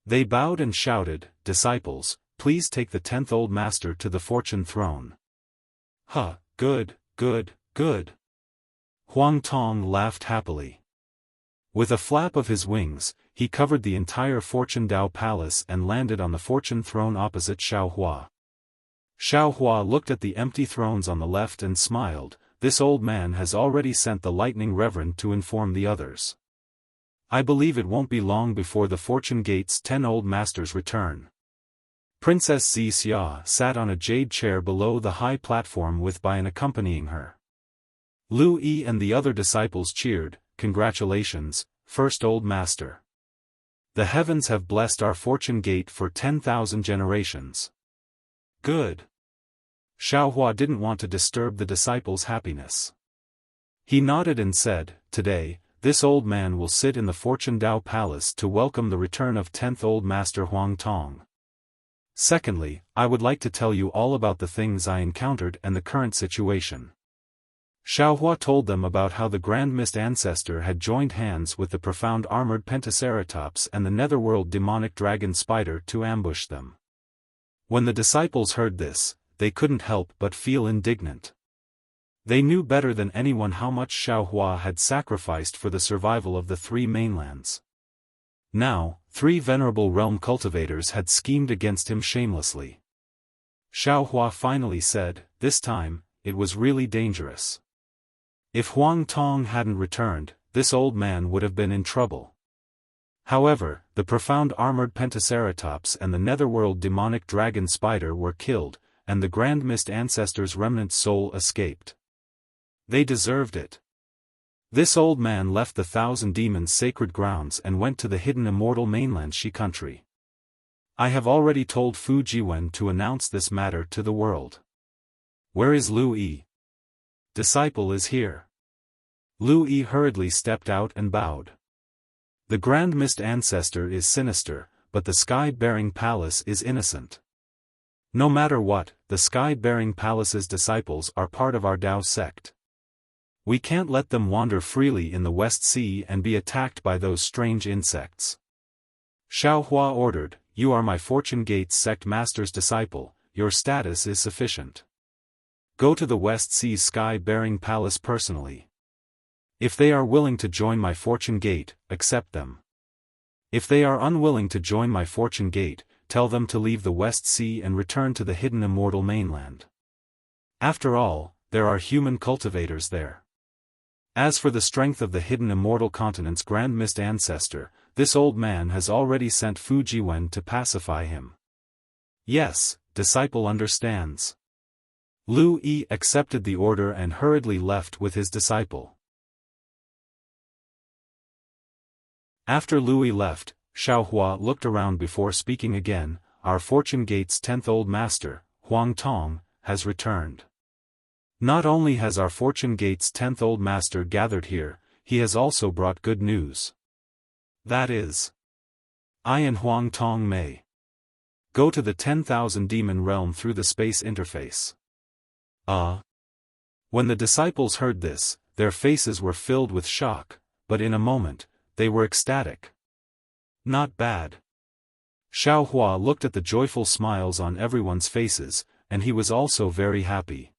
They bowed and shouted, Disciples, please take the 10th Old Master to the Fortune Throne. Good. Huang Tong laughed happily. With a flap of his wings, he covered the entire Fortune Dao Palace and landed on the Fortune Throne opposite Xiao Hua. Xiao Hua looked at the empty thrones on the left and smiled, this old man has already sent the Lightning Reverend to inform the others. I believe it won't be long before the Fortune Gate's 10 Old Masters return. Princess Xia sat on a jade chair below the high platform with Bian accompanying her. Lu Yi and the other disciples cheered, Congratulations, First Old Master. The heavens have blessed our Fortune Gate for 10,000 generations. Good. Xiao Hua didn't want to disturb the disciples' happiness. He nodded and said, Today, this old man will sit in the Fortune Dao Palace to welcome the return of 10th Old Master Huang Tong. Secondly, I would like to tell you all about the things I encountered and the current situation. Xiao Hua told them about how the Grand Mist Ancestor had joined hands with the profound armored Pentaceratops and the netherworld demonic dragon spider to ambush them. When the disciples heard this, they couldn't help but feel indignant. They knew better than anyone how much Xiao Hua had sacrificed for the survival of the 3 mainlands. Now, 3 venerable realm cultivators had schemed against him shamelessly. Xiao Hua finally said, this time, it was really dangerous. If Huang Tong hadn't returned, this old man would have been in trouble. However, the profound armored Pentaceratops and the netherworld demonic dragon spider were killed, and the Grand Mist Ancestor's remnant soul escaped. They deserved it. This old man left the 1,000 Demons' sacred grounds and went to the hidden immortal mainland Shi country. I have already told Fu Jiwen to announce this matter to the world. Where is Lu Yi? Disciple is here. Lu Yi hurriedly stepped out and bowed. The Grand Mist Ancestor is sinister, but the sky-bearing palace is innocent. No matter what, the Sky-Bearing Palace's disciples are part of our Dao sect. We can't let them wander freely in the West Sea and be attacked by those strange insects. Xiaohua ordered, "You are my Fortune Gates sect master's disciple, your status is sufficient. Go to the West Sea's Sky-Bearing Palace personally. If they are willing to join my Fortune Gate, accept them. If they are unwilling to join my Fortune Gate, tell them to leave the West Sea and return to the hidden immortal mainland. After all, there are human cultivators there. As for the strength of the hidden immortal continent's Grand Mist ancestor, this old man has already sent Fujiwen to pacify him." "Yes, disciple understands." Lu Yi accepted the order and hurriedly left with his disciple. After Lu Yi left, Xiaohua looked around before speaking again. "Our Fortune Gate's 10th old master, Huang Tong, has returned. Not only has our Fortune Gate's 10th old master gathered here, he has also brought good news. That is, I and Huang Tong may go to the 10,000 demon realm through the space interface." When the disciples heard this, their faces were filled with shock, but in a moment, they were ecstatic. "Not bad." Xiaohua looked at the joyful smiles on everyone's faces, and he was also very happy.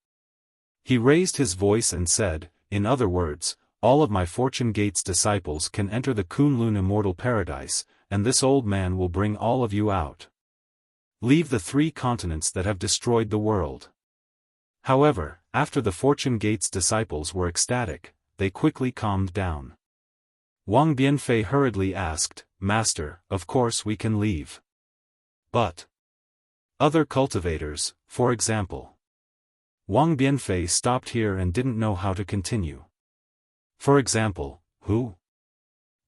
He raised his voice and said, "In other words, all of my Fortune Gate's disciples can enter the Kunlun Immortal Paradise, and this old man will bring all of you out. Leave the 3 continents that have destroyed the world." However, after the Fortune Gate's disciples were ecstatic, they quickly calmed down. Wang Bianfei hurriedly asked, "Master, of course we can leave. But other cultivators, for example?" Wang Bianfei stopped here and didn't know how to continue. "For example, who?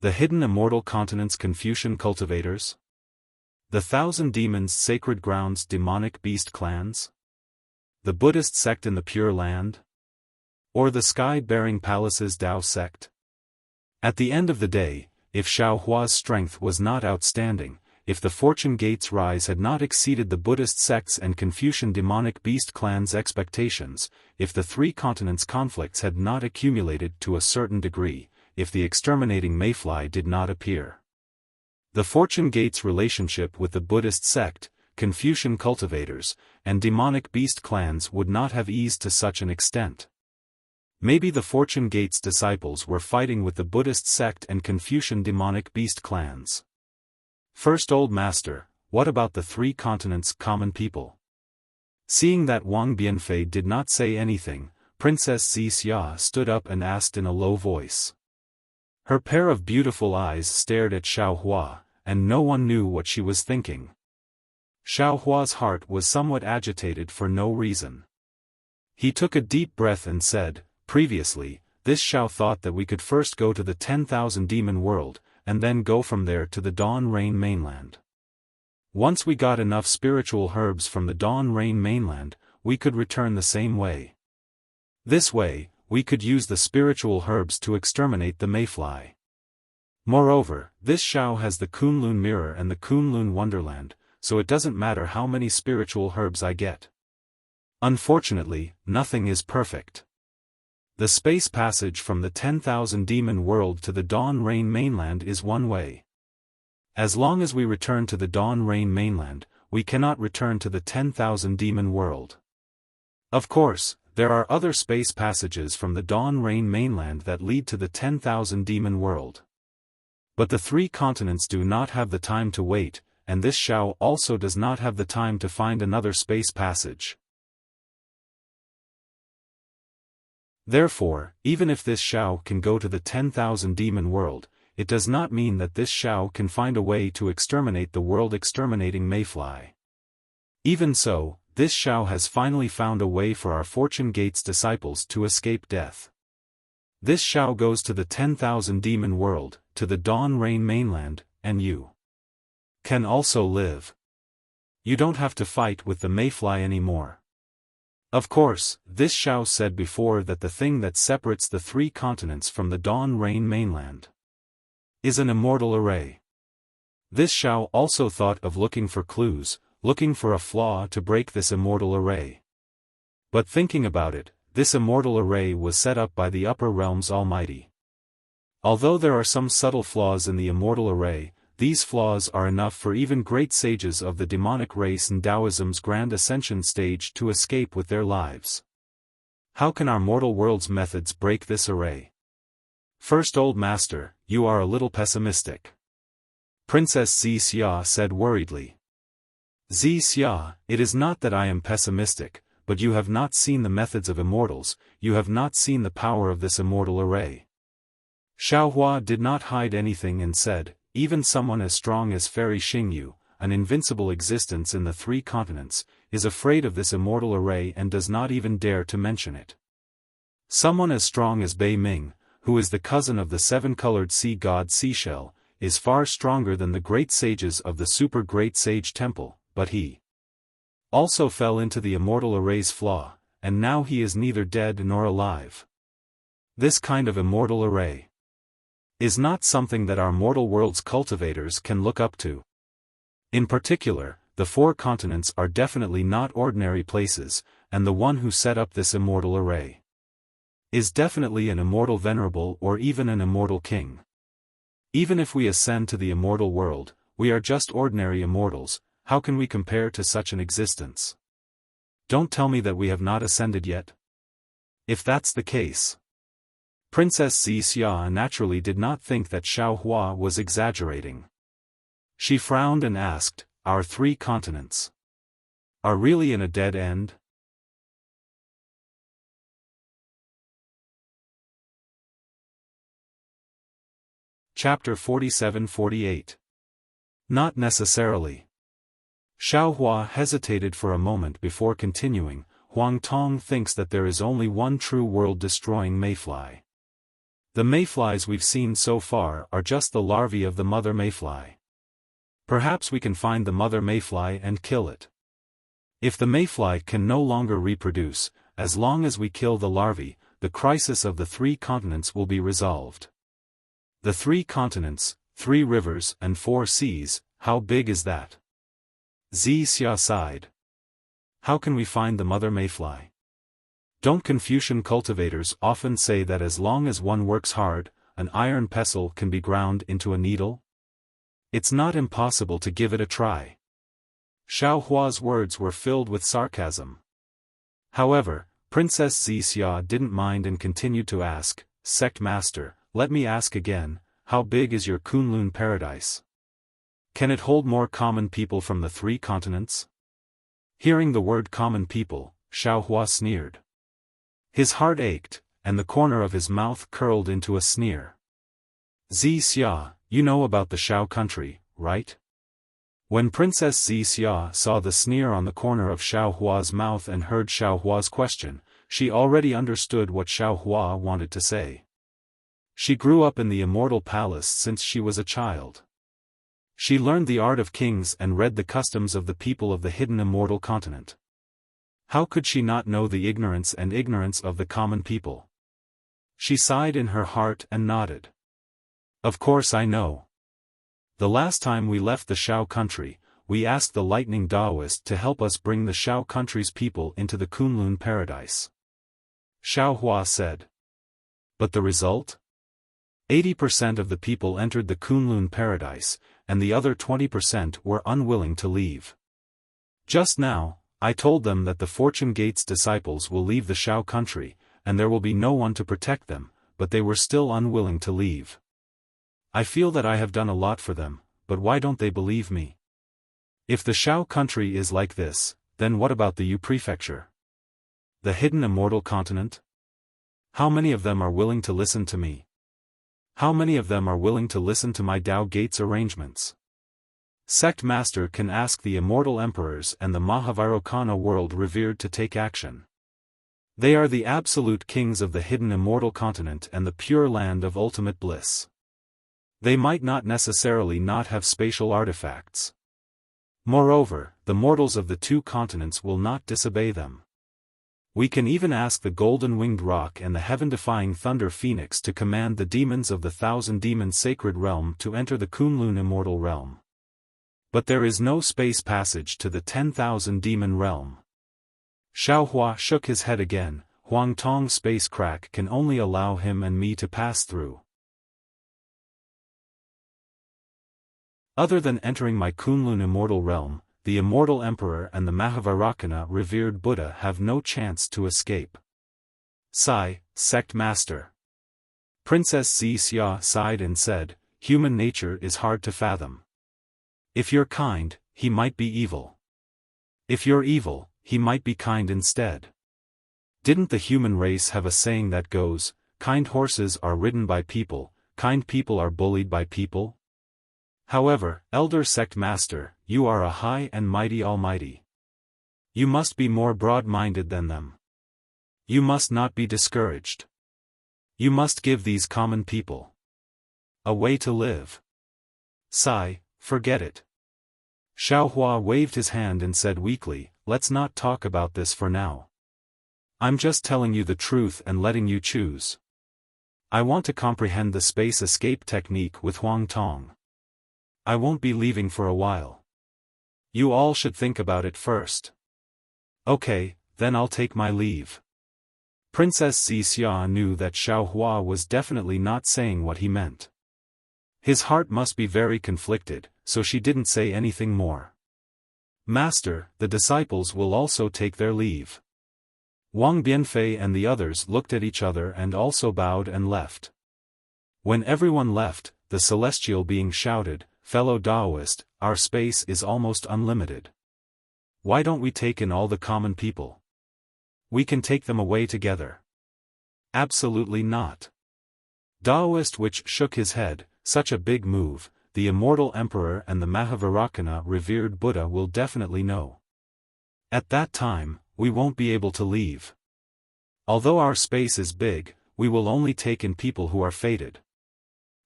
The hidden immortal continent's Confucian cultivators? The 1,000 demons' sacred grounds demonic beast clans? The Buddhist sect in the Pure Land? Or the Sky-Bearing Palace's Dao sect?" At the end of the day, if Xiaohua's strength was not outstanding, if the Fortune Gate's rise had not exceeded the Buddhist sects and Confucian demonic beast clans' expectations, if the 3 continents' conflicts had not accumulated to a certain degree, if the exterminating mayfly did not appear, the Fortune Gate's relationship with the Buddhist sect, Confucian cultivators, and demonic beast clans would not have eased to such an extent. Maybe the Fortune Gate's disciples were fighting with the Buddhist sect and Confucian demonic beast clans. "First Old Master, what about the 3 continents' common people?" Seeing that Wang Bianfei did not say anything, Princess Xia stood up and asked in a low voice. Her pair of beautiful eyes stared at Xiaohua, and no one knew what she was thinking. Xiaohua's heart was somewhat agitated for no reason. He took a deep breath and said, "Previously, this Xiao thought that we could first go to the 10,000 demon world, and then go from there to the Dawn Rain mainland. Once we got enough spiritual herbs from the Dawn Rain mainland, we could return the same way. This way, we could use the spiritual herbs to exterminate the mayfly. Moreover, this Xiao has the Kunlun Mirror and the Kunlun Wonderland, so it doesn't matter how many spiritual herbs I get. Unfortunately, nothing is perfect. The space passage from the 10,000 demon world to the Dawn Rain mainland is one way. As long as we return to the Dawn Rain mainland, we cannot return to the 10,000 demon world. Of course, there are other space passages from the Dawn Rain mainland that lead to the 10,000 demon world. But the 3 continents do not have the time to wait, and this Xiao also does not have the time to find another space passage. Therefore, even if this Xiao can go to the 10,000 demon world, it does not mean that this Xiao can find a way to exterminate the world-exterminating mayfly. Even so, this Xiao has finally found a way for our Fortune Gate's disciples to escape death. This Xiao goes to the 10,000 demon world, to the Dawn Rain mainland, and you can also live. You don't have to fight with the mayfly anymore. Of course, this Xiao said before that the thing that separates the 3 continents from the Dawn Rain mainland is an immortal array. This Xiao also thought of looking for clues, looking for a flaw to break this immortal array. But thinking about it, this immortal array was set up by the upper realm's Almighty. Although there are some subtle flaws in the immortal array, these flaws are enough for even great sages of the demonic race in Taoism's grand ascension stage to escape with their lives. How can our mortal world's methods break this array? First, old master, you are a little pessimistic. Princess Wuxia said worriedly. Wuxia, it is not that I am pessimistic, but you have not seen the methods of immortals, you have not seen the power of this immortal array. Xiaofan did not hide anything and said, even someone as strong as Fairy Xingyu, an invincible existence in the 3 continents, is afraid of this immortal array and does not even dare to mention it. Someone as strong as Bei Ming, who is the cousin of the 7-colored sea god Seashell, is far stronger than the great sages of the super great sage temple, but he also fell into the immortal array's flaw, and now he is neither dead nor alive. This kind of immortal array is not something that our mortal world's cultivators can look up to. In particular, the 4 continents are definitely not ordinary places, and the one who set up this immortal array is definitely an immortal venerable or even an immortal king. Even if we ascend to the immortal world, we are just ordinary immortals. How can we compare to such an existence? Don't tell me that we have not ascended yet. If that's the case. Princess Wuxia naturally did not think that Xiaofan was exaggerating. She frowned and asked, our 3 continents are really in a dead end? Chapter 47-48. Not necessarily. Xiaofan hesitated for a moment before continuing. Huang Tong thinks that there is only one true world-destroying mayfly. The mayflies we've seen so far are just the larvae of the mother mayfly. Perhaps we can find the mother mayfly and kill it. If the mayfly can no longer reproduce, as long as we kill the larvae, the crisis of the 3 continents will be resolved. The 3 continents, 3 rivers and 4 seas, how big is that? Wuxia sighed. How can we find the mother mayfly? Don't Confucian cultivators often say that as long as one works hard, an iron pestle can be ground into a needle? It's not impossible to give it a try. Xiaohua's words were filled with sarcasm. However, Princess Wuxia didn't mind and continued to ask, Sect Master, let me ask again, how big is your Kunlun paradise? Can it hold more common people from the 3 continents? Hearing the word common people, Xiaohua sneered. His heart ached, and the corner of his mouth curled into a sneer. Wuxia, you know about the Xiao country, right? When Princess Wuxia saw the sneer on the corner of Xiaohua's mouth and heard Xiaohua's question, she already understood what Xiaohua wanted to say. She grew up in the immortal palace since she was a child. She learned the art of kings and read the customs of the people of the hidden immortal continent. How could she not know the ignorance of the common people? She sighed in her heart and nodded. Of course I know. The last time we left the Xiao country, we asked the lightning Taoist to help us bring the Xiao country's people into the Kunlun paradise. Xiaohua said. But the result? 80% of the people entered the Kunlun paradise, and the other 20% were unwilling to leave. Just now, I told them that the Fortune Gate's disciples will leave the Xiao country, and there will be no one to protect them, but they were still unwilling to leave. I feel that I have done a lot for them, but why don't they believe me? If the Xiao country is like this, then what about the Yu prefecture? The hidden immortal continent? How many of them are willing to listen to me? How many of them are willing to listen to my Tao Gate's arrangements? Sect Master can ask the immortal emperors and the Mahavirokana world revered to take action. They are the absolute kings of the hidden immortal continent and the pure land of ultimate bliss. They might not necessarily not have spatial artifacts. Moreover, the mortals of the 2 continents will not disobey them. We can even ask the golden-winged rock and the heaven-defying thunder phoenix to command the demons of the 1,000 demon sacred realm to enter the Kunlun immortal realm. But there is no space passage to the 10,000 demon realm. Xiaohua shook his head again. Huang Tong's space crack can only allow him and me to pass through. Other than entering my Kunlun immortal realm, the immortal emperor and the Mahavairakana revered Buddha have no chance to escape. Sigh, sect master. Princess Xia sighed and said, human nature is hard to fathom. If you're kind, he might be evil. If you're evil, he might be kind instead. Didn't the human race have a saying that goes, kind horses are ridden by people, kind people are bullied by people? However, elder sect master, you are a high and mighty almighty. You must be more broad-minded than them. You must not be discouraged. You must give these common people a way to live. Sigh, forget it. Xiaohua waved his hand and said weakly, let's not talk about this for now. I'm just telling you the truth and letting you choose. I want to comprehend the space escape technique with Huang Tong. I won't be leaving for a while. You all should think about it first. Okay, then I'll take my leave. Princess Xia knew that Xiaohua was definitely not saying what he meant. His heart must be very conflicted, so she didn't say anything more. Master, the disciples will also take their leave. Wang Bianfei and the others looked at each other and also bowed and left. When everyone left, the celestial being shouted, fellow Taoist, our space is almost unlimited. Why don't we take in all the common people? We can take them away together. Absolutely not. Taoist which shook his head, such a big move, the immortal emperor and the Mahavairakana revered Buddha will definitely know. At that time, we won't be able to leave. Although our space is big, we will only take in people who are fated.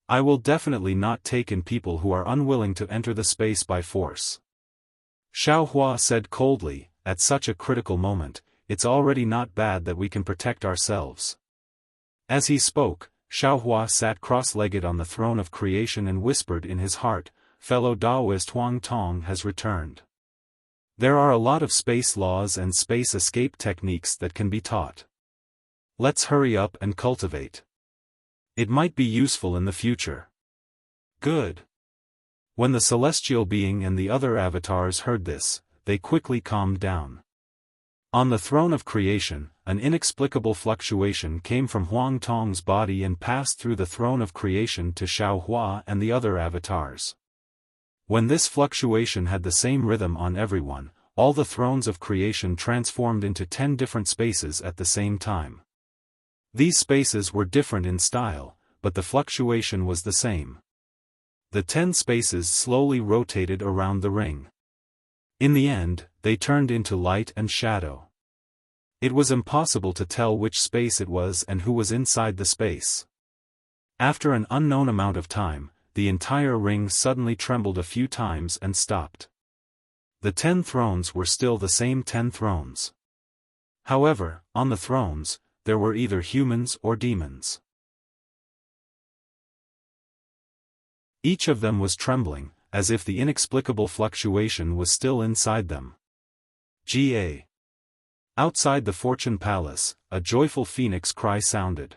I will definitely not take in people who are unwilling to enter the space by force. Xiaohua said coldly, at such a critical moment, it's already not bad that we can protect ourselves. As he spoke, Xiaohua sat cross-legged on the throne of creation and whispered in his heart, fellow Taoist Huang Tong has returned. There are a lot of space laws and space escape techniques that can be taught. Let's hurry up and cultivate. It might be useful in the future. Good. When the celestial being and the other avatars heard this, they quickly calmed down. On the throne of creation, an inexplicable fluctuation came from Huang Tong's body and passed through the throne of creation to Xiaohua and the other avatars. When this fluctuation had the same rhythm on everyone, all the thrones of creation transformed into 10 different spaces at the same time. These spaces were different in style, but the fluctuation was the same. The 10 spaces slowly rotated around the ring. In the end, they turned into light and shadow. It was impossible to tell which space it was and who was inside the space. After an unknown amount of time, the entire ring suddenly trembled a few times and stopped. The 10 thrones were still the same 10 thrones. However, on the thrones, there were either humans or demons. Each of them was trembling, as if the inexplicable fluctuation was still inside them. Ga. Outside the Fortune Palace, a joyful phoenix cry sounded.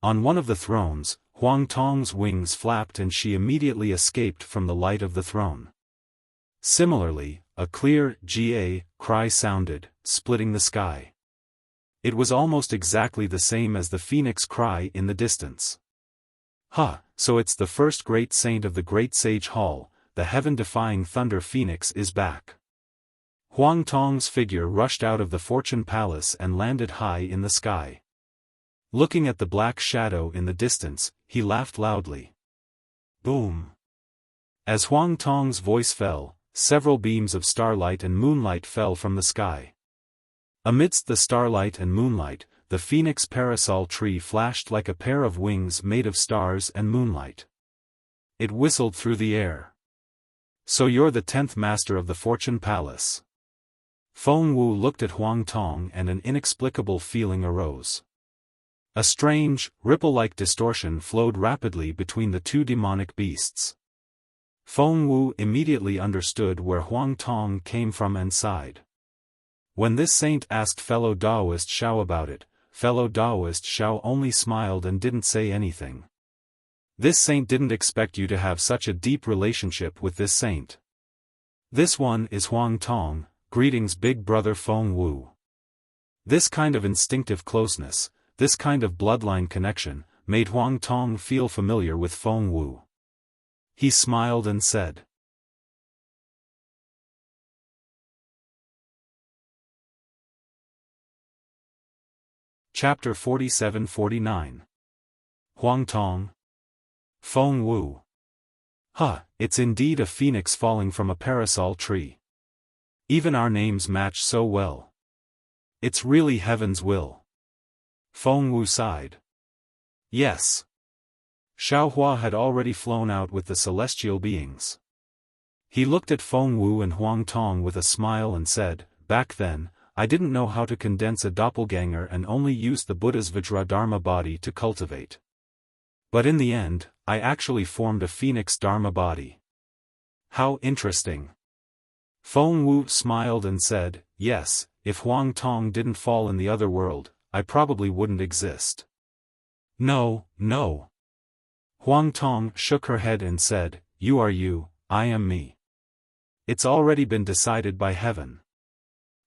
On one of the thrones, Huang Tong's wings flapped and she immediately escaped from the light of the throne. Similarly, a clear Ga cry sounded, splitting the sky. It was almost exactly the same as the phoenix cry in the distance. So it's the first great saint of the Great Sage Hall, the heaven-defying Thunder Phoenix is back. Huang Tong's figure rushed out of the Fortune Palace and landed high in the sky. Looking at the black shadow in the distance, he laughed loudly. Boom! As Huang Tong's voice fell, several beams of starlight and moonlight fell from the sky. Amidst the starlight and moonlight, the phoenix parasol tree flashed like a pair of wings made of stars and moonlight. It whistled through the air. So you're the 10th master of the Fortune Palace. Feng Wu looked at Huang Tong and an inexplicable feeling arose. A strange, ripple-like distortion flowed rapidly between the two demonic beasts. Feng Wu immediately understood where Huang Tong came from and sighed. When this saint asked fellow Taoist Xiao about it, fellow Taoist Xiao only smiled and didn't say anything. This saint didn't expect you to have such a deep relationship with this saint. This one is Huang Tong, greetings big brother Feng Wu. This kind of instinctive closeness, this kind of bloodline connection, made Huang Tong feel familiar with Feng Wu. He smiled and said. Chapter 47-49. Huang Tong. Feng Wu. It's indeed a phoenix falling from a parasol tree. Even our names match so well. It's really heaven's will. Feng Wu sighed. Yes. Xiaohua had already flown out with the celestial beings. He looked at Feng Wu and Huang Tong with a smile and said, back then, I didn't know how to condense a doppelganger and only used the Buddha's Vajradharma body to cultivate. But in the end, I actually formed a phoenix Dharma body. How interesting. Feng Wu smiled and said, yes, if Huang Tong didn't fall in the other world, I probably wouldn't exist. No. Huang Tong shook her head and said, you are you, I am me. It's already been decided by heaven.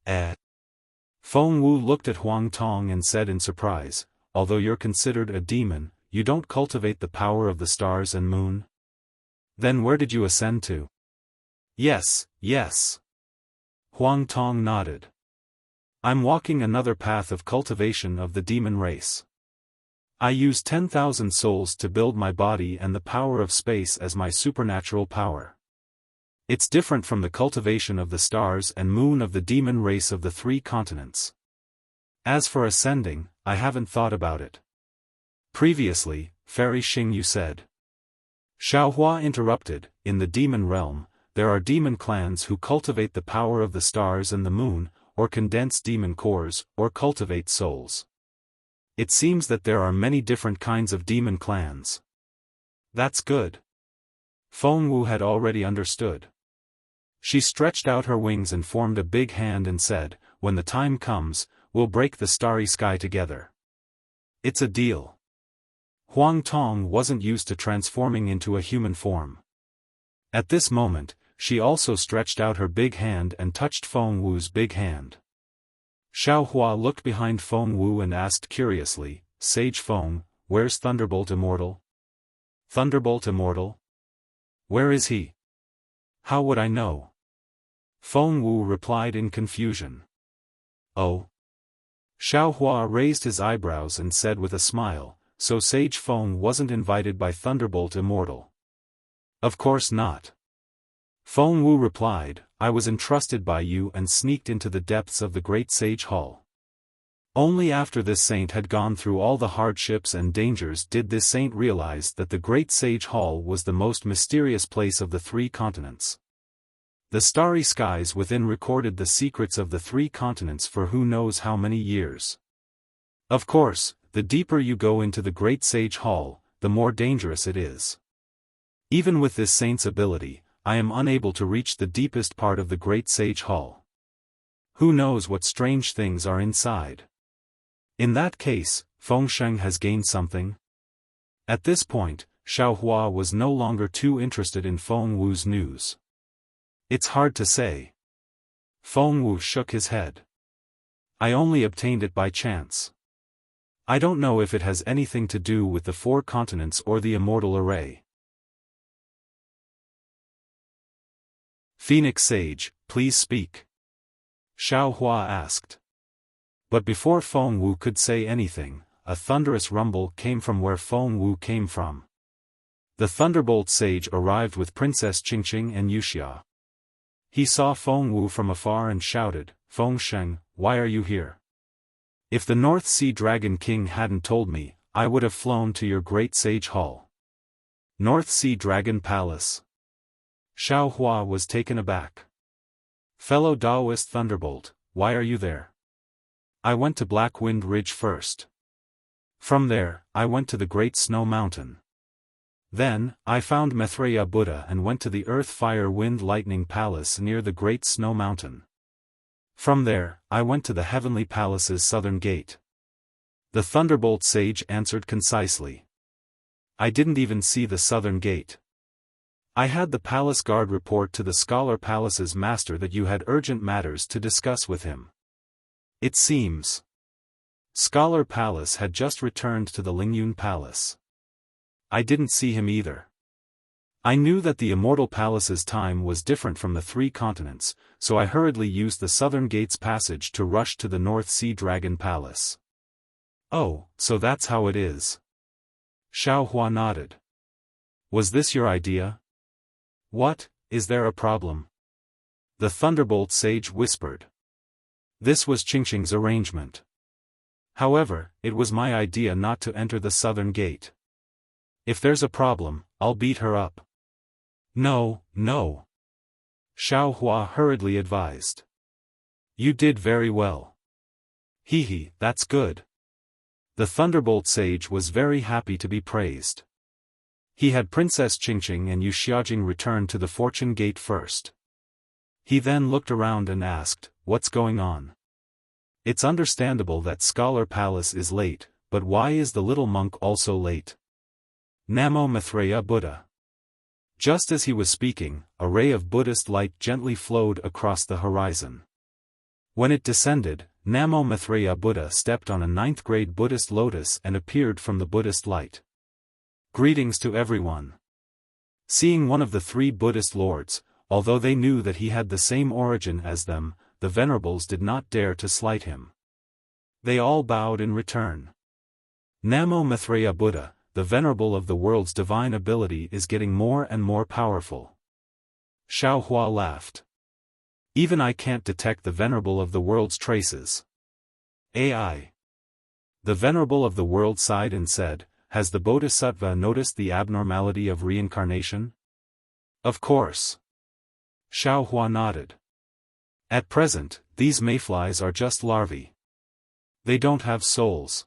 Feng Wu looked at Huang Tong and said in surprise, although you're considered a demon, you don't cultivate the power of the stars and moon? Then where did you ascend to? Yes. Huang Tong nodded. I'm walking another path of cultivation of the demon race. I use 10,000 souls to build my body and the power of space as my supernatural power. It's different from the cultivation of the stars and moon of the demon race of the 3 continents. As for ascending, I haven't thought about it. Previously, Fairy Xing you said. Xiaohua interrupted, in the demon realm, there are demon clans who cultivate the power of the stars and the moon, or condense demon cores, or cultivate souls. It seems that there are many different kinds of demon clans. That's good. Feng Wu had already understood. She stretched out her wings and formed a big hand and said, when the time comes, we'll break the starry sky together. It's a deal. Huang Tong wasn't used to transforming into a human form. At this moment, she also stretched out her big hand and touched Feng Wu's big hand. Xiaohua looked behind Feng Wu and asked curiously, Sage Feng, where's Thunderbolt Immortal? Thunderbolt Immortal? Where is he? How would I know? Feng Wu replied in confusion. Oh. Xiaohua raised his eyebrows and said with a smile, so Sage Feng wasn't invited by Thunderbolt Immortal. Of course not. Feng Wu replied, I was entrusted by you and sneaked into the depths of the Great Sage Hall. Only after this saint had gone through all the hardships and dangers did this saint realize that the Great Sage Hall was the most mysterious place of the 3 continents. The starry skies within recorded the secrets of the 3 continents for who knows how many years. Of course, the deeper you go into the Great Sage Hall, the more dangerous it is. Even with this saint's ability, I am unable to reach the deepest part of the Great Sage Hall. Who knows what strange things are inside? In that case, Fengsheng has gained something? At this point, Xiaohua was no longer too interested in Feng Wu's news. It's hard to say. Feng Wu shook his head. I only obtained it by chance. I don't know if it has anything to do with the 4 continents or the immortal array. Phoenix Sage, please speak. Xiaohua asked. But before Feng Wu could say anything, a thunderous rumble came from where Feng Wu came from. The Thunderbolt Sage arrived with Princess Qingqing and Wuxia. He saw Feng Wu from afar and shouted, Fengsheng, why are you here? If the North Sea Dragon King hadn't told me, I would have flown to your Great Sage Hall. North Sea Dragon Palace. Xiaohua was taken aback. Fellow Taoist Thunderbolt, why are you there? I went to Black Wind Ridge first. From there, I went to the Great Snow Mountain. Then, I found Maitreya Buddha and went to the Earth Fire Wind Lightning Palace near the Great Snow Mountain. From there, I went to the Heavenly Palace's southern gate. The Thunderbolt Sage answered concisely. I didn't even see the southern gate. I had the palace guard report to the Scholar Palace's master that you had urgent matters to discuss with him. It seems. Scholar Palace had just returned to the Lingyun Palace. I didn't see him either. I knew that the Immortal Palace's time was different from the three continents, so I hurriedly used the Southern Gate's passage to rush to the North Sea Dragon Palace. Oh, so that's how it is. Xiaofan nodded. Was this your idea? What, is there a problem? The Thunderbolt Sage whispered. This was Qingqing's arrangement. However, it was my idea not to enter the Southern Gate. If there's a problem, I'll beat her up. No, no. Xiaofan hurriedly advised. You did very well. Hee, that's good. The Thunderbolt Sage was very happy to be praised. He had Princess Qingqing and Yu Xiaojing return to the Fortune Gate first. He then looked around and asked, what's going on? It's understandable that Scholar Palace is late, but why is the little monk also late? Namo Maitreya Buddha. Just as he was speaking, a ray of Buddhist light gently flowed across the horizon. When it descended, Namo Maitreya Buddha stepped on a 9th-grade Buddhist lotus and appeared from the Buddhist light. Greetings to everyone. Seeing one of the three Buddhist lords, although they knew that he had the same origin as them, the venerables did not dare to slight him. They all bowed in return. Namo Maitreya Buddha, the venerable of the world's divine ability, is getting more and more powerful. Xiaofan laughed. Even I can't detect the venerable of the world's traces. AI. The venerable of the world sighed and said, has the Bodhisattva noticed the abnormality of reincarnation? Of course. Xiaofan nodded. At present, these mayflies are just larvae. They don't have souls.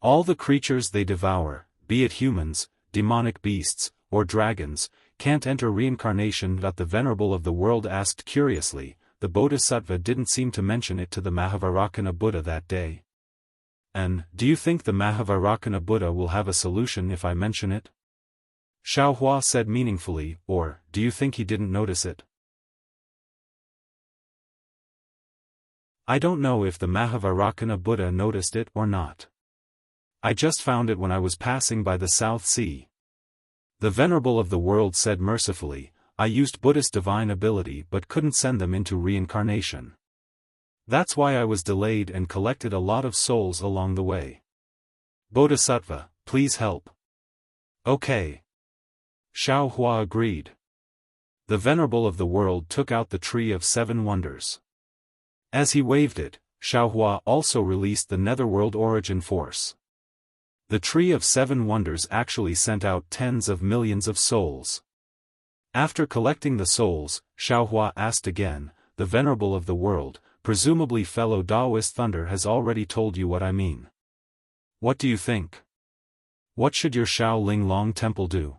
All the creatures they devour, be it humans, demonic beasts, or dragons, can't enter reincarnation. The venerable of the world asked curiously. The Bodhisattva didn't seem to mention it to the Mahavarakana Buddha that day. And, do you think the Mahavarakana Buddha will have a solution if I mention it? Xiaofan said meaningfully, or, do you think he didn't notice it? I don't know if the Mahavarakana Buddha noticed it or not. I just found it when I was passing by the South Sea. The venerable of the world said mercifully, I used Buddhist divine ability but couldn't send them into reincarnation. That's why I was delayed and collected a lot of souls along the way. Bodhisattva, please help. Okay. Xiaofan agreed. The venerable of the world took out the Tree of Seven Wonders. As he waved it, Xiaofan also released the Netherworld Origin Force. The Tree of Seven Wonders actually sent out tens of millions of souls. After collecting the souls, Xiaofan asked again, the venerable of the world, presumably fellow Taoist Thunder has already told you what I mean. What do you think? What should your Shaolin Long Temple do?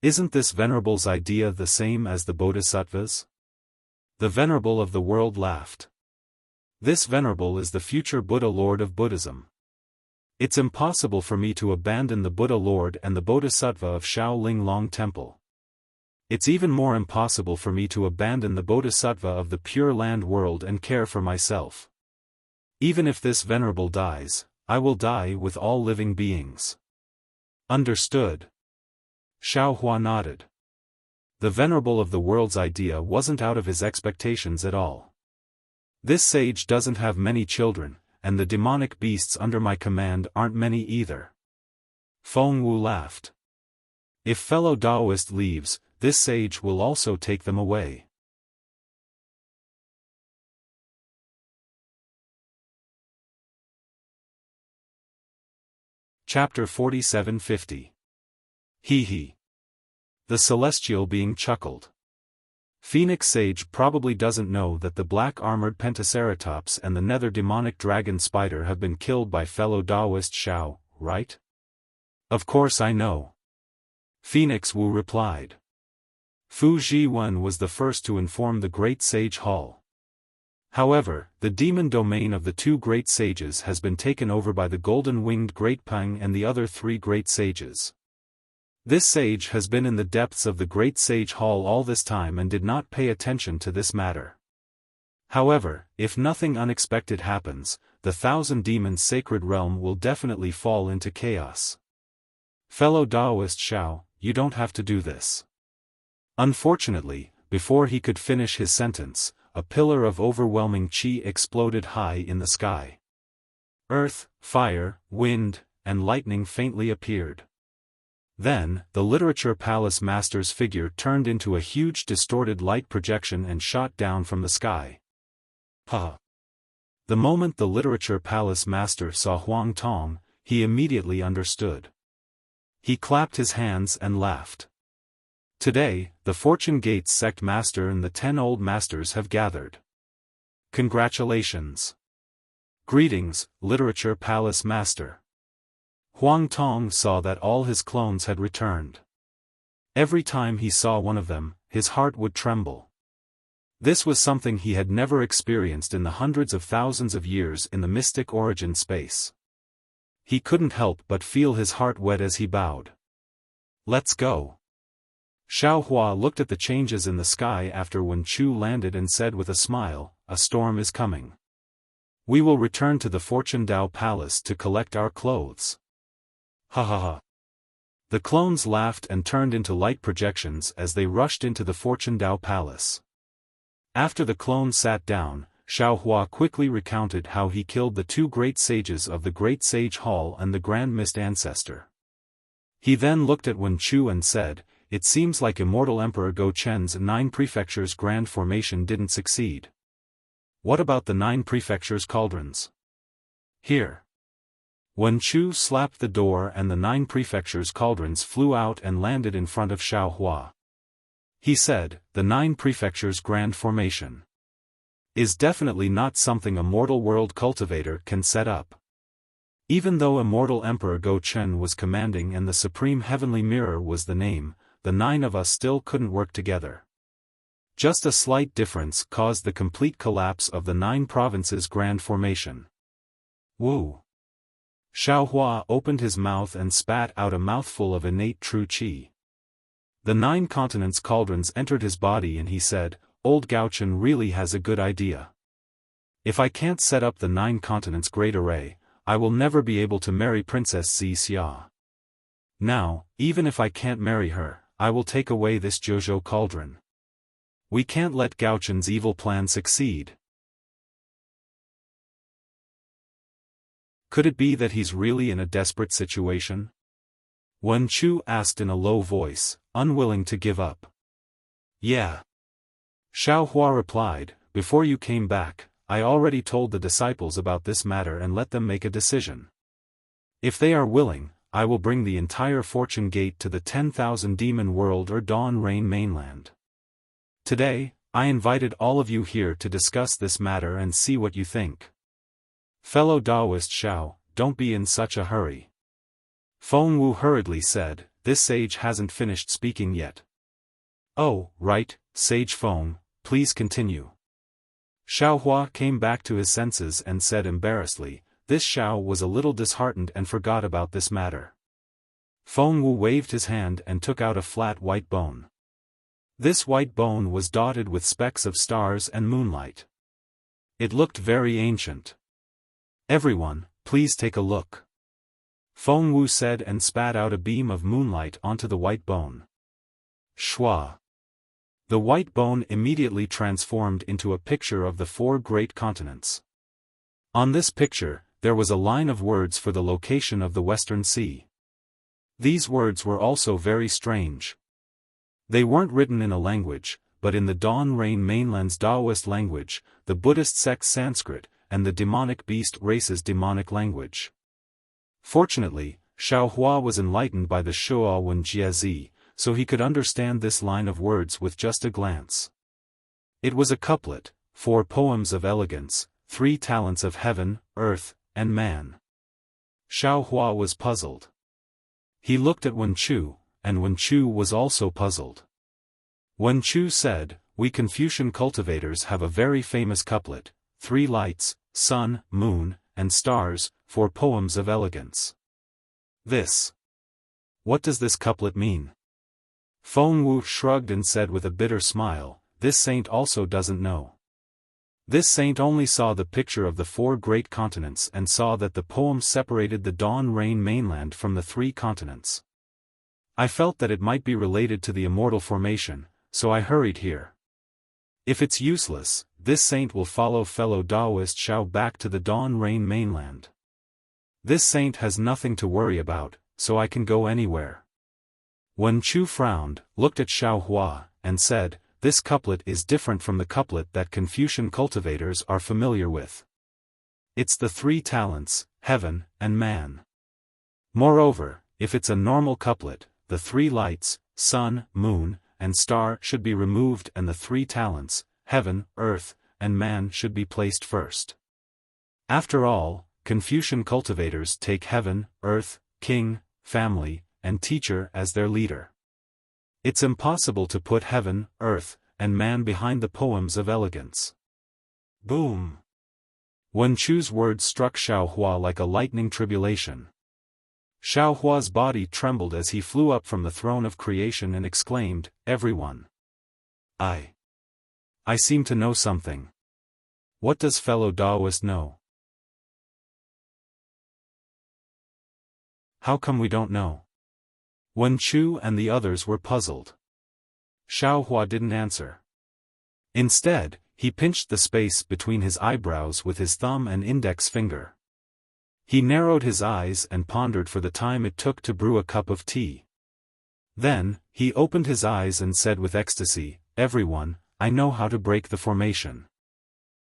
Isn't this venerable's idea the same as the Bodhisattva's? The venerable of the world laughed. This venerable is the future Buddha Lord of Buddhism. It's impossible for me to abandon the Buddha Lord and the Bodhisattva of Shaolin Long Temple. It's even more impossible for me to abandon the Bodhisattva of the Pure Land world and care for myself. Even if this venerable dies, I will die with all living beings. Understood. Xiaofan nodded. The venerable of the world's idea wasn't out of his expectations at all. This sage doesn't have many children, and the demonic beasts under my command aren't many either. Feng Wu laughed. If fellow Taoist leaves, this sage will also take them away. Chapter 4750. Hee. The celestial being chuckled. Phoenix Sage probably doesn't know that the black-armored Pentaceratops and the nether demonic dragon spider have been killed by fellow Taoist Xiao, right? Of course I know. Phoenix Wu replied. Fu Zhiwen was the first to inform the Great Sage Hall. However, the demon domain of the two great sages has been taken over by the golden-winged Great Peng and the other three great sages. This sage has been in the depths of the Great Sage Hall all this time and did not pay attention to this matter. However, if nothing unexpected happens, the Thousand Demons' sacred realm will definitely fall into chaos. Fellow Taoist Xiao, you don't have to do this. Unfortunately, before he could finish his sentence, a pillar of overwhelming qi exploded high in the sky. Earth, fire, wind, and lightning faintly appeared. Then, the Literature Palace Master's figure turned into a huge distorted light projection and shot down from the sky. Ha! The moment the Literature Palace Master saw Huang Tong, he immediately understood. He clapped his hands and laughed. Today, the Fortune Gates Sect Master and the 10 Old Masters have gathered. Congratulations! Greetings, Literature Palace Master. Huang Tong saw that all his clones had returned. Every time he saw one of them, his heart would tremble. This was something he had never experienced in the hundreds of thousands of years in the mystic origin space. He couldn't help but feel his heart wet as he bowed. Let's go. Xiao Hua looked at the changes in the sky after Wen Chu landed and said with a smile, "A storm is coming. We will return to the Fortune Dao Palace to collect our clothes." Ha ha ha. The clones laughed and turned into light projections as they rushed into the Fortune Dao Palace. After the clones sat down, Xiao Hua quickly recounted how he killed the two great sages of the Great Sage Hall and the Grand Mist Ancestor. He then looked at Wen Chu and said, "It seems like Immortal Emperor Go Chen's 9 Prefectures Grand Formation didn't succeed. What about the 9 Prefectures Cauldrons? Here." Wen Chu slapped the door and the 9 Prefectures Cauldrons flew out and landed in front of Xiao Hua. He said, "The 9 Prefectures Grand Formation is definitely not something a mortal world cultivator can set up. Even though Immortal Emperor Go Chen was commanding and the Supreme Heavenly Mirror was the name, the 9 of us still couldn't work together. Just a slight difference caused the complete collapse of the 9 provinces Grand Formation." Woo! Xiao Hua opened his mouth and spat out a mouthful of innate true qi. The 9 continents cauldrons entered his body and he said, "Old Gao Chen really has a good idea. If I can't set up the 9 continents great array, I will never be able to marry Princess Xia. Now, even if I can't marry her, I will take away this Jojo cauldron. We can't let Gao Chen's evil plan succeed." Could it be that he's really in a desperate situation? Wen Chu asked in a low voice, unwilling to give up. "Yeah." Xiao Hua replied, "Before you came back, I already told the disciples about this matter and let them make a decision. If they are willing, I will bring the entire Fortune Gate to the 10,000 Demon World or Dawn Rain Mainland. Today, I invited all of you here to discuss this matter and see what you think. Fellow Taoist Xiao, don't be in such a hurry." Feng Wu hurriedly said, "This sage hasn't finished speaking yet." "Oh, right, Sage Feng, please continue." Xiao Hua came back to his senses and said embarrassedly, "This Xiao was a little disheartened and forgot about this matter." Feng Wu waved his hand and took out a flat white bone. This white bone was dotted with specks of stars and moonlight. It looked very ancient. "Everyone, please take a look." Feng Wu said and spat out a beam of moonlight onto the white bone. Shwa! The white bone immediately transformed into a picture of the 4 great continents. On this picture, there was a line of words for the location of the Western Sea. These words were also very strange. They weren't written in a language, but in the Dawn Rain Mainland's Taoist language, the Buddhist sect's Sanskrit, and the demonic beast race's demonic language. Fortunately, Xiao Hua was enlightened by the Shuo Wen Jiezi, so he could understand this line of words with just a glance. It was a couplet, 4 poems of elegance, 3 talents of heaven, earth, and man. Xiao Hua was puzzled. He looked at Wen Chu, and Wen Chu was also puzzled. Wen Chu said, "We Confucian cultivators have a very famous couplet, 3 lights, sun, moon, and stars, 4 poems of elegance." What does this couplet mean? Feng Wu shrugged and said with a bitter smile, "This saint also doesn't know." This saint only saw the picture of the 4 great continents and saw that the poem separated the dawn rain mainland from the 3 continents. I felt that it might be related to the immortal formation, so I hurried here. If it's useless, this saint will follow fellow Taoist Xiao back to the dawn rain mainland. This saint has nothing to worry about, so I can go anywhere. Wen Chu frowned, looked at Xiao Hua, and said, "This couplet is different from the couplet that Confucian cultivators are familiar with. It's the 3 talents, heaven, and man. Moreover, if it's a normal couplet, the 3 lights, sun, moon, and star should be removed and the 3 talents, heaven, earth, and man should be placed first. After all, Confucian cultivators take heaven, earth, king, family, and teacher as their leader. It's impossible to put heaven, earth, and man behind the poems of elegance." Boom! Wen Chu's words struck Xiao Hua like a lightning tribulation. Xiao Hua's body trembled as he flew up from the throne of creation and exclaimed, "Everyone! I seem to know something. What does fellow Taoist know? How come we don't know?" Wen Chu and the others were puzzled. Xiao Hua didn't answer. Instead, he pinched the space between his eyebrows with his thumb and index finger. He narrowed his eyes and pondered for the time it took to brew a cup of tea. Then, he opened his eyes and said with ecstasy, "Everyone, I know how to break the formation."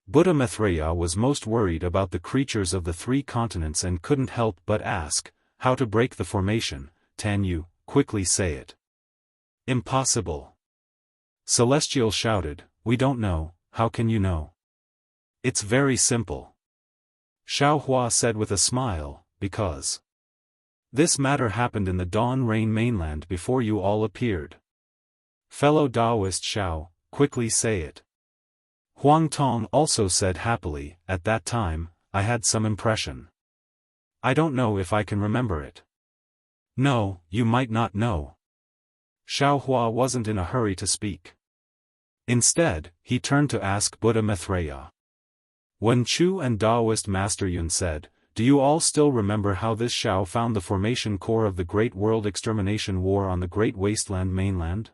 Buddha Maitreya was most worried about the creatures of the 3 continents and couldn't help but ask, "How to break the formation, Tan Yu, quickly say it." "Impossible." Celestial shouted, "We don't know, how can you know?" "It's very simple." Xiao Hua said with a smile, "Because this matter happened in the dawn rain mainland before you all appeared." "Fellow Taoist Xiao, quickly say it." Huang Tong also said happily, "At that time, I had some impression. I don't know if I can remember it." "No, you might not know." Xiao Hua wasn't in a hurry to speak. Instead, he turned to ask Buddha Maitreya. Wen Chu and Taoist Master Yun said, "Do you all still remember how this Xiao found the formation core of the Great World Extermination War on the Great Wasteland mainland?"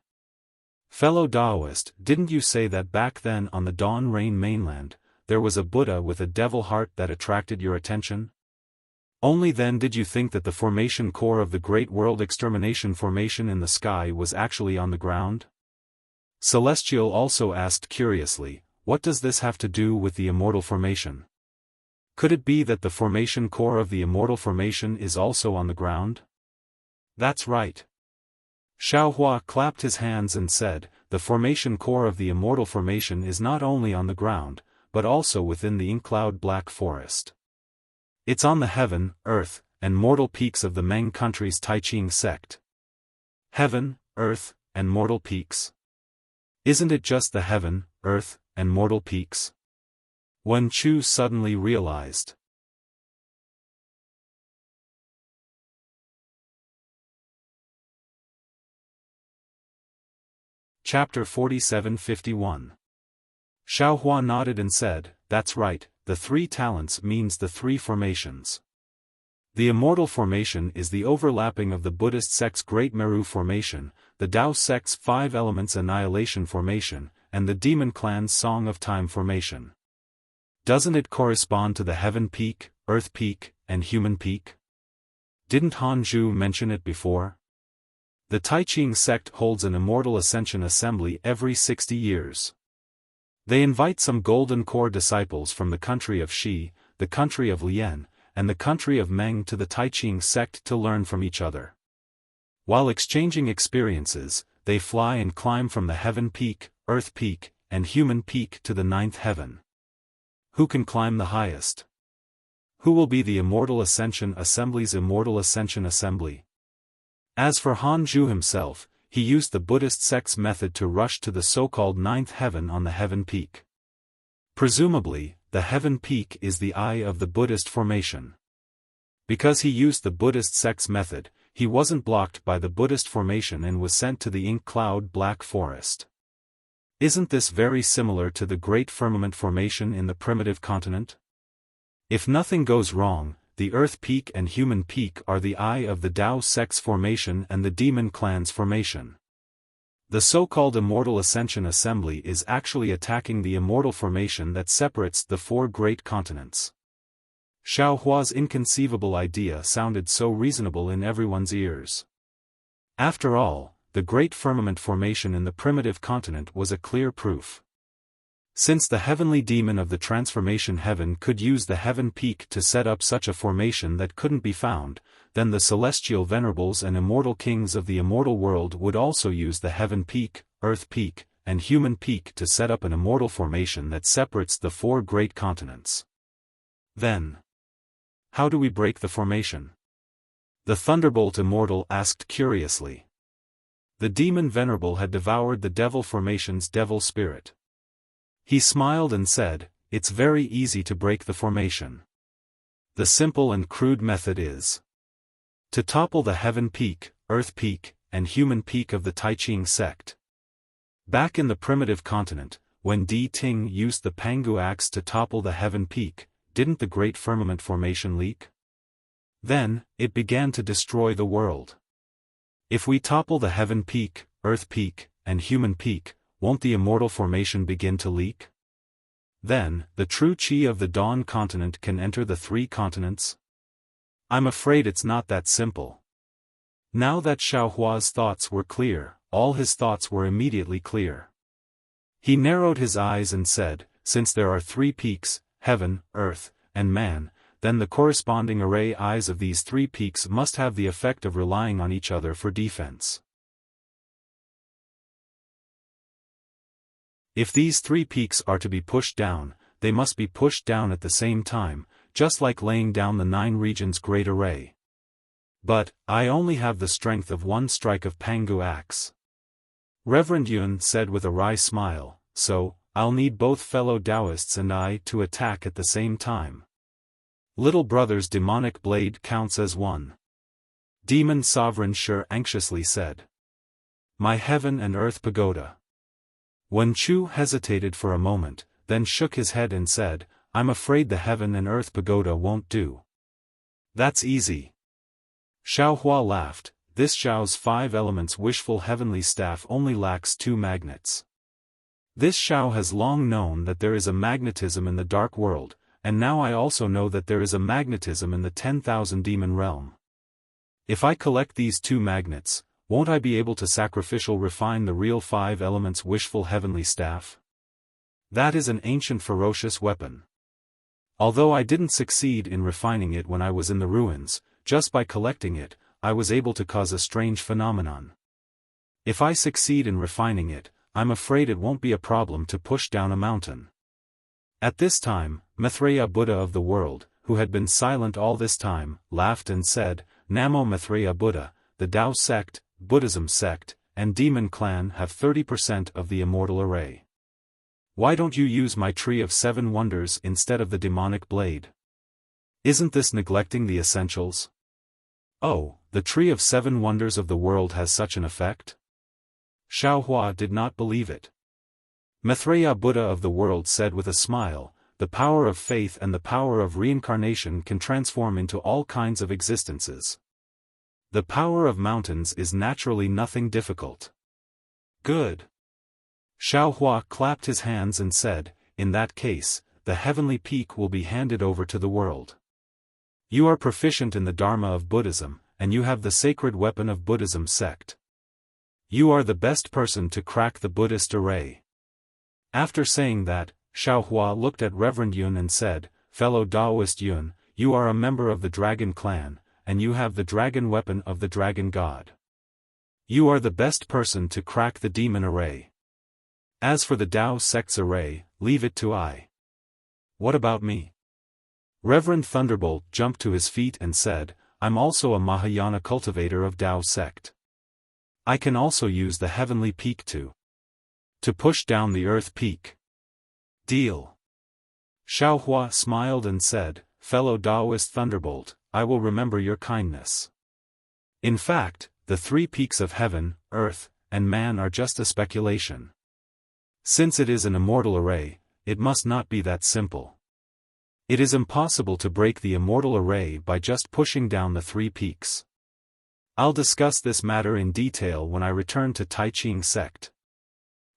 "Fellow Taoist, didn't you say that back then on the Dawn Rain mainland, there was a Buddha with a devil heart that attracted your attention? Only then did you think that the formation core of the Great World Extermination formation in the sky was actually on the ground?" Celestial also asked curiously, "What does this have to do with the immortal formation? Could it be that the formation core of the immortal formation is also on the ground?" "That's right." Xiao Hua clapped his hands and said, "The formation core of the immortal formation is not only on the ground, but also within the ink-cloud black forest. It's on the heaven, earth, and mortal peaks of the Meng country's Taiching sect." Heaven, earth, and mortal peaks. Isn't it just the heaven, earth, and mortal peaks? Wen Chu suddenly realized. Chapter 47-51. Xiao Hua nodded and said, "That's right, the 3 talents means the 3 formations. The immortal formation is the overlapping of the Buddhist sect's Great Meru formation, the Tao sect's 5 elements annihilation formation, and the Demon clan's Song of Time formation. Doesn't it correspond to the Heaven Peak, Earth Peak, and Human Peak? Didn't Han Zhu mention it before? The Taiching sect holds an Immortal Ascension Assembly every 60 years. They invite some Golden Core disciples from the country of Shi, the country of Lian, and the country of Meng to the Taiching sect to learn from each other. While exchanging experiences, they fly and climb from the Heaven Peak, Earth Peak, and Human Peak to the 9th heaven. Who can climb the highest? Who will be the Immortal Ascension Assembly's Immortal Ascension Assembly? As for Han Zhu himself, he used the Buddhist sect's method to rush to the so-called ninth heaven on the heaven peak. Presumably, the heaven peak is the eye of the Buddhist formation. Because he used the Buddhist sect's method, he wasn't blocked by the Buddhist formation and was sent to the ink cloud black forest. Isn't this very similar to the Great Firmament formation in the primitive continent? If nothing goes wrong, the Earth Peak and Human Peak are the eye of the Tao sect's formation and the Demon Clan's formation. The so-called Immortal Ascension Assembly is actually attacking the immortal formation that separates the four great continents. Xiao Hua's inconceivable idea sounded so reasonable in everyone's ears. After all, the Great Firmament formation in the primitive continent was a clear proof. Since the heavenly demon of the transformation heaven could use the heaven peak to set up such a formation that couldn't be found, then the celestial venerables and immortal kings of the immortal world would also use the heaven peak, earth peak, and human peak to set up an immortal formation that separates the four great continents. Then, how do we break the formation? The Thunderbolt Immortal asked curiously. The demon venerable had devoured the devil formation's devil spirit. He smiled and said, "It's very easy to break the formation. The simple and crude method is to topple the heaven peak, earth peak, and human peak of the Taiching sect." Back in the primitive continent, when Di Ting used the Pangu axe to topple the heaven peak, didn't the Great Firmament formation leak? Then, it began to destroy the world. If we topple the heaven peak, earth peak, and human peak, won't the immortal formation begin to leak? Then, the true Qi of the Dawn continent can enter the three continents? I'm afraid it's not that simple. Now that Xiao Hua's thoughts were clear, all his thoughts were immediately clear. He narrowed his eyes and said, since there are three peaks, heaven, earth, and man, then the corresponding array eyes of these three peaks must have the effect of relying on each other for defense. If these three peaks are to be pushed down, they must be pushed down at the same time, just like laying down the 9 regions great array. But, I only have the strength of one strike of Pangu axe. Reverend Yun said with a wry smile, so, I'll need both fellow Taoists and I to attack at the same time. Little brother's demonic blade counts as one. Demon Sovereign Shi anxiously said. My heaven and earth pagoda. Wen Chu hesitated for a moment, then shook his head and said, I'm afraid the heaven and earth pagoda won't do. That's easy. Xiao Hua laughed, this Xiao's 5 elements wishful heavenly staff only lacks 2 magnets. This Xiao has long known that there is a magnetism in the dark world, and now I also know that there is a magnetism in the 10,000 demon realm. If I collect these 2 magnets, won't I be able to sacrificial refine the real 5 elements wishful heavenly staff? That is an ancient ferocious weapon. Although I didn't succeed in refining it when I was in the ruins, just by collecting it, I was able to cause a strange phenomenon. If I succeed in refining it, I'm afraid it won't be a problem to push down a mountain. At this time, Maitreya Buddha of the world, who had been silent all this time, laughed and said, Namo Maitreya Buddha, the Tao sect, Buddhism sect, and Demon Clan have 30% of the immortal array. Why don't you use my tree of 7 wonders instead of the demonic blade? Isn't this neglecting the essentials? Oh, the tree of 7 wonders of the world has such an effect? Xiao Hua did not believe it. Maitreya Buddha of the world said with a smile, the power of faith and the power of reincarnation can transform into all kinds of existences. The power of mountains is naturally nothing difficult. Good. Xiao Hua clapped his hands and said, in that case, the heavenly peak will be handed over to the world. You are proficient in the Dharma of Buddhism, and you have the sacred weapon of Buddhism sect. You are the best person to crack the Buddhist array. After saying that, Xiao Hua looked at Reverend Yun and said, Fellow Taoist Yun, you are a member of the Dragon Clan, and you have the dragon weapon of the Dragon God. You are the best person to crack the demon array. As for the Tao sect's array, leave it to I. What about me? Reverend Thunderbolt jumped to his feet and said, I'm also a Mahayana cultivator of Tao sect. I can also use the heavenly peak to push down the earth peak. Deal. Xiaohua smiled and said, fellow Taoist Thunderbolt, I will remember your kindness. In fact, the three peaks of heaven, earth, and man are just a speculation. Since it is an immortal array, it must not be that simple. It is impossible to break the immortal array by just pushing down the three peaks. I'll discuss this matter in detail when I return to Taiching sect.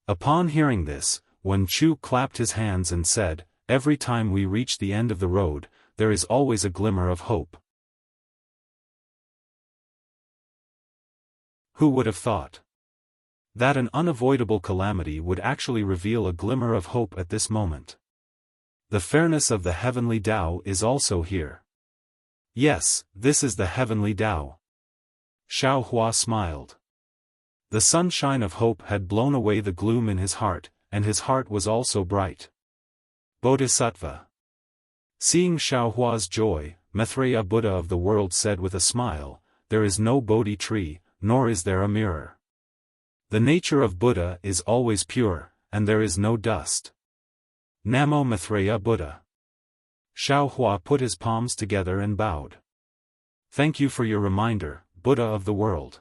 Upon hearing this, Wen Chu clapped his hands and said, every time we reach the end of the road, there is always a glimmer of hope. Who would have thought that an unavoidable calamity would actually reveal a glimmer of hope at this moment? The fairness of the heavenly Tao is also here. Yes, this is the heavenly Tao. Xiaohua smiled. The sunshine of hope had blown away the gloom in his heart, and his heart was also bright. Bodhisattva. Seeing Xiaohua's joy, Maitreya Buddha of the world said with a smile, there is no Bodhi tree, nor is there a mirror. The nature of Buddha is always pure, and there is no dust. Namo Maitreya Buddha. Xiaohua put his palms together and bowed. Thank you for your reminder, Buddha of the world.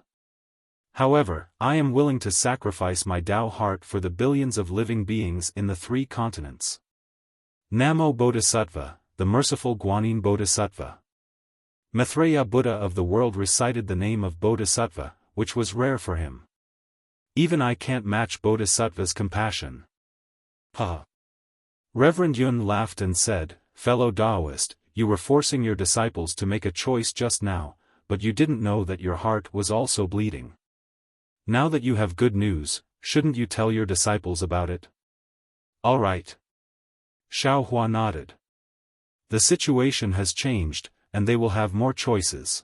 However, I am willing to sacrifice my Tao heart for the billions of living beings in the three continents. Namo Bodhisattva, the merciful Guanyin Bodhisattva. Maitreya Buddha of the world recited the name of Bodhisattva, which was rare for him. Even I can't match Bodhisattva's compassion. Ha! Reverend Yun laughed and said, fellow Taoist, you were forcing your disciples to make a choice just now, but you didn't know that your heart was also bleeding. Now that you have good news, shouldn't you tell your disciples about it? All right. Xiaohua nodded. The situation has changed, and they will have more choices.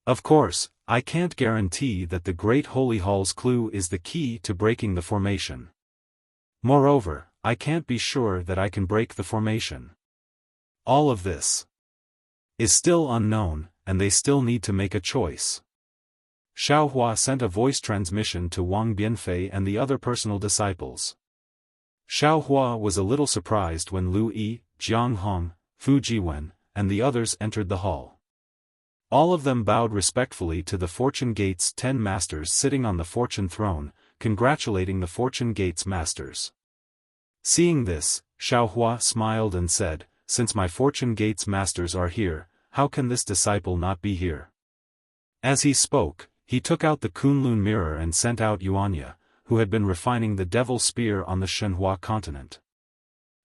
Of course, I can't guarantee that the Great Holy Hall's clue is the key to breaking the formation. Moreover, I can't be sure that I can break the formation. All of this is still unknown, and they still need to make a choice. Xiaohua sent a voice transmission to Wang Bianfei and the other personal disciples. Xiaohua was a little surprised when Lu Yi, Jiang Hong, Fu Jiwen, and the others entered the hall. All of them bowed respectfully to the Fortune Gate's 10 masters sitting on the Fortune throne, congratulating the Fortune Gate's masters. Seeing this, Xiaohua smiled and said, since my Fortune Gate's masters are here, how can this disciple not be here? As he spoke, he took out the Kunlun mirror and sent out Yuanya, who had been refining the Devil's Spear on the Shenhua continent.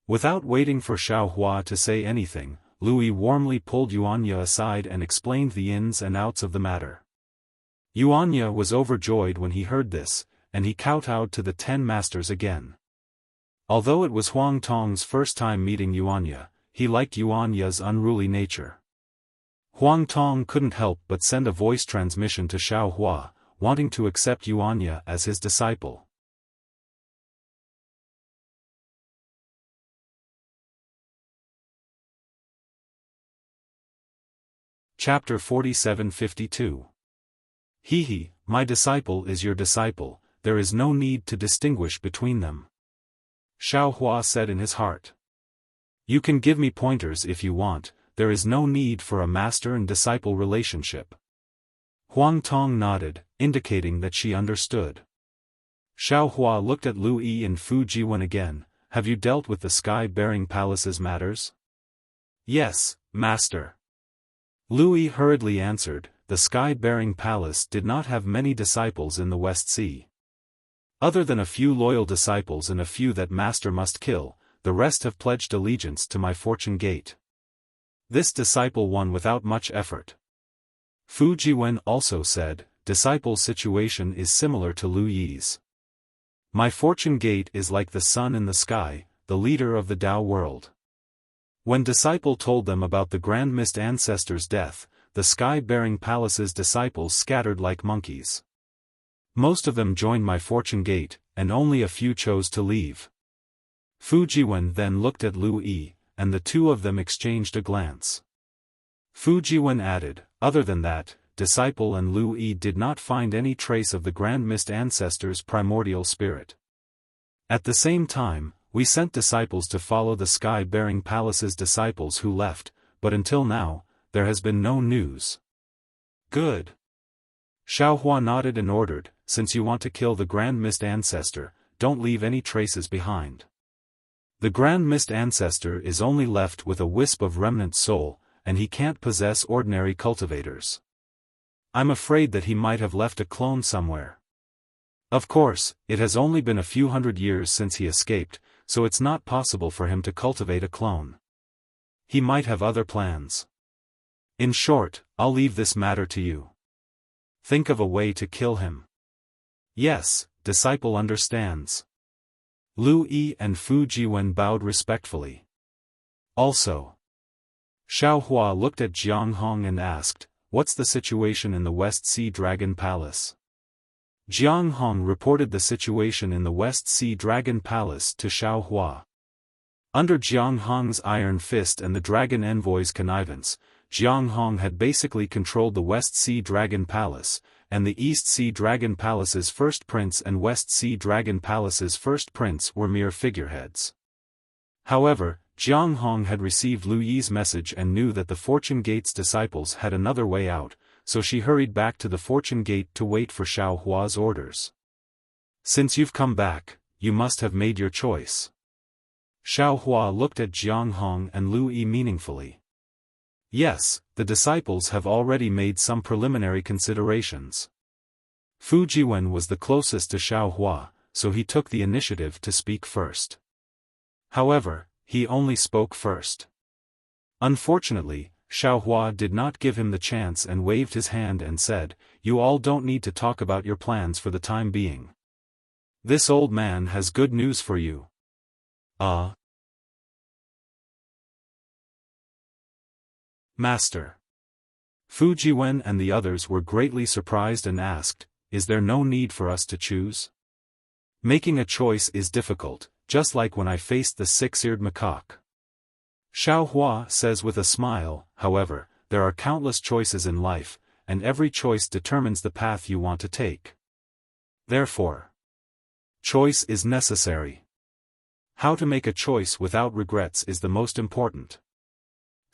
Without waiting for Xiaohua to say anything, Lui warmly pulled Yuanya aside and explained the ins and outs of the matter. Yuanya was overjoyed when he heard this, and he kowtowed to the 10 masters again. Although it was Huang Tong's first time meeting Yuanya, he liked Yuanya's unruly nature. Huang Tong couldn't help but send a voice transmission to Xiaohua, wanting to accept Yuanya as his disciple. Chapter 47-52. He, my disciple is your disciple, there is no need to distinguish between them. Xiaohua said in his heart. You can give me pointers if you want, there is no need for a master and disciple relationship. Huang Tong nodded, indicating that she understood. Xiaohua looked at Lu Yi and Fu Jiwen again. Have you dealt with the sky-bearing palace's matters? Yes, master. Lu Yi hurriedly answered, the sky-bearing palace did not have many disciples in the West Sea. Other than a few loyal disciples and a few that master must kill, the rest have pledged allegiance to my Fortune Gate. This disciple won without much effort. Fu Jiwen also said, disciple's situation is similar to Lu Yi's. My Fortune Gate is like the sun in the sky, the leader of the Tao world. When disciple told them about the Grand Mist ancestor's death, the sky-bearing palace's disciples scattered like monkeys. Most of them joined my Fortune Gate, and only a few chose to leave. Fu Jiwen then looked at Lu Yi, and the two of them exchanged a glance. Fu Jiwen added, other than that, Disciple and Lu Yi did not find any trace of the Grand Mist Ancestor's primordial spirit. At the same time, we sent disciples to follow the Sky-Bearing Palace's disciples who left, but until now, there has been no news. Good. Xiaohua nodded and ordered, since you want to kill the Grand Mist Ancestor, don't leave any traces behind. The Grand Mist Ancestor is only left with a wisp of remnant soul, and he can't possess ordinary cultivators. I'm afraid that he might have left a clone somewhere. Of course, it has only been a few hundred years since he escaped, so it's not possible for him to cultivate a clone. He might have other plans. In short, I'll leave this matter to you. Think of a way to kill him. Yes, Disciple understands. Lu Yi and Fu Jiwen bowed respectfully. Also, Xiaohua looked at Jiang Hong and asked, what's the situation in the West Sea Dragon Palace? Jiang Hong reported the situation in the West Sea Dragon Palace to Xiaohua. Under Jiang Hong's iron fist and the Dragon Envoy's connivance, Jiang Hong had basically controlled the West Sea Dragon Palace, and the East Sea Dragon Palace's first prince and West Sea Dragon Palace's first prince were mere figureheads. However, Jiang Hong had received Lu Yi's message and knew that the Fortune Gate's disciples had another way out, so she hurried back to the Fortune Gate to wait for Xiaohua's orders. Since you've come back, you must have made your choice. Xiaohua looked at Jiang Hong and Lu Yi meaningfully. Yes, the disciples have already made some preliminary considerations. Fu Jiwen was the closest to Xiaohua, so he took the initiative to speak first. However, he only spoke first. Unfortunately, Xiaohua did not give him the chance and waved his hand and said, you all don't need to talk about your plans for the time being. This old man has good news for you. Master. Fu Jiwen and the others were greatly surprised and asked, is there no need for us to choose? Making a choice is difficult, just like when I faced the six-eared macaque. Xiaohua says with a smile, however, there are countless choices in life, and every choice determines the path you want to take. Therefore, choice is necessary. How to make a choice without regrets is the most important.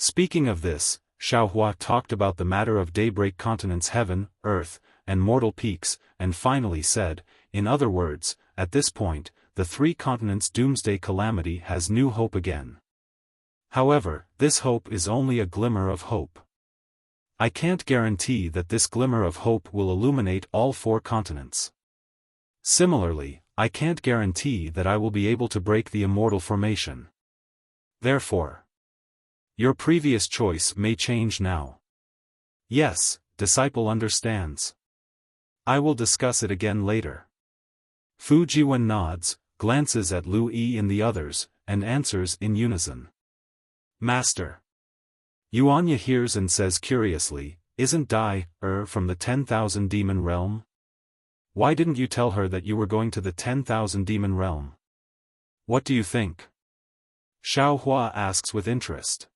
Speaking of this, Xiaohua talked about the matter of Daybreak Continent's heaven, earth, and mortal peaks, and finally said, in other words, at this point, the three continents' doomsday calamity has new hope again. However, this hope is only a glimmer of hope. I can't guarantee that this glimmer of hope will illuminate all four continents. Similarly, I can't guarantee that I will be able to break the immortal formation. Therefore, your previous choice may change now. Yes, Disciple understands. I will discuss it again later. Fu Jiwen nods, glances at Lu Yi and the others, and answers in unison. Master. Yuanya hears and says curiously, isn't Dai, from the 10,000 demon realm? Why didn't you tell her that you were going to the 10,000 demon realm? What do you think? Xiaohua asks with interest.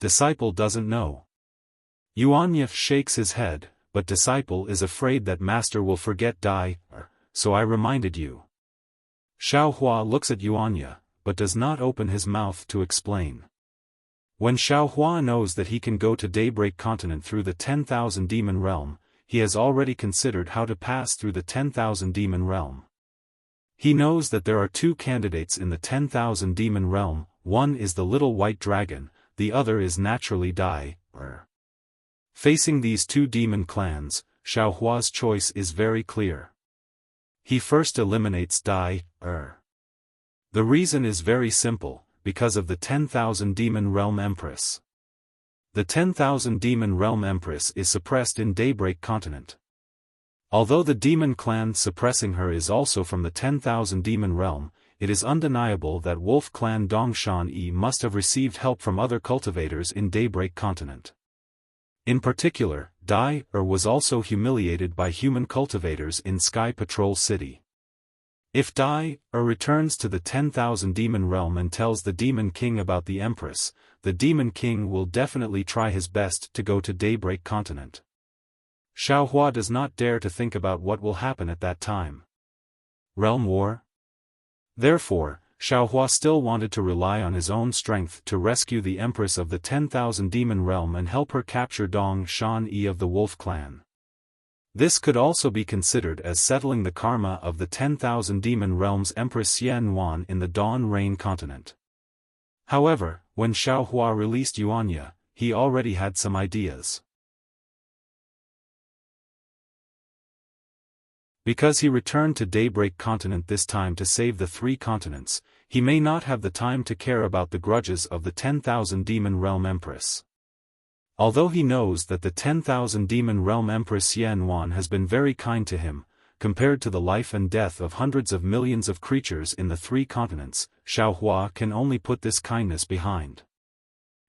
Disciple doesn't know. Yuanya shakes his head, but Disciple is afraid that Master will forget Dai, so I reminded you. Xiaohua looks at Yuanya, but does not open his mouth to explain. When Xiaohua knows that he can go to Daybreak Continent through the 10,000 demon realm, he has already considered how to pass through the 10,000 demon realm. He knows that there are two candidates in the 10,000 demon realm, one is the little white dragon, the other is naturally Dai. Facing these two demon clans, Xiaohua's choice is very clear. He first eliminates Dai. The reason is very simple, because of the 10,000 demon realm empress. The 10,000 demon realm empress is suppressed in Daybreak Continent. Although the demon clan suppressing her is also from the 10,000 demon realm, it is undeniable that Wolf Clan Dongshan Yi must have received help from other cultivators in Daybreak Continent. In particular, Dai was also humiliated by human cultivators in Sky Patrol City. If Dai returns to the 10,000 demon realm and tells the Demon King about the Empress, the Demon King will definitely try his best to go to Daybreak Continent. Xiaohua does not dare to think about what will happen at that time. Realm war? Therefore, Xiaohua still wanted to rely on his own strength to rescue the Empress of the 10,000 demon realm and help her capture Dong Shan Yi of the Wolf Clan. This could also be considered as settling the karma of the 10,000 demon realm's Empress Xian Wan in the Dawn Rain continent. However, when Xiaohua released Yuanya, he already had some ideas. Because he returned to Daybreak Continent this time to save the 3 continents, he may not have the time to care about the grudges of the 10,000 demon realm Empress. Although he knows that the 10,000 demon realm Empress Xian Wan has been very kind to him, compared to the life and death of hundreds of millions of creatures in the 3 continents, Xiaohua can only put this kindness behind.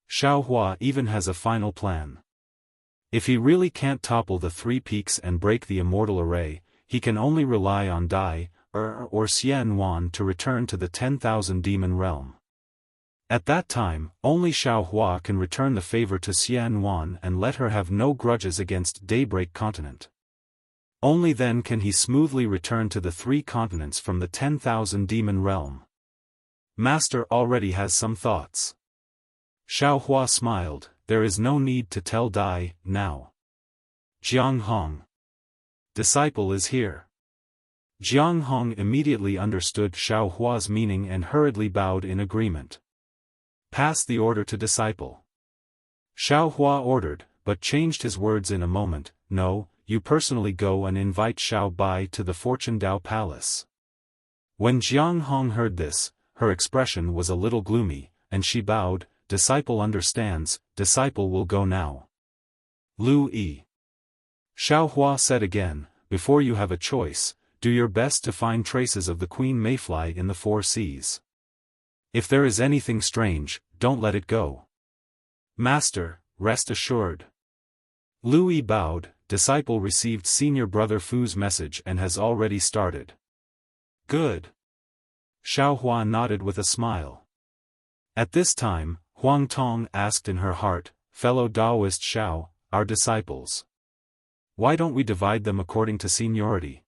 Xiaohua even has a final plan. If he really can't topple the 3 peaks and break the immortal array, he can only rely on Dai, or Xian Wan to return to the 10,000 demon realm. At that time, only Xiaohua can return the favor to Xian Wan and let her have no grudges against Daybreak Continent. Only then can he smoothly return to the 3 continents from the 10,000 demon realm. Master already has some thoughts. Xiaohua smiled, there is no need to tell Dai, now. Jiang Hong. Disciple is here. Jiang Hong immediately understood Xiaohua's meaning and hurriedly bowed in agreement. Pass the order to disciple. Xiaohua ordered, but changed his words in a moment, no, you personally go and invite Xiao Bai to the Fortune Dao Palace. When Jiang Hong heard this, her expression was a little gloomy, and she bowed, disciple understands, disciple will go now. Lu Yi. Xiaohua said again, before you have a choice, do your best to find traces of the Queen Mayfly in the 4 seas. If there is anything strange, don't let it go. Master, rest assured. Lu Yi bowed, disciple received senior brother Fu's message and has already started. Good. Xiaohua nodded with a smile. At this time, Huang Tong asked in her heart, fellow Taoist Xiao, our disciples. Why don't we divide them according to seniority?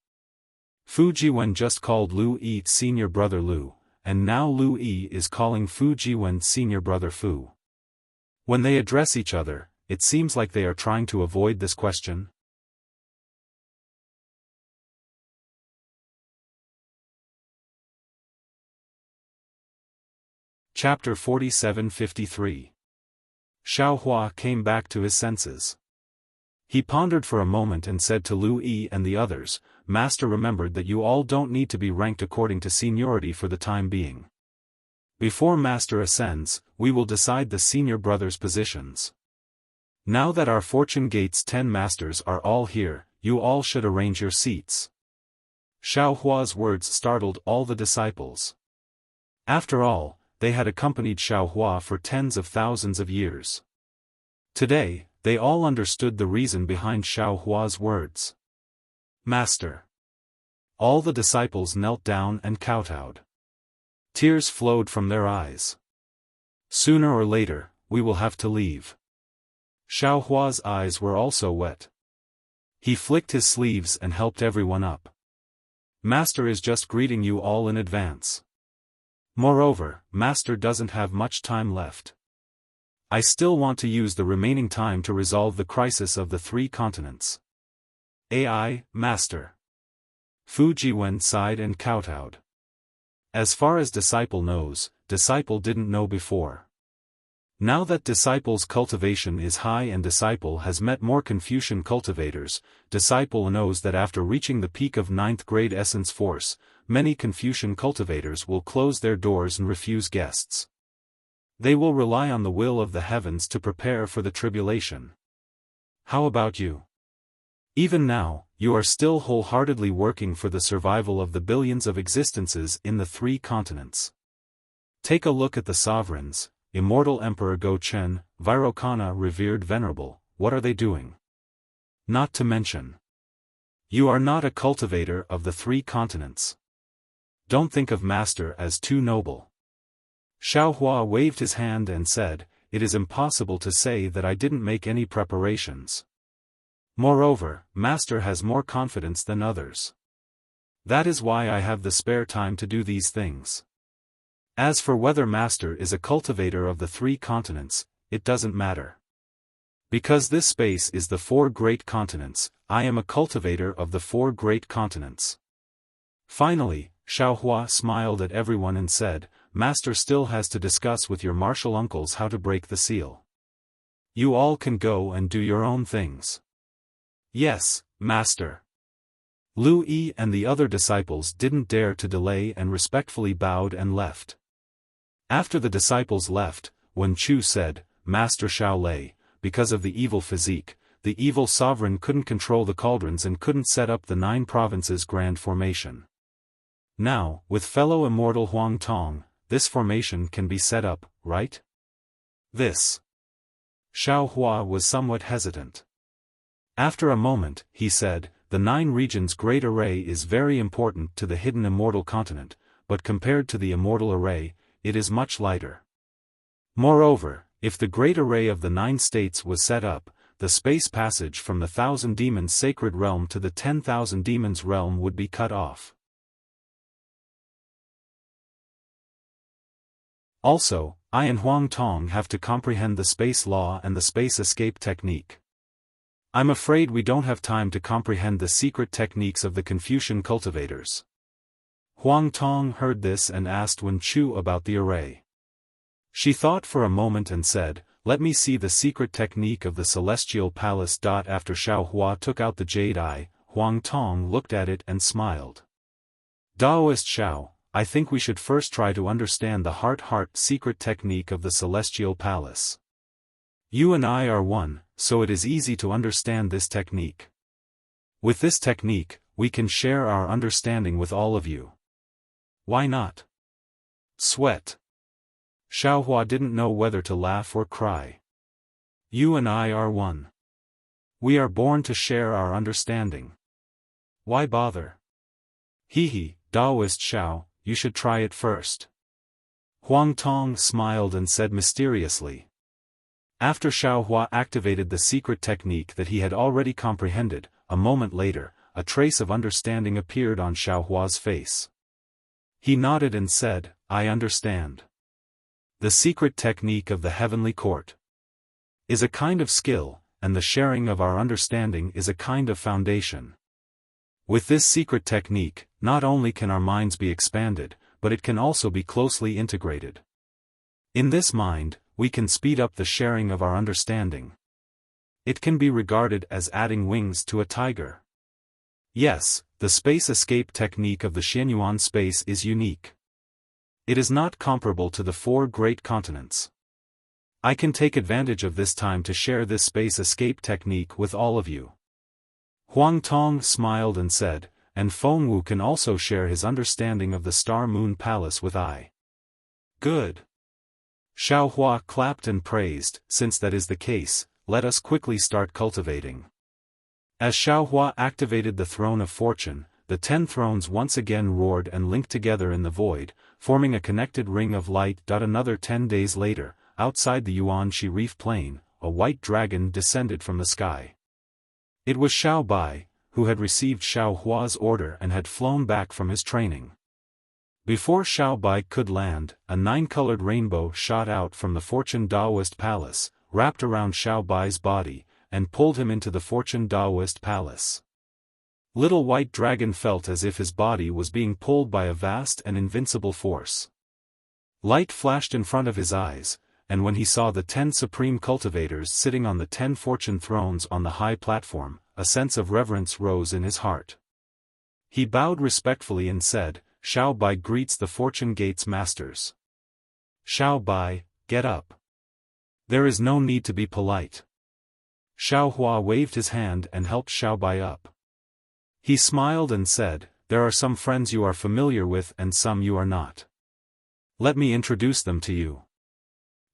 Fu Jiwen just called Lu Yi senior brother Lu, and now Lu Yi is calling Fu Jiwen senior brother Fu. When they address each other, it seems like they are trying to avoid this question. Chapter 47-53. Xiaohua came back to his senses. He pondered for a moment and said to Lu Yi and the others, Master remembered that you all don't need to be ranked according to seniority for the time being. Before Master ascends, we will decide the senior brothers' positions. Now that our Fortune Gate's 10 masters are all here, you all should arrange your seats. Xiaohua's words startled all the disciples. After all, they had accompanied Xiaohua for tens of thousands of years. Today, they all understood the reason behind Xiaohua's words. Master. All the disciples knelt down and kowtowed. Tears flowed from their eyes. Sooner or later, we will have to leave. Xiaohua's eyes were also wet. He flicked his sleeves and helped everyone up. Master is just greeting you all in advance. Moreover, Master doesn't have much time left. I still want to use the remaining time to resolve the crisis of the 3 continents. AI, Master. Fu Jiwen sighed and kowtowed. As far as Disciple knows, Disciple didn't know before. Now that Disciple's cultivation is high and Disciple has met more Confucian cultivators, Disciple knows that after reaching the peak of 9th grade essence force, many Confucian cultivators will close their doors and refuse guests. They will rely on the will of the heavens to prepare for the tribulation. How about you? Even now, you are still wholeheartedly working for the survival of the billions of existences in the 3 continents. Take a look at the sovereigns, Immortal Emperor Go Chen, Virokana Revered Venerable, what are they doing? Not to mention. You are not a cultivator of the 3 continents. don't think of Master as too noble. Xiaohua waved his hand and said, it is impossible to say that I didn't make any preparations. Moreover, Master has more confidence than others. That is why I have the spare time to do these things. As for whether Master is a cultivator of the 3 continents, it doesn't matter. Because this space is the 4 great continents, I am a cultivator of the 4 great continents. Finally, Xiaohua smiled at everyone and said, Master still has to discuss with your martial uncles how to break the seal. You all can go and do your own things. Yes, Master. Lu Yi and the other disciples didn't dare to delay and respectfully bowed and left. After the disciples left, Wen Chu said, Master Shaolei, because of the evil physique, the evil sovereign couldn't control the cauldrons and couldn't set up the 9 provinces grand formation. Now, with fellow immortal Huang Tong, this formation can be set up, right? This. Xiaohua was somewhat hesitant. After a moment, he said, the 9 regions great array is very important to the hidden immortal continent, but compared to the immortal array, it is much lighter. Moreover, if the great array of the 9 states was set up, the space passage from the 1,000 demons sacred realm to the 10,000 demons realm would be cut off. Also, I and Huang Tong have to comprehend the space law and the space escape technique. I'm afraid we don't have time to comprehend the secret techniques of the Confucian cultivators. Huang Tong heard this and asked Wen Chu about the array. She thought for a moment and said, let me see the secret technique of the celestial palace. After Xiaohua took out the jade eye, Huang Tong looked at it and smiled. Daoist Xiao, I think we should first try to understand the heart-heart secret technique of the celestial palace. You and I are one, so it is easy to understand this technique. With this technique, we can share our understanding with all of you. Why not? Sweat. Xiaohua didn't know whether to laugh or cry. You and I are one. We are born to share our understanding. Why bother? Hee, Daoist Xiao, you should try it first. Huang Tong smiled and said mysteriously. After Xiaohua activated the secret technique that he had already comprehended, a moment later, a trace of understanding appeared on Xiaohua's face. He nodded and said, I understand. The secret technique of the heavenly court is a kind of skill, and the sharing of our understanding is a kind of foundation. With this secret technique, not only can our minds be expanded, but it can also be closely integrated. In this mind, we can speed up the sharing of our understanding. It can be regarded as adding wings to a tiger. Yes, the space escape technique of the Xianyuan space is unique. It is not comparable to the 4 great continents. I can take advantage of this time to share this space escape technique with all of you. Huang Tong smiled and said, and Feng Wu can also share his understanding of the Star Moon Palace with I. Good. Xiaohua clapped and praised, since that is the case, let us quickly start cultivating. As Xiaohua activated the Throne of Fortune, the 10 thrones once again roared and linked together in the void, forming a connected ring of light. Another 10 days later, outside the Yuanxi Reef Plain, a white dragon descended from the sky. It was Xiao Bai, who had received Xiaohua's order and had flown back from his training. Before Xiao Bai could land, a 9-colored rainbow shot out from the Fortune Daoist Palace, wrapped around Xiao Bai's body, and pulled him into the Fortune Daoist Palace. Little White Dragon felt as if his body was being pulled by a vast and invincible force. Light flashed in front of his eyes, and when he saw the 10 supreme cultivators sitting on the 10 fortune thrones on the high platform, a sense of reverence rose in his heart. He bowed respectfully and said, Xiao Bai greets the Fortune Gate's masters. Xiao Bai, get up. There is no need to be polite. Xiaohua waved his hand and helped Xiao Bai up. He smiled and said, there are some friends you are familiar with and some you are not. Let me introduce them to you.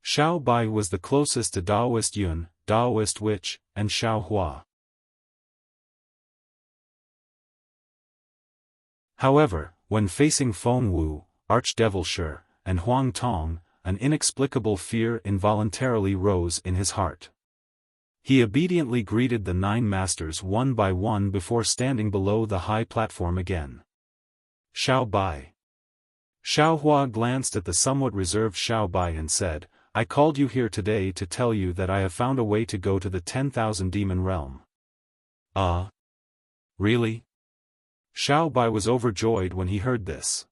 Xiao Bai was the closest to Daoist Yun, Daoist Witch, and Xiaohua. However, When facing Feng Wu, Archdevil Shi, and Huang Tong, an inexplicable fear involuntarily rose in his heart. He obediently greeted the 9 masters one by one before standing below the high platform again. Xiao Bai. Xiao Hua glanced at the somewhat reserved Xiao Bai and said, I called you here today to tell you that I have found a way to go to the 10,000 demon realm. Really? Xiao Bai was overjoyed when he heard this.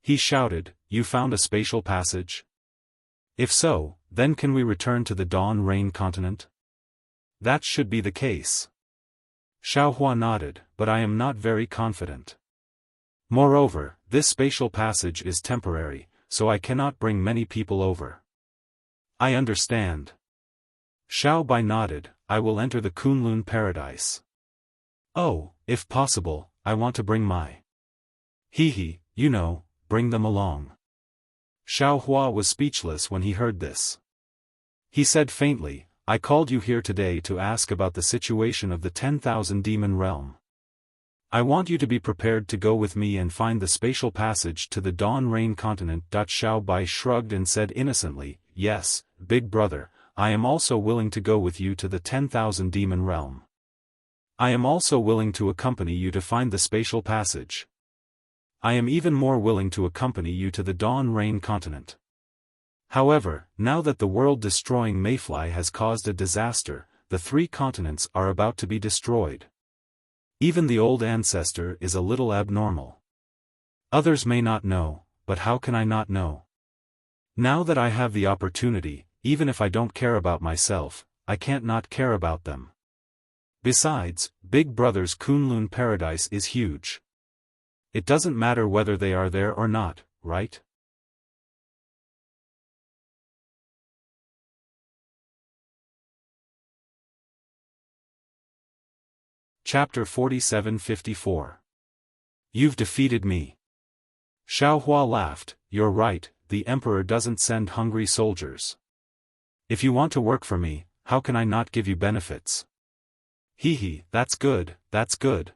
He shouted, You found a spatial passage? If so, then can we return to the Dawn Rain continent? That should be the case. Xiao Hua nodded, but I am not very confident. Moreover, this spatial passage is temporary, so I cannot bring many people over. I understand. Xiao Bai nodded, I will enter the Kunlun paradise. Oh, if possible, I want to bring my. Bring them along. Xiao Hua was speechless when he heard this. He said faintly, I called you here today to ask about the situation of the 10,000 demon realm. I want you to be prepared to go with me and find the spatial passage to the Dawn Rain continent. Xiao Bai shrugged and said innocently, Yes, big brother, I am also willing to go with you to the 10,000 demon realm. I am also willing to accompany you to find the spatial passage. I am even more willing to accompany you to the Dawn Rain continent. However, now that the world-destroying mayfly has caused a disaster, the 3 continents are about to be destroyed. Even the old ancestor is a little abnormal. Others may not know, but how can I not know? Now that I have the opportunity, even if I don't care about myself, I can't not care about them. Besides, Big Brother's Kunlun paradise is huge. It doesn't matter whether they are there or not, right? Chapter 47-54. You've defeated me. Xiao Hua laughed, You're right, the Emperor doesn't send hungry soldiers. If you want to work for me, how can I not give you benefits? That's good, that's good.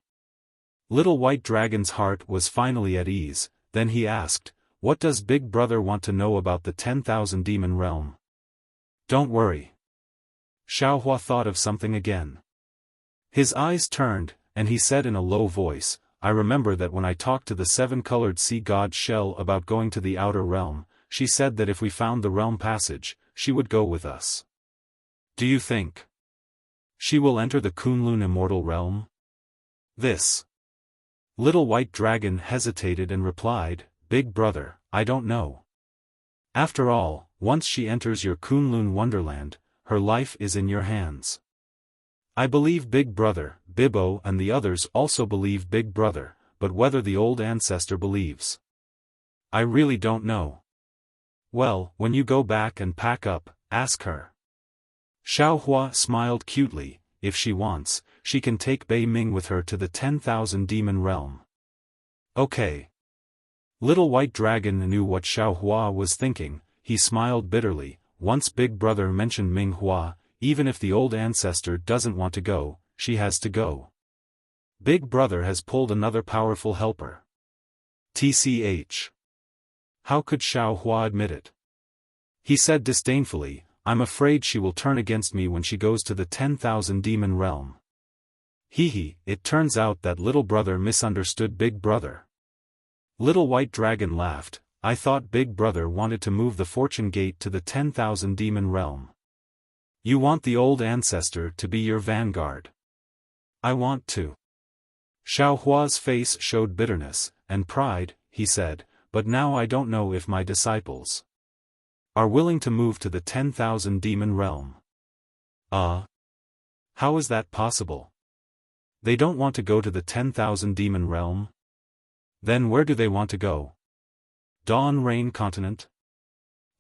Little White Dragon's heart was finally at ease, then he asked, What does Big Brother want to know about the 10,000 demon realm? Don't worry. Xiao Hua thought of something again. His eyes turned, and he said in a low voice, I remember that when I talked to the 7-colored sea god Shell about going to the outer realm, she said that if we found the realm passage, she would go with us. Do you think she will enter the Kunlun immortal realm? This Little White Dragon hesitated and replied, Big Brother, I don't know. After all, once she enters your Kunlun wonderland, her life is in your hands. I believe Big Brother, Bibbo and the others also believe Big Brother, but whether the old ancestor believes, I really don't know. Well, when you go back and pack up, ask her. Xiao Hua smiled cutely, if she wants, she can take Bei Ming with her to the 10,000 demon realm. Okay. Little White Dragon knew what Xiao Hua was thinking, he smiled bitterly, once Big Brother mentioned Ming Hua, even if the old ancestor doesn't want to go, she has to go. Big Brother has pulled another powerful helper. TCH. How could Xiao Hua admit it? He said disdainfully, I'm afraid she will turn against me when she goes to the 10,000 demon realm. It turns out that Little Brother misunderstood Big Brother. Little White Dragon laughed, I thought Big Brother wanted to move the fortune gate to the 10,000 demon realm. You want the old ancestor to be your vanguard. I want to. Xiao Hua's face showed bitterness and pride, he said, but now I don't know if my disciples are willing to move to the 10,000 demon realm. How is that possible? They don't want to go to the 10,000 demon realm? Then where do they want to go? Dawn Rain continent?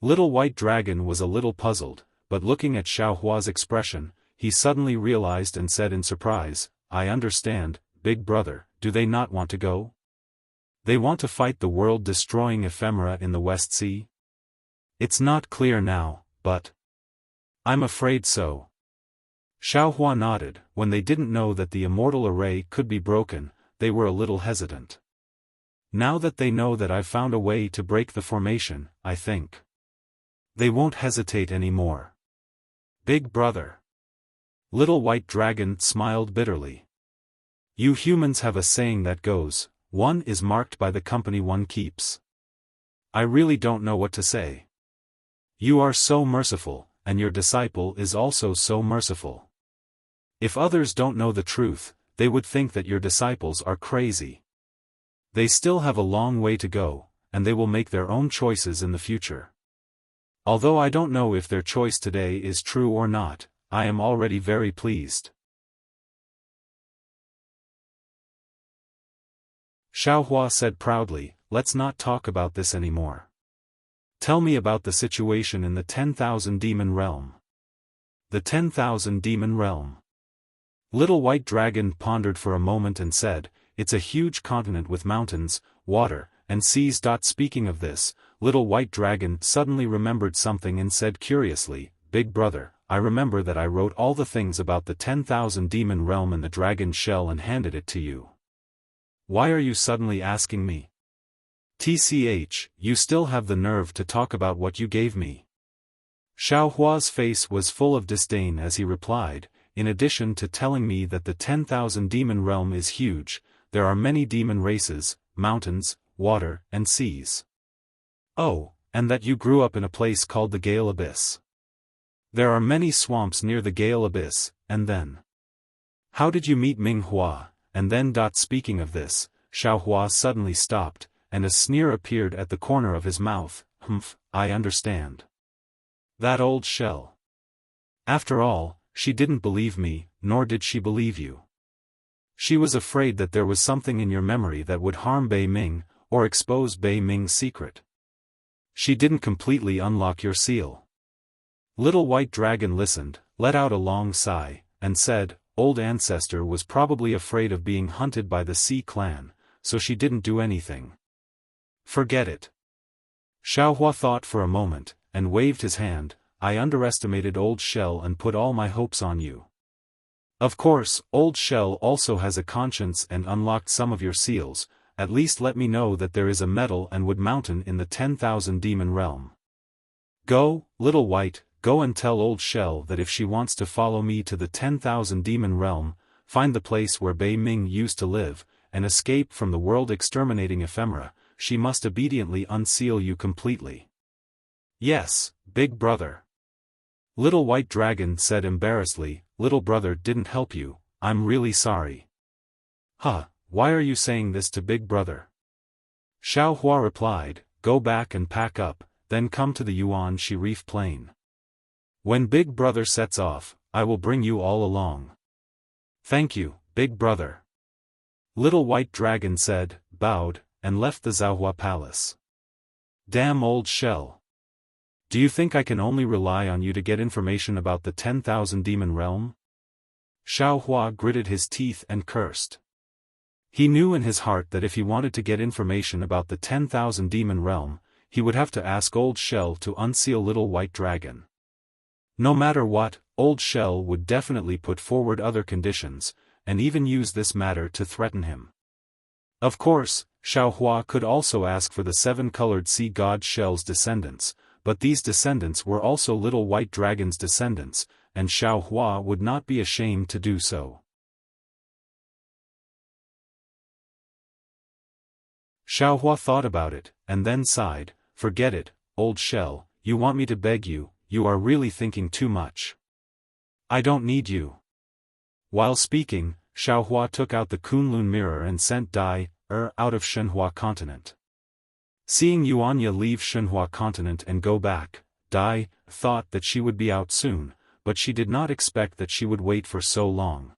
Little White Dragon was a little puzzled, but looking at Xiao Hua's expression, he suddenly realized and said in surprise, I understand, Big Brother, do they not want to go? They want to fight the world-destroying ephemera in the West Sea? It's not clear now, but I'm afraid so. Xiao Hua nodded. When they didn't know that the immortal array could be broken, they were a little hesitant. Now that they know that I've found a way to break the formation, I think they won't hesitate anymore. Big brother. Little White Dragon smiled bitterly. You humans have a saying that goes, one is marked by the company one keeps. I really don't know what to say. You are so merciful, and your disciple is also so merciful. If others don't know the truth, they would think that your disciples are crazy. They still have a long way to go, and they will make their own choices in the future. Although I don't know if their choice today is true or not, I am already very pleased. Xiaofan said proudly, let's not talk about this anymore. Tell me about the situation in the 10,000 demon realm. The 10,000 demon realm. Little White Dragon pondered for a moment and said, it's a huge continent with mountains, water, and seas. Speaking of this, Little White Dragon suddenly remembered something and said curiously, Big brother, I remember that I wrote all the things about the 10,000 demon realm in the dragon shell and handed it to you. Why are you suddenly asking me? TCH, you still have the nerve to talk about what you gave me. Xiaohua's face was full of disdain as he replied, in addition to telling me that the 10,000 demon realm is huge, there are many demon races, mountains, water, and seas. Oh, and that you grew up in a place called the Gale Abyss. There are many swamps near the Gale Abyss, and then. How did you meet Ming Hua, and then. Speaking of this, Xiaohua suddenly stopped, and a sneer appeared at the corner of his mouth. I understand. That old shell. After all, she didn't believe me, nor did she believe you. She was afraid that there was something in your memory that would harm Bei Ming, or expose Bei Ming's secret. She didn't completely unlock your seal. Little White Dragon listened, let out a long sigh, and said, Old Ancestor was probably afraid of being hunted by the Sea Clan, so she didn't do anything. Forget it. Xiaohua thought for a moment, and waved his hand, I underestimated Old Shell and put all my hopes on you. Of course, Old Shell also has a conscience and unlocked some of your seals, at least let me know that there is a metal and wood mountain in the 10,000 demon realm. Go, Little White, go and tell Old Shell that if she wants to follow me to the 10,000 demon realm, find the place where Bei Ming used to live, and escape from the world-exterminating ephemera, she must obediently unseal you completely. Yes, Big brother. Little White Dragon said embarrassedly, Little brother didn't help you, I'm really sorry. Why are you saying this to Big brother? Xiaohua replied, go back and pack up, then come to the Yuan Shi Reef Plain. When Big brother sets off, I will bring you all along. Thank you, Big brother. Little White Dragon said, bowed, and left the Zhaohua Palace. Damn old shell. Do you think I can only rely on you to get information about the 10,000 demon realm? Xiaohua gritted his teeth and cursed. He knew in his heart that if he wanted to get information about the 10,000 demon realm, he would have to ask Old Shell to unseal Little White Dragon. No matter what, Old Shell would definitely put forward other conditions, and even use this matter to threaten him. Of course, Xiaohua could also ask for the 7-colored sea god Shell's descendants, but these descendants were also Little White Dragon's descendants, and Xiaohua would not be ashamed to do so. Xiaohua thought about it, and then sighed, forget it, Old Shell, you want me to beg you, you are really thinking too much. I don't need you. While speaking, Xiaohua took out the Kunlun mirror and sent Dai, out of Shenhua continent. Seeing Yuanya leave Shenhua continent and go back, Dai thought that she would be out soon, but she did not expect that she would wait for so long.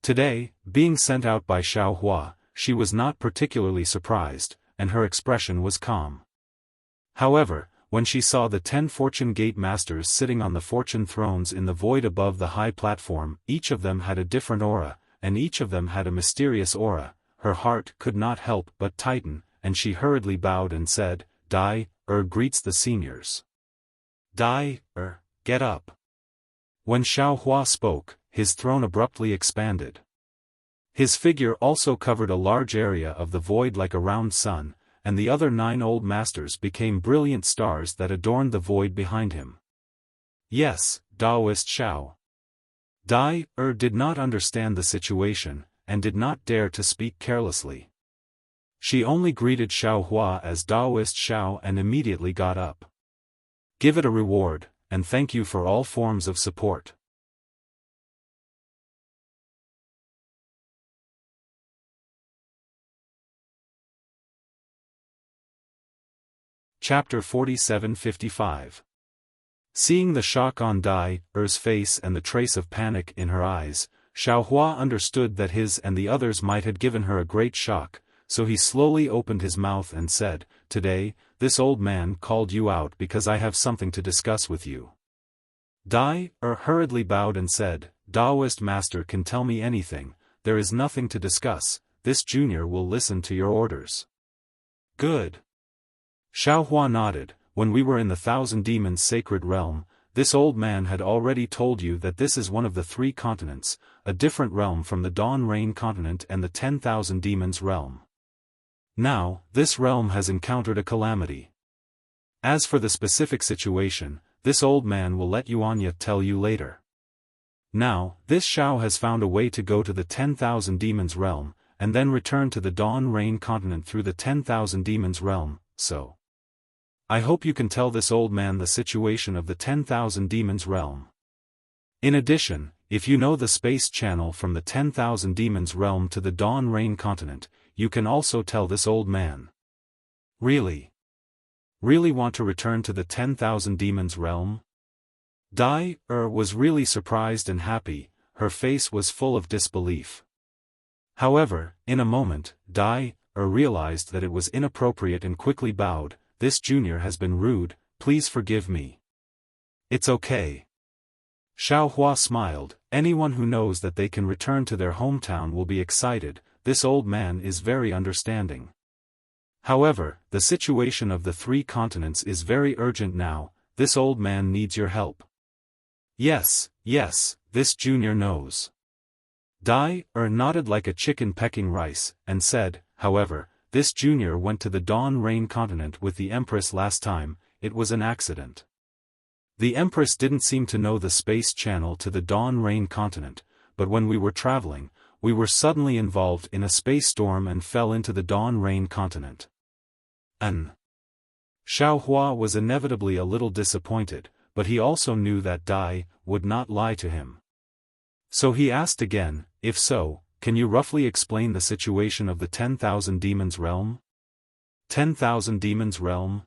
Today, being sent out by Xiaohua, she was not particularly surprised, and her expression was calm. However, when she saw the 10 Fortune Gate Masters sitting on the fortune thrones in the void above the high platform, each of them had a different aura, and each of them had a mysterious aura, her heart could not help but tighten, and she hurriedly bowed and said, Dai, greets the seniors. Dai, get up. When Xiaohua spoke, his throne abruptly expanded. His figure also covered a large area of the void like a round sun, and the other 9 old masters became brilliant stars that adorned the void behind him. Yes, Taoist Xiao. Dai did not understand the situation, and did not dare to speak carelessly. She only greeted Xiao Hua as Taoist Xiao and immediately got up. Give it a reward, and thank you for all forms of support. Chapter 47-55. Seeing the shock on Dai's face and the trace of panic in her eyes, Xiao Hua understood that his and the others might have given her a great shock, so he slowly opened his mouth and said, "Today, this old man called you out because I have something to discuss with you." Dai hurriedly bowed and said, "Taoist master can tell me anything, there is nothing to discuss, this junior will listen to your orders." Good. Xiao Hua nodded. When we were in the 1,000 Demons sacred realm, this old man had already told you that this is one of the 3 continents, a different realm from the Dawn Rain continent and the 10,000 Demons realm. Now, this realm has encountered a calamity. As for the specific situation, this old man will let Yuanya tell you later. Now, this Xiao has found a way to go to the 10,000 Demons realm, and then return to the Dawn Rain continent through the 10,000 Demons realm, so I hope you can tell this old man the situation of the 10,000 Demons realm. In addition, if you know the space channel from the 10,000 Demons realm to the Dawn Rain continent, you can also tell this old man. Really? Really want to return to the 10,000 Demons realm? Dai was really surprised and happy, her face was full of disbelief. However, in a moment, Dai realized that it was inappropriate and quickly bowed. "This junior has been rude, please forgive me." "It's okay." Xiao Hua smiled. "Anyone who knows that they can return to their hometown will be excited, this old man is very understanding. However, the situation of the 3 continents is very urgent now, this old man needs your help." Yes, this junior knows." Dai nodded like a chicken pecking rice, and said, "However, this junior went to the Dawn Rain continent with the Empress last time, it was an accident. The Empress didn't seem to know the space channel to the Dawn Rain continent, but when we were traveling, we were suddenly involved in a space storm and fell into the Dawn Rain continent." Xiao Hua was inevitably a little disappointed, but he also knew that Dai would not lie to him. So he asked again, "If so, can you roughly explain the situation of the 10,000 Demons realm?" 10,000 Demons realm?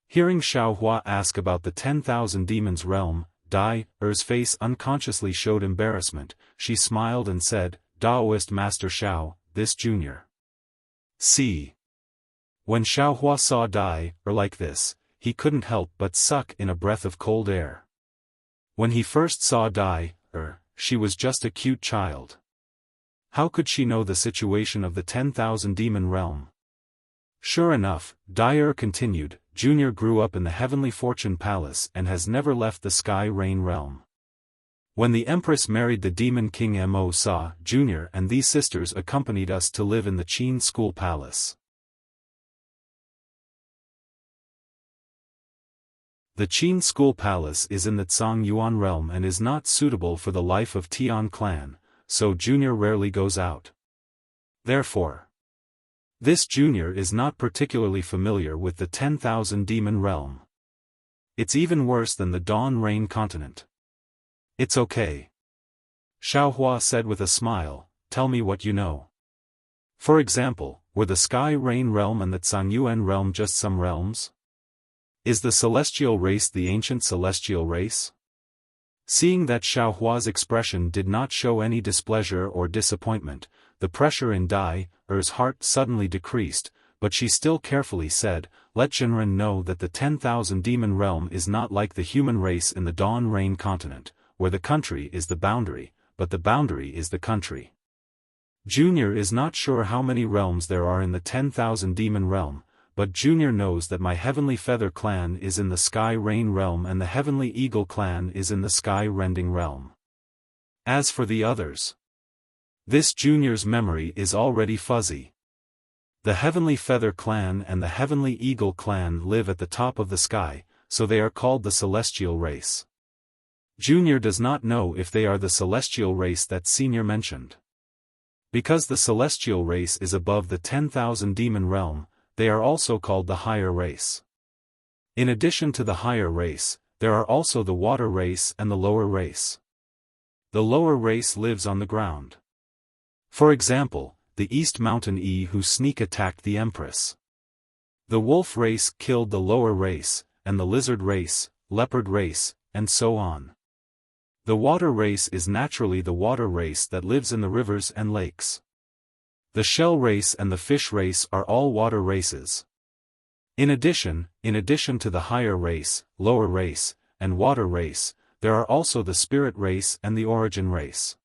Hearing Xiao Hua ask about the 10,000 Demons realm, Dai's face unconsciously showed embarrassment. She smiled and said, "Taoist Master Xiao, this junior." See. When Xiao Hua saw Dai like this, he couldn't help but suck in a breath of cold air. When he first saw Dai, she was just a cute child. How could she know the situation of the 10,000 Demon realm? Sure enough, Dai continued, "Junior grew up in the Heavenly Fortune Palace and has never left the Sky Rain realm. When the Empress married the Demon King Mo Sa, Junior and these sisters accompanied us to live in the Qin School Palace. The Qin School Palace is in the Tsang Yuan realm and is not suitable for the life of Tian clan, so Junior rarely goes out. Therefore, this Junior is not particularly familiar with the 10,000 Demon realm. It's even worse than the Dawn Rain continent." "It's okay." Xiao Hua said with a smile, "Tell me what you know. For example, were the Sky Rain realm and the Tsang Yuan realm just some realms? Is the celestial race the ancient celestial race?" Seeing that Xiao Hua's expression did not show any displeasure or disappointment, the pressure in Dai's heart suddenly decreased, but she still carefully said, "Let Jinren know that the 10,000 Demon realm is not like the human race in the Dawn Rain continent, where the country is the boundary, but the boundary is the country. Junior is not sure how many realms there are in the 10,000 Demon realm, but Junior knows that my Heavenly Feather clan is in the Sky Rain realm and the Heavenly Eagle clan is in the Sky Rending realm. As for the others..." This junior's memory is already fuzzy. The Heavenly Feather Clan and the Heavenly Eagle Clan live at the top of the sky, so they are called the Celestial Race. Junior does not know if they are the Celestial Race that Senior mentioned. Because the Celestial Race is above the 10,000 demon realm, they are also called the Higher Race. In addition to the Higher Race, there are also the Water Race and the Lower Race. The Lower Race lives on the ground. For example, the East Mountain who sneak attacked the Empress. The Wolf Race killed the Lower Race, and the Lizard Race, Leopard Race, and so on. The Water Race is naturally the Water Race that lives in the rivers and lakes. The Shell Race and the Fish Race are all water races. In addition to the Higher Race, Lower Race, and Water Race, there are also the Spirit Race and the Origin Race.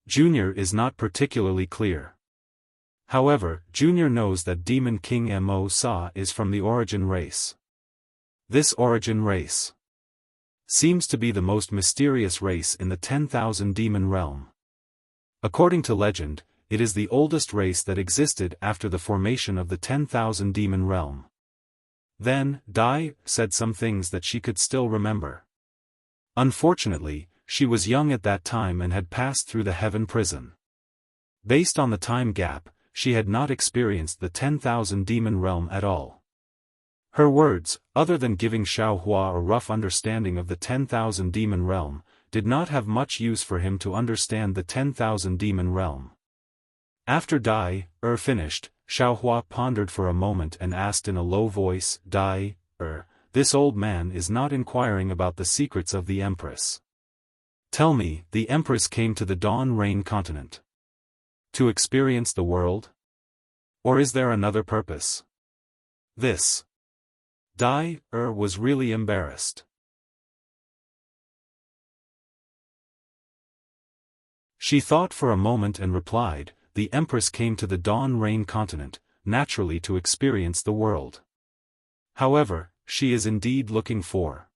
Junior is not particularly clear. However, Junior knows that Demon King Mo Sa is from the Origin Race. This Origin Race seems to be the most mysterious race in the 10,000 demon realm. According to legend, it is the oldest race that existed after the formation of the 10,000 demon realm. Then, Dai said some things that she could still remember. Unfortunately, she was young at that time and had passed through the heaven prison. Based on the time gap, she had not experienced the 10,000 demon realm at all. Her words, other than giving Xiao Hua a rough understanding of the 10,000 demon realm, did not have much use for him to understand the 10,000 demon realm. After Dai finished, Xiao Hua pondered for a moment and asked in a low voice, Dai, this old man is not inquiring about the secrets of the Empress. Tell me, the Empress came to the Dawn Rain continent to experience the world? Or is there another purpose? This. Dai was really embarrassed. She thought for a moment and replied, the Empress came to the Dawn Rain continent, naturally to experience the world. However, she is indeed looking for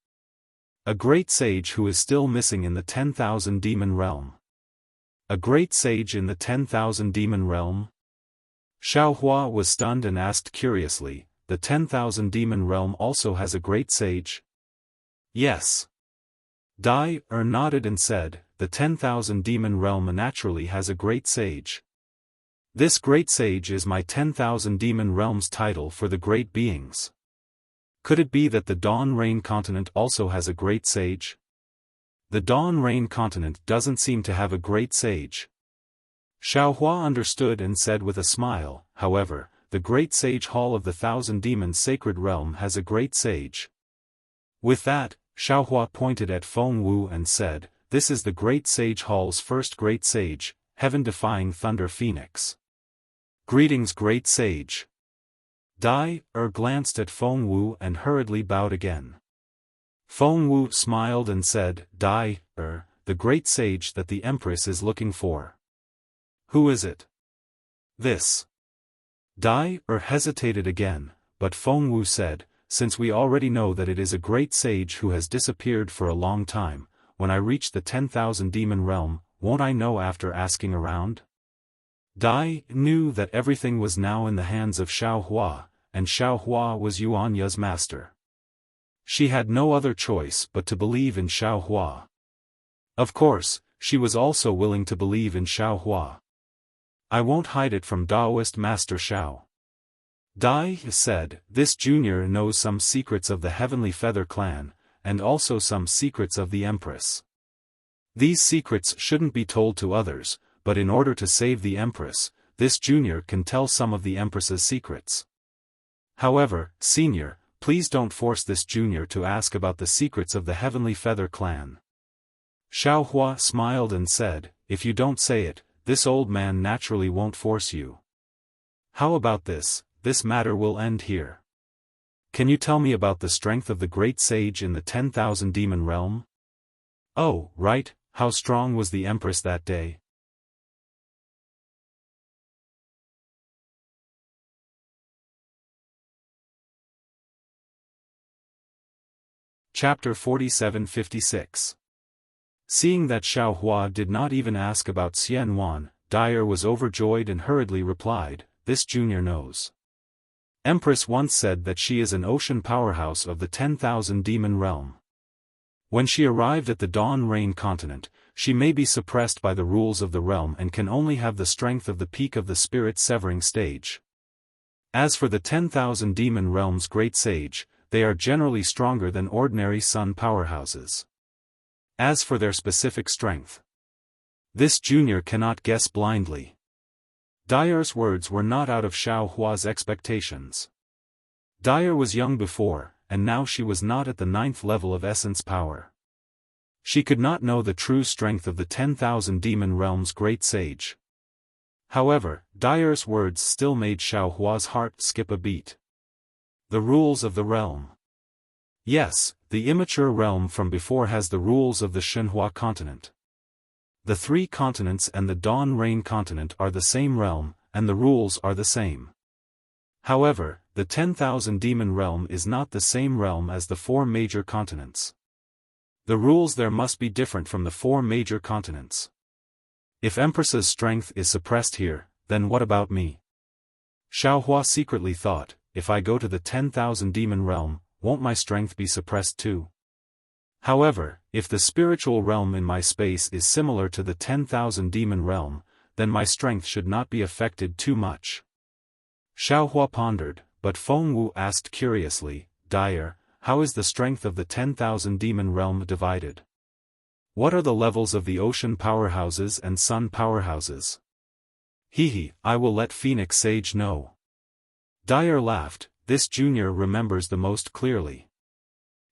a great sage who is still missing in the 10,000 demon realm. A great sage in the 10,000 demon realm? Xiao Hua was stunned and asked curiously, the 10,000 demon realm also has a great sage? Yes. Dai nodded and said, the 10,000 demon realm naturally has a great sage. This great sage is my 10,000 demon realm's title for the great beings. Could it be that the Dawn Rain continent also has a great sage? The Dawn Rain continent doesn't seem to have a great sage. Xiao Hua understood and said with a smile, however, the great sage hall of the Thousand Demons Sacred Realm has a great sage. With that, Xiao Hua pointed at Feng Wu and said, this is the great sage hall's first great sage, heaven-defying Thunder Phoenix. Greetings great sage. Dai glanced at Feng Wu and hurriedly bowed again. Feng Wu smiled and said, Dai, the great sage that the Empress is looking for. Who is it? This. Dai hesitated again, but Feng Wu said, since we already know that it is a great sage who has disappeared for a long time, when I reach the 10,000 demon realm, won't I know after asking around? Dai knew that everything was now in the hands of Xiao Hua, and Xiao Hua was Yuan Ye's master. She had no other choice but to believe in Xiao Hua. Of course, she was also willing to believe in Xiao Hua. I won't hide it from Daoist Master Xiao. Dai said, this junior knows some secrets of the Heavenly Feather Clan, and also some secrets of the Empress. These secrets shouldn't be told to others, but in order to save the Empress, this junior can tell some of the Empress's secrets. However, senior, please don't force this junior to ask about the secrets of the Heavenly Feather Clan. Xiao Hua smiled and said, if you don't say it, this old man naturally won't force you. How about this matter will end here. Can you tell me about the strength of the great sage in the 10,000 demon realm? Oh, right, how strong was the Empress that day? Chapter 47-56. Seeing that Xiao Hua did not even ask about Xian Wan, Dyer was overjoyed and hurriedly replied, "This junior knows. Empress once said that she is an ocean powerhouse of the 10,000 demon realm. When she arrived at the Dawn Rain continent, she may be suppressed by the rules of the realm and can only have the strength of the peak of the spirit severing stage. As for the 10,000 demon realm's great sage, they are generally stronger than ordinary sun powerhouses. As for their specific strength, this junior cannot guess blindly." Dyer's words were not out of Xiao Hua's expectations. Dyer was young before, and now she was not at the 9th level of essence power. She could not know the true strength of the 10,000 demon realm's great sage. However, Dyer's words still made Xiao Hua's heart skip a beat. The rules of the realm. Yes, the immature realm from before has the rules of the Shenhua continent. The 3 continents and the Dawn Rain continent are the same realm, and the rules are the same. However, the 10,000 demon realm is not the same realm as the 4 major continents. The rules there must be different from the 4 major continents. If Empress's strength is suppressed here, then what about me? Xiao Hua secretly thought, if I go to the 10,000 demon realm, won't my strength be suppressed too? However, if the spiritual realm in my space is similar to the 10,000 demon realm, then my strength should not be affected too much. Xiao Hua pondered, but Feng Wu asked curiously, "Dyer, how is the strength of the 10,000 demon realm divided? What are the levels of the ocean powerhouses and sun powerhouses?" "Hehe, I will let Phoenix Sage know." Dyer laughed, "This junior remembers the most clearly.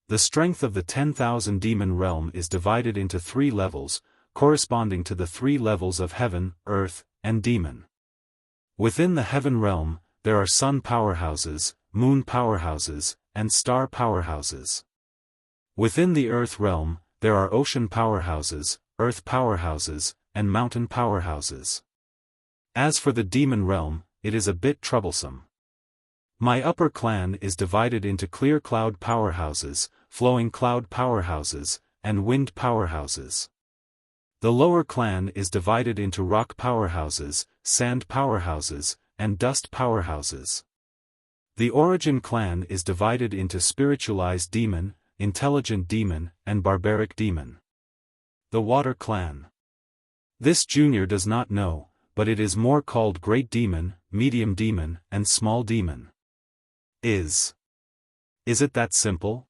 The strength of the 10,000 demon realm is divided into 3 levels, corresponding to the 3 levels of heaven, earth, and demon. Within the heaven realm, there are sun powerhouses, moon powerhouses, and star powerhouses. Within the earth realm, there are ocean powerhouses, earth powerhouses, and mountain powerhouses. As for the demon realm, it is a bit troublesome. My upper clan is divided into clear cloud powerhouses, flowing cloud powerhouses, and wind powerhouses. The lower clan is divided into rock powerhouses, sand powerhouses, and dust powerhouses. The origin clan is divided into spiritualized demon, intelligent demon, and barbaric demon. The water clan. This junior does not know, but it is more called great demon, medium demon, and small demon. Is it that simple?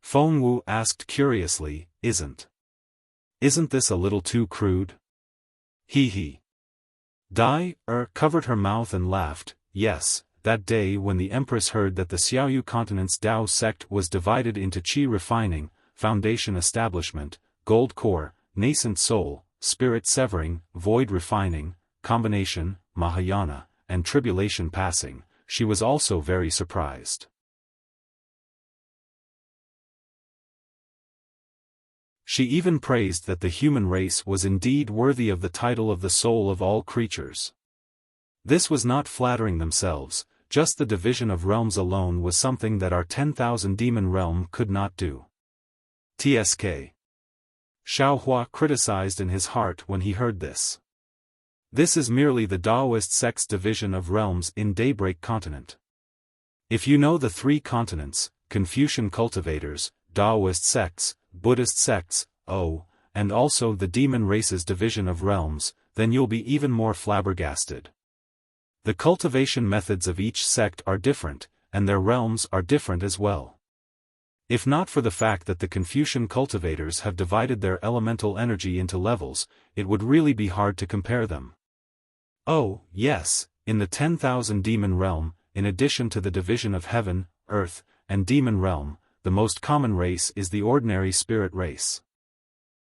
Feng Wu asked curiously, Isn't this a little too crude? He. Dyer covered her mouth and laughed, yes, that day when the Empress heard that the Xiaoyu continent's Dao sect was divided into Qi refining, foundation establishment, gold core, nascent soul, spirit severing, void refining, combination, Mahayana, and tribulation passing, she was also very surprised. She even praised that the human race was indeed worthy of the title of the soul of all creatures. This was not flattering themselves, just the division of realms alone was something that our 10,000 demon realm could not do. Tsk. Xiao Hua criticized in his heart when he heard this. This is merely the Daoist sect's division of realms in Daybreak Continent. If you know the 3 continents, Confucian cultivators, Daoist sects, Buddhist sects, and also the demon race's division of realms, then you'll be even more flabbergasted. The cultivation methods of each sect are different, and their realms are different as well. If not for the fact that the Confucian cultivators have divided their elemental energy into levels, it would really be hard to compare them. Oh, yes, in the 10,000 demon realm, in addition to the division of heaven, earth, and demon realm, the most common race is the ordinary spirit race.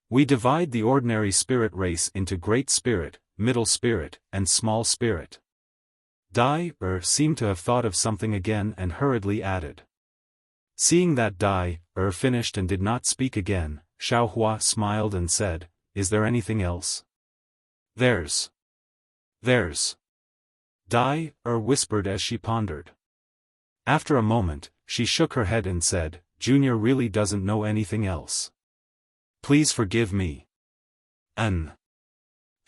We divide the ordinary spirit race into great spirit, middle spirit, and small spirit. Dyer seemed to have thought of something again and hurriedly added. Seeing that Dyer finished and did not speak again, Xiao Hua smiled and said, "Is there anything else?" There's. Dyer whispered as she pondered. After a moment, she shook her head and said, "Junior really doesn't know anything else. Please forgive me."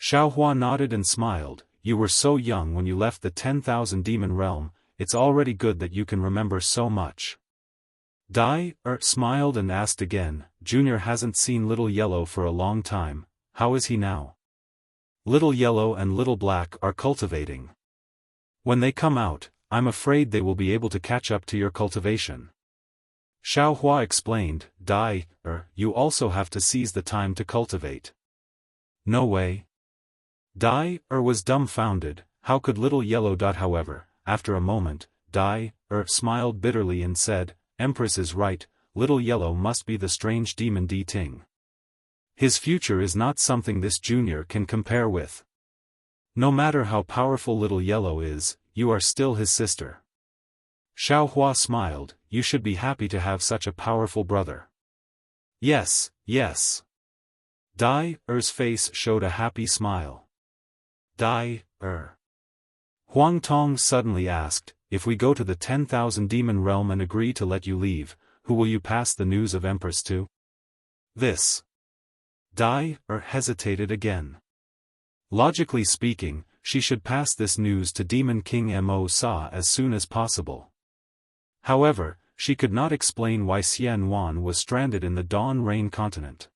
Xiaohua nodded and smiled. You were so young when you left the 10,000 demon realm, it's already good that you can remember so much. Dai smiled and asked again, Junior hasn't seen Little Yellow for a long time, how is he now? Little Yellow and Little Black are cultivating. When they come out, I'm afraid they will be able to catch up to your cultivation. Xiaohua explained, Dai, you also have to seize the time to cultivate. No way. Dai was dumbfounded. How could Little Yellow? However, after a moment, Dai smiled bitterly and said, Empress is right, Little Yellow must be the strange demon Di Ting. His future is not something this junior can compare with. No matter how powerful Little Yellow is, you are still his sister. Xiaohua smiled, you should be happy to have such a powerful brother. Yes, yes. Dai's face showed a happy smile. Dai, Huang Tong suddenly asked, if we go to the 10,000 demon realm and agree to let you leave, who will you pass the news of Empress to? This. Dai hesitated again. Logically speaking, she should pass this news to Demon King Mo Sa as soon as possible. However, she could not explain why Xian Wan was stranded in the Dawn Rain continent.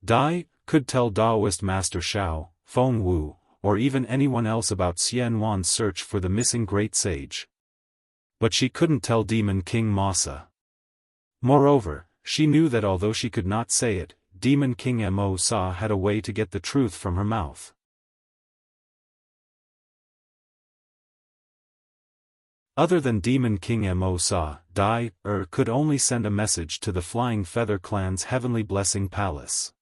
Dai could tell Daoist Master Xiao, Feng Wu, or even anyone else about Xian Wan's search for the missing great sage. But she couldn't tell Demon King Masa. Moreover, she knew that although she could not say it, Demon King Mo Sa had a way to get the truth from her mouth. Other than Demon King Mo Sa, Dai could only send a message to the Flying Feather Clan's Heavenly Blessing Palace.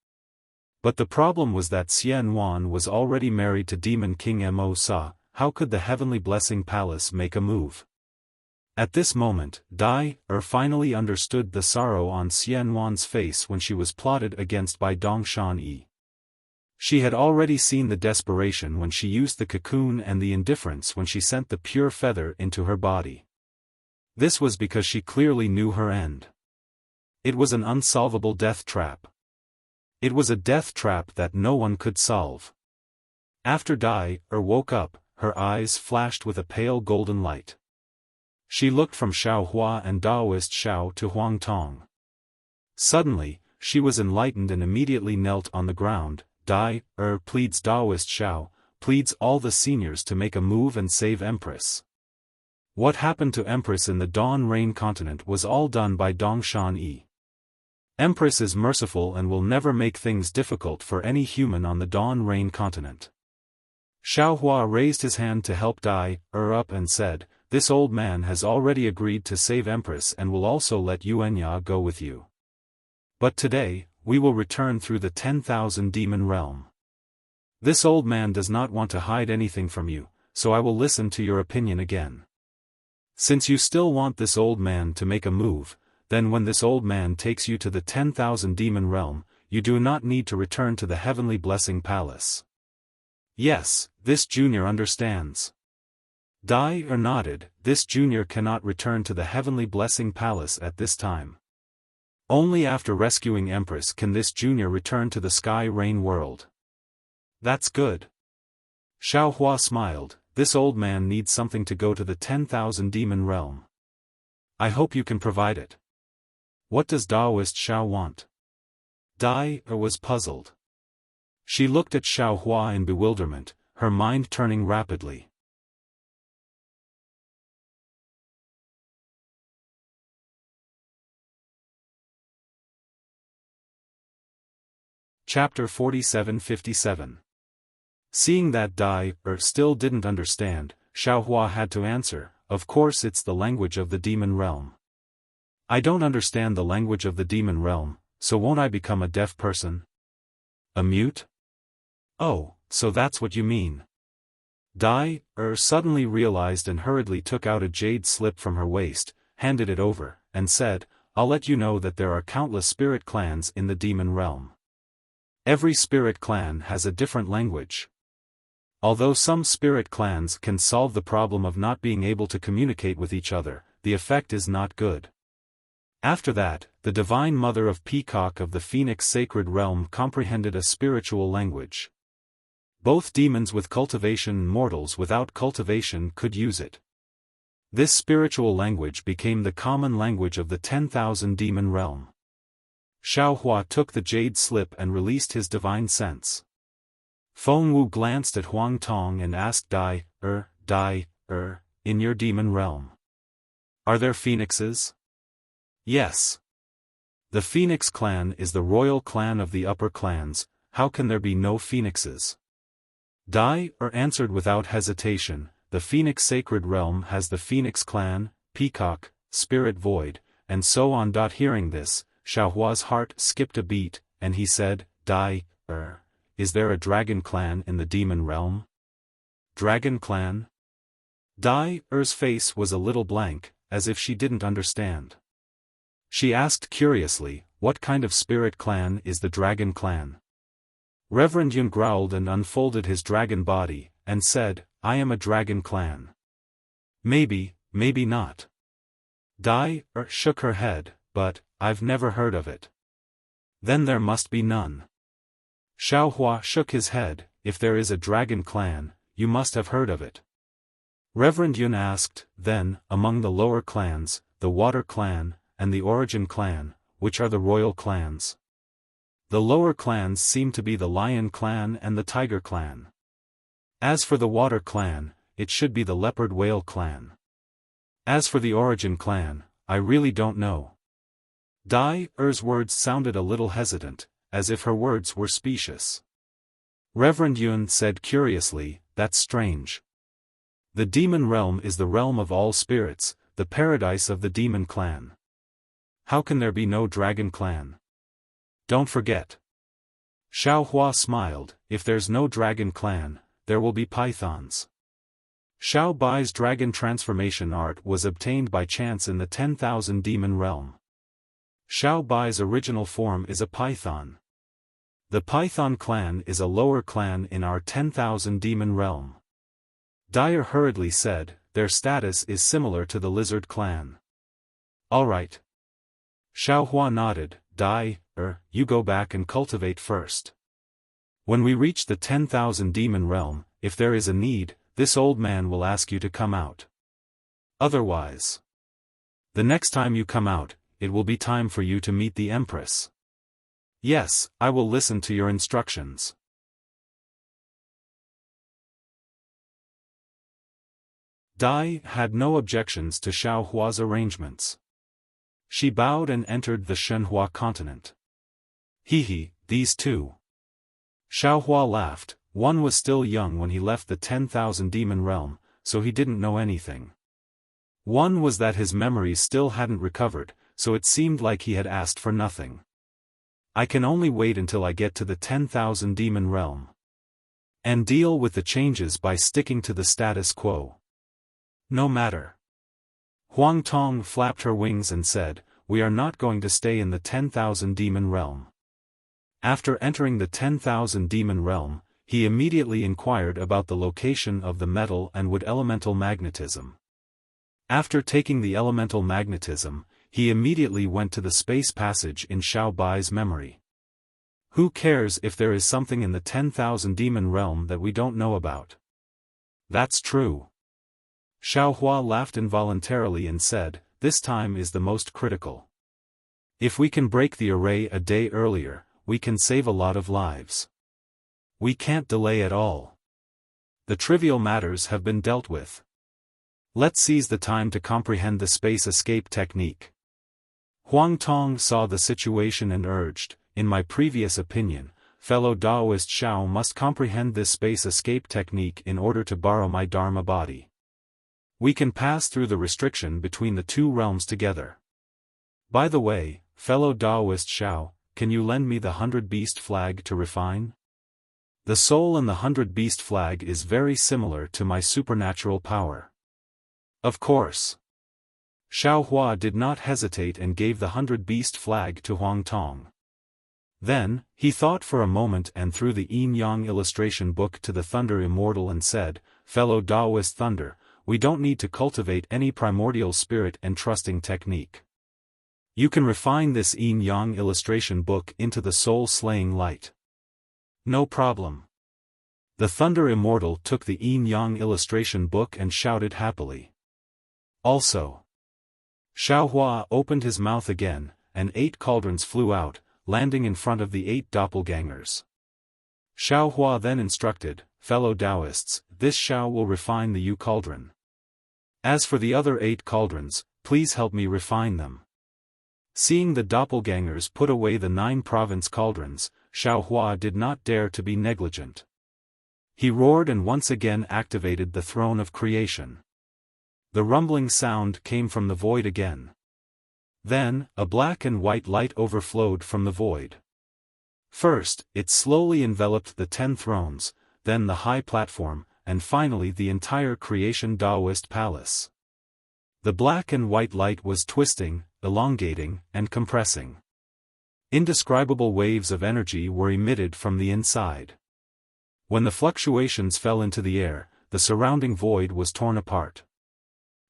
But the problem was that Xian Wan was already married to Demon King Mo Sa. How could the Heavenly Blessing Palace make a move? At this moment, Dai finally understood the sorrow on Xian Wan's face when she was plotted against by Dongshan Yi. She had already seen the desperation when she used the cocoon and the indifference when she sent the pure feather into her body. This was because she clearly knew her end. It was an unsolvable death trap. It was a death trap that no one could solve. After Dai woke up, her eyes flashed with a pale golden light. She looked from Xiaohua and Daoist Xiao to Huang Tong. Suddenly, she was enlightened and immediately knelt on the ground. Dai pleads Daoist Xiao, pleads all the seniors to make a move and save Empress. What happened to Empress in the Dawn Rain continent was all done by Dongshan Yi. Empress is merciful and will never make things difficult for any human on the Dawn Rain continent. Xiaohua raised his hand to help Dai up and said, this old man has already agreed to save Empress and will also let Yuanya go with you. But today, we will return through the 10,000 demon realm. This old man does not want to hide anything from you, so I will listen to your opinion again. Since you still want this old man to make a move, then when this old man takes you to the 10,000 demon realm, you do not need to return to the Heavenly Blessing Palace. Yes, this junior understands. Dai nodded, this junior cannot return to the Heavenly Blessing Palace at this time. Only after rescuing Empress can this junior return to the Sky Rain world. That's good. Xiaohua smiled, this old man needs something to go to the 10,000 demon realm. I hope you can provide it. What does Daoist Xiao want? Dai was puzzled. She looked at Xiaohua in bewilderment, her mind turning rapidly. Chapter 47-57. Seeing that Dai still didn't understand, Xiaohua had to answer, of course it's the language of the demon realm. I don't understand the language of the demon realm, so won't I become a deaf person? A mute? Oh, so that's what you mean. Dai suddenly realized and hurriedly took out a jade slip from her waist, handed it over, and said, I'll let you know that there are countless spirit clans in the demon realm. Every spirit clan has a different language. Although some spirit clans can solve the problem of not being able to communicate with each other, the effect is not good. After that, the Divine Mother of Peacock of the Phoenix Sacred Realm comprehended a spiritual language. Both demons with cultivation and mortals without cultivation could use it. This spiritual language became the common language of the 10,000 demon realm. Xiaohua took the jade slip and released his divine sense. Feng Wu glanced at Huang Tong and asked Dai, in your demon realm, are there phoenixes? Yes. The Phoenix clan is the royal clan of the upper clans, how can there be no phoenixes? Dai answered without hesitation, the Phoenix sacred realm has the Phoenix clan, Peacock, Spirit Void, and so on. Hearing this, Xiaohua's heart skipped a beat, and he said, Dai, is there a dragon clan in the demon realm? Dragon clan? Dai's face was a little blank, as if she didn't understand. She asked curiously, what kind of spirit clan is the dragon clan? Reverend Yun growled and unfolded his dragon body, and said, I am a dragon clan. Maybe, maybe not. Dai shook her head, but, I've never heard of it. Then there must be none. Xiaohua shook his head, if there is a dragon clan, you must have heard of it. Reverend Yun asked, then, among the lower clans, the Water clan, and the Origin clan, which are the royal clans? The lower clans seem to be the Lion clan and the Tiger clan. As for the Water clan, it should be the Leopard Whale clan. As for the Origin clan, I really don't know. Dai's words sounded a little hesitant, as if her words were specious. Reverend Yun said curiously, that's strange. The demon realm is the realm of all spirits, the paradise of the demon clan. How can there be no dragon clan? Don't forget. Xiaohua smiled, if there's no dragon clan, there will be pythons. Xiao Bai's dragon transformation art was obtained by chance in the 10,000 demon realm. Xiao Bai's original form is a python. The Python clan is a lower clan in our 10,000 demon realm. Dai hurriedly said, their status is similar to the lizard clan. Alright. Xiaohua nodded, Dai, you go back and cultivate first. When we reach the 10,000 demon realm, if there is a need, this old man will ask you to come out. Otherwise, the next time you come out, it will be time for you to meet the Empress. Yes, I will listen to your instructions. Dai had no objections to Xiaohua's arrangements. She bowed and entered the Shenhua continent. These two. Xiaohua laughed, one was still young when he left the 10,000 demon realm, so he didn't know anything. One was that his memories still hadn't recovered, so it seemed like he had asked for nothing. I can only wait until I get to the 10,000 demon realm. And deal with the changes by sticking to the status quo. No matter. Huang Tong flapped her wings and said, we are not going to stay in the 10,000 demon realm. After entering the 10,000 demon realm, he immediately inquired about the location of the metal and wood elemental magnetism. After taking the elemental magnetism, he immediately went to the space passage in Xiao Bai's memory. Who cares if there is something in the 10,000 demon realm that we don't know about? That's true. Xiaohua laughed involuntarily and said, this time is the most critical. If we can break the array a day earlier, we can save a lot of lives. We can't delay at all. The trivial matters have been dealt with. Let's seize the time to comprehend the space escape technique. Huang Tong saw the situation and urged, in my previous opinion, fellow Daoist Xiao must comprehend this space escape technique in order to borrow my Dharma body. We can pass through the restriction between the two realms together. By the way, fellow Daoist Xiao, can you lend me the 100 Beast flag to refine? The soul in the 100 Beast flag is very similar to my supernatural power. Of course. Xiaohua did not hesitate and gave the 100 Beast flag to Huang Tong. Then, he thought for a moment and threw the yin-yang illustration book to the Thunder Immortal and said, fellow Daoist Thunder, we don't need to cultivate any primordial spirit and trusting technique. You can refine this yin-yang illustration book into the soul-slaying light. No problem. The Thunder Immortal took the yin-yang illustration book and shouted happily. Also, Xiaohua opened his mouth again, and 8 cauldrons flew out, landing in front of the 8 doppelgangers. Xiaohua then instructed, "Fellow Taoists, this Xiao will refine the Yu cauldron. As for the other 8 cauldrons, please help me refine them." Seeing the doppelgangers put away the 9 province cauldrons, Xiaohua did not dare to be negligent. He roared and once again activated the throne of creation. The rumbling sound came from the void again. Then, a black and white light overflowed from the void. First, it slowly enveloped the 10 thrones, then the high platform, and finally the entire creation Taoist palace. The black and white light was twisting, elongating, and compressing. Indescribable waves of energy were emitted from the inside. When the fluctuations fell into the air, the surrounding void was torn apart.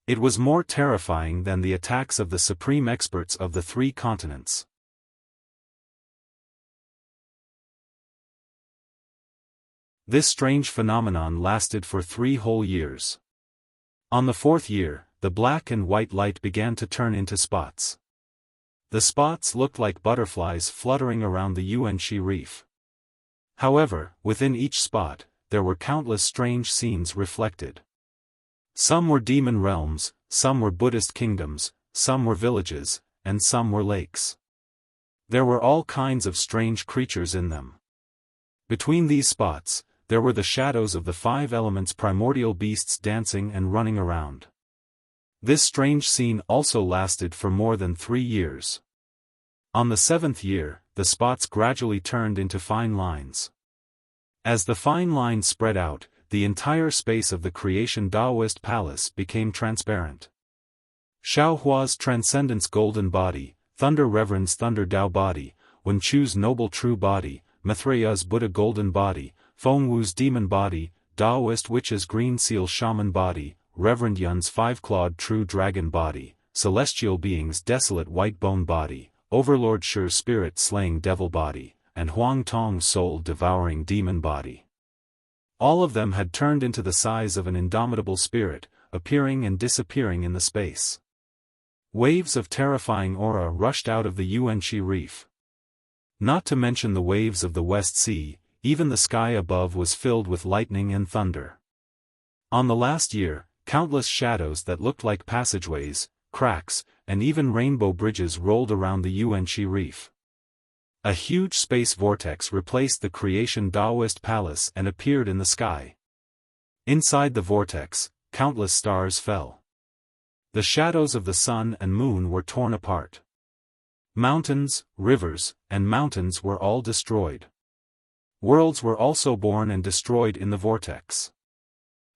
It was more terrifying than the attacks of the supreme experts of the 3 continents. This strange phenomenon lasted for 3 whole years. On the 4th year, the black and white light began to turn into spots. The spots looked like butterflies fluttering around the Yuanxi reef. However, within each spot, there were countless strange scenes reflected. Some were demon realms, some were Buddhist kingdoms, some were villages, and some were lakes. There were all kinds of strange creatures in them. Between these spots, there were the shadows of the 5 elements primordial beasts dancing and running around. This strange scene also lasted for more than 3 years. On the 7th year, the spots gradually turned into fine lines. As the fine lines spread out, the entire space of the creation Taoist palace became transparent. Xiaohua's transcendence golden body, Thunder Reverend's Thunder Tao body, Wen Chu's noble true body, Maitreya's Buddha golden body, Feng Wu's demon body, Taoist witch's green seal shaman body, Reverend Yun's 5-clawed true dragon body, celestial being's desolate white bone body, Overlord Shi's spirit-slaying devil body, and Huang Tong's soul-devouring demon body. All of them had turned into the size of an indomitable spirit, appearing and disappearing in the space. Waves of terrifying aura rushed out of the Yuanxi reef. Not to mention the waves of the West Sea, even the sky above was filled with lightning and thunder. On the last year, countless shadows that looked like passageways, cracks, and even rainbow bridges rolled around the Yuanxi reef. A huge space vortex replaced the creation Taoist palace and appeared in the sky. Inside the vortex, countless stars fell. The shadows of the sun and moon were torn apart. Mountains, rivers, and mountains were all destroyed. Worlds were also born and destroyed in the vortex.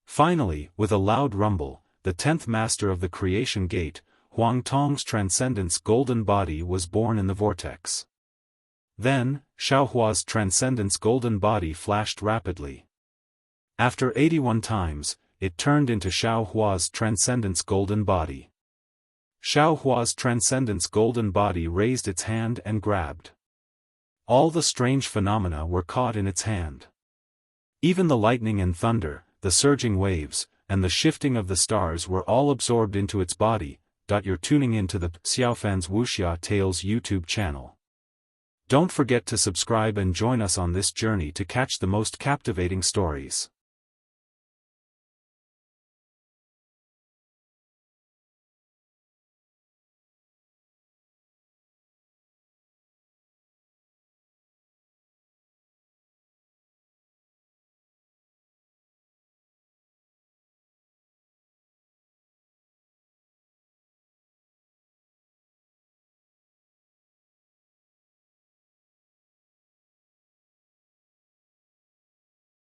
Finally, with a loud rumble, the 10th master of the creation gate, Huang Tong's transcendence golden body was born in the vortex. Then, Xiaohua's transcendence golden body flashed rapidly. After 81 times, it turned into Xiaohua's transcendence golden body. Xiaohua's transcendence golden body raised its hand and grabbed. All the strange phenomena were caught in its hand. Even the lightning and thunder, the surging waves, and the shifting of the stars were all absorbed into its body. You're tuning into the Xiaofan's Wuxia Tales YouTube channel. Don't forget to subscribe and join us on this journey to catch the most captivating stories.